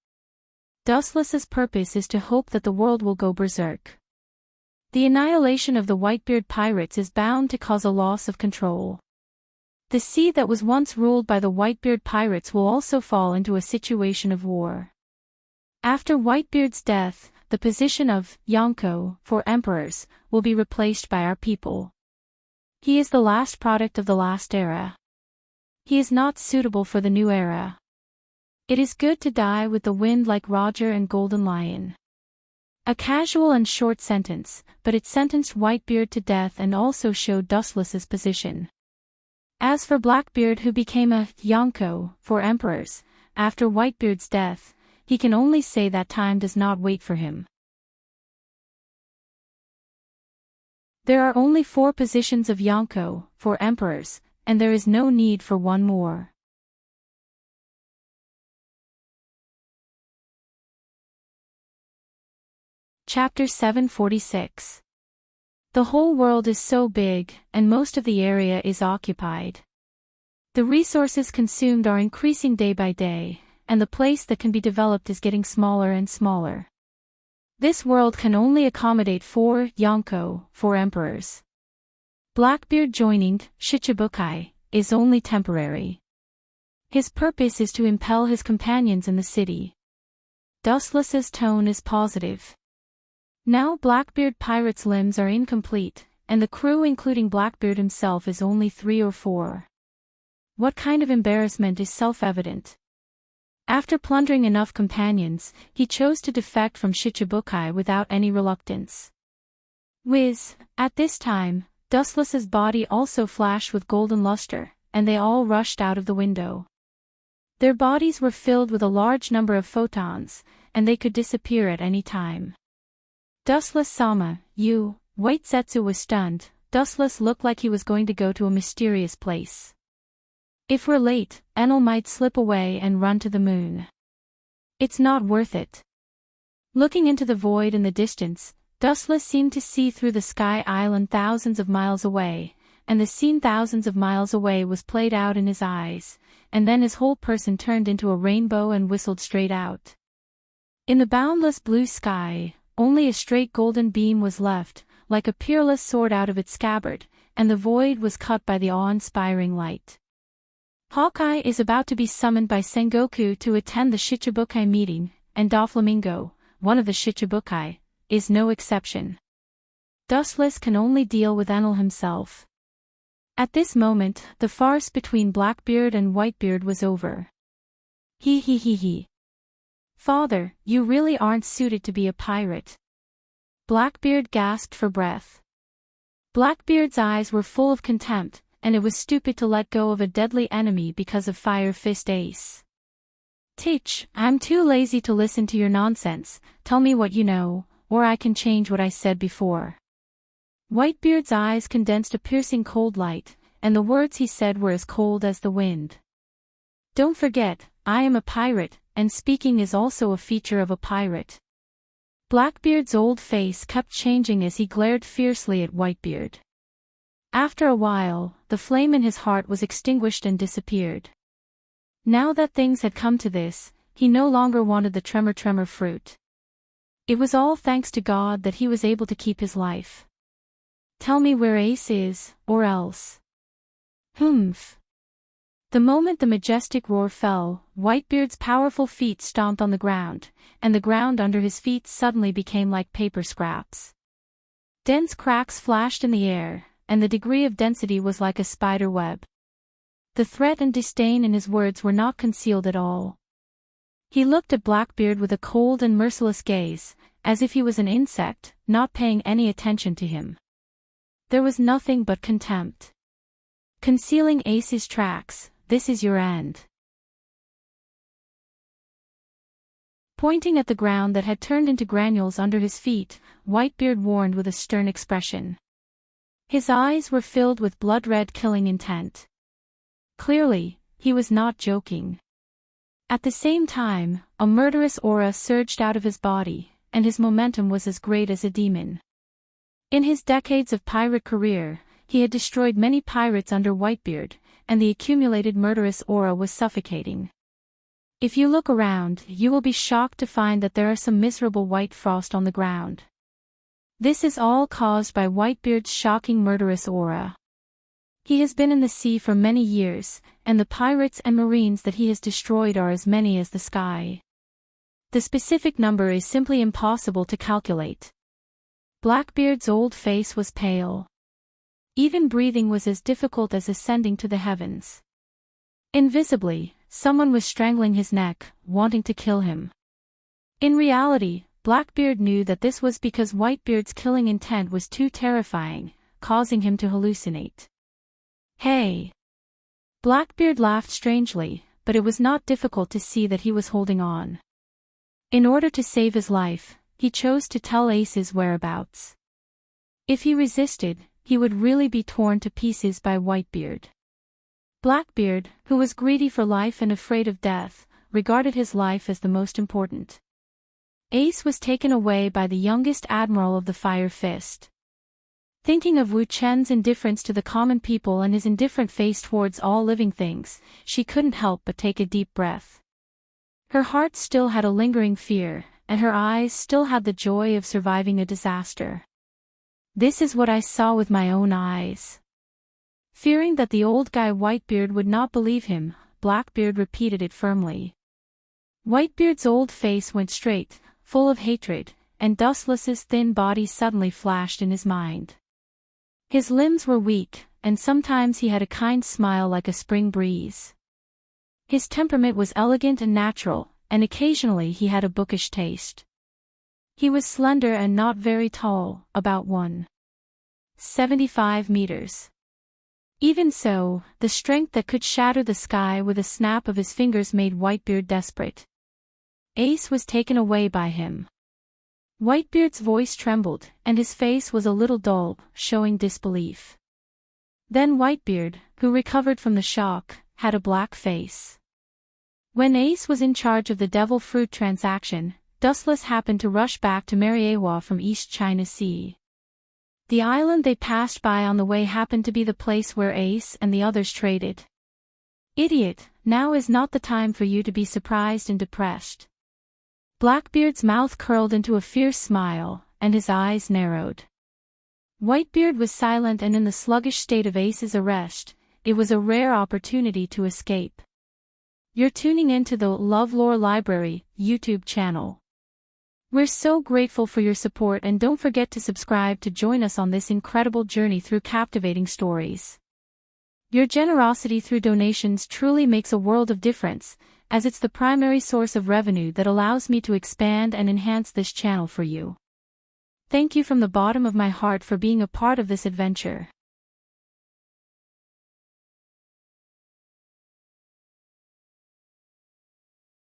Dustless's purpose is to hope that the world will go berserk. The annihilation of the Whitebeard pirates is bound to cause a loss of control. The sea that was once ruled by the Whitebeard pirates will also fall into a situation of war. After Whitebeard's death, the position of Yonko for emperors will be replaced by our people. He is the last product of the last era. He is not suitable for the new era. It is good to die with the wind like Roger and Golden Lion. A casual and short sentence, but it sentenced Whitebeard to death and also showed Dustless's position. As for Blackbeard, who became a Yonko for emperors, after Whitebeard's death, he can only say that time does not wait for him. There are only 4 positions of Yonko for emperors, and there is no need for one more. Chapter 746. The whole world is so big, and most of the area is occupied. The resources consumed are increasing day by day, and the place that can be developed is getting smaller and smaller. This world can only accommodate 4 emperors. Blackbeard joining Shichibukai is only temporary. His purpose is to impel his companions in the city. Dustless's tone is positive. Now Blackbeard Pirate's limbs are incomplete, and the crew including Blackbeard himself is only 3 or 4. What kind of embarrassment is self-evident? After plundering enough companions, he chose to defect from Shichibukai without any reluctance. At this time, Dustless's body also flashed with golden luster, and they all rushed out of the window. Their bodies were filled with a large number of photons, and they could disappear at any time. Dustless-sama, White Setsu was stunned. Dustless looked like he was going to go to a mysterious place. If we're late, Enel might slip away and run to the moon. It's not worth it. Looking into the void in the distance, Dustless seemed to see through the sky island thousands of miles away, and the scene thousands of miles away was played out in his eyes, and then his whole person turned into a rainbow and whistled straight out. In the boundless blue sky, only a straight golden beam was left, like a peerless sword out of its scabbard, and the void was cut by the awe-inspiring light. Hawkeye is about to be summoned by Sengoku to attend the Shichibukai meeting, and Doflamingo, one of the Shichibukai, is no exception. Dustless can only deal with Enel himself. At this moment, the farce between Blackbeard and Whitebeard was over. He. Father, you really aren't suited to be a pirate. Blackbeard gasped for breath. Blackbeard's eyes were full of contempt, and it was stupid to let go of a deadly enemy because of Fire Fist Ace. Teach, I'm too lazy to listen to your nonsense. Tell me what you know, or I can change what I said before. Whitebeard's eyes condensed a piercing cold light, and the words he said were as cold as the wind. Don't forget, I am a pirate, and speaking is also a feature of a pirate. Blackbeard's old face kept changing as he glared fiercely at Whitebeard. After a while, the flame in his heart was extinguished and disappeared. Now that things had come to this, he no longer wanted the tremor fruit. It was all thanks to God that he was able to keep his life. Tell me where Ace is, or else. Humph. The moment the majestic roar fell, Whitebeard's powerful feet stomped on the ground, and the ground under his feet suddenly became like paper scraps. Dense cracks flashed in the air, and the degree of density was like a spider web. The threat and disdain in his words were not concealed at all. He looked at Blackbeard with a cold and merciless gaze, as if he was an insect, not paying any attention to him. There was nothing but contempt. Concealing Ace's tracks, this is your end. Pointing at the ground that had turned into granules under his feet, Whitebeard warned with a stern expression. His eyes were filled with blood-red killing intent. Clearly, he was not joking. At the same time, a murderous aura surged out of his body, and his momentum was as great as a demon. In his decades of pirate career, he had destroyed many pirates under Whitebeard, and the accumulated murderous aura was suffocating. If you look around, you will be shocked to find that there are some miserable white frost on the ground. This is all caused by Whitebeard's shocking murderous aura. He has been in the sea for many years, and the pirates and marines that he has destroyed are as many as the sky. The specific number is simply impossible to calculate. Blackbeard's old face was pale. Even breathing was as difficult as ascending to the heavens. Invisibly, someone was strangling his neck, wanting to kill him. In reality, Blackbeard knew that this was because Whitebeard's killing intent was too terrifying, causing him to hallucinate. Hey! Blackbeard laughed strangely, but it was not difficult to see that he was holding on. In order to save his life, he chose to tell Ace's whereabouts. If he resisted, he would really be torn to pieces by Whitebeard. Blackbeard, who was greedy for life and afraid of death, regarded his life as the most important. Ace was taken away by the youngest admiral of the Fire Fist. Thinking of Wu Chen's indifference to the common people and his indifferent face towards all living things, she couldn't help but take a deep breath. Her heart still had a lingering fear, and her eyes still had the joy of surviving a disaster. This is what I saw with my own eyes. Fearing that the old guy Whitebeard would not believe him, Blackbeard repeated it firmly. Whitebeard's old face went straight, full of hatred, and Dustless's thin body suddenly flashed in his mind. His limbs were weak, and sometimes he had a kind smile like a spring breeze. His temperament was elegant and natural, and occasionally he had a bookish taste. He was slender and not very tall, about 1.75 meters. Even so, the strength that could shatter the sky with a snap of his fingers made Whitebeard desperate. Ace was taken away by him. Whitebeard's voice trembled, and his face was a little dull, showing disbelief. Then Whitebeard, who recovered from the shock, had a black face. When Ace was in charge of the devil fruit transaction, Dustless happened to rush back to Mariewa from East China Sea. The island they passed by on the way happened to be the place where Ace and the others traded. Idiot, now is not the time for you to be surprised and depressed. Blackbeard's mouth curled into a fierce smile, and his eyes narrowed. Whitebeard was silent, and in the sluggish state of Ace's arrest, it was a rare opportunity to escape. You're tuning in to the LoveLore Library YouTube channel. We're so grateful for your support, and don't forget to subscribe to join us on this incredible journey through captivating stories. Your generosity through donations truly makes a world of difference, as it's the primary source of revenue that allows me to expand and enhance this channel for you. Thank you from the bottom of my heart for being a part of this adventure.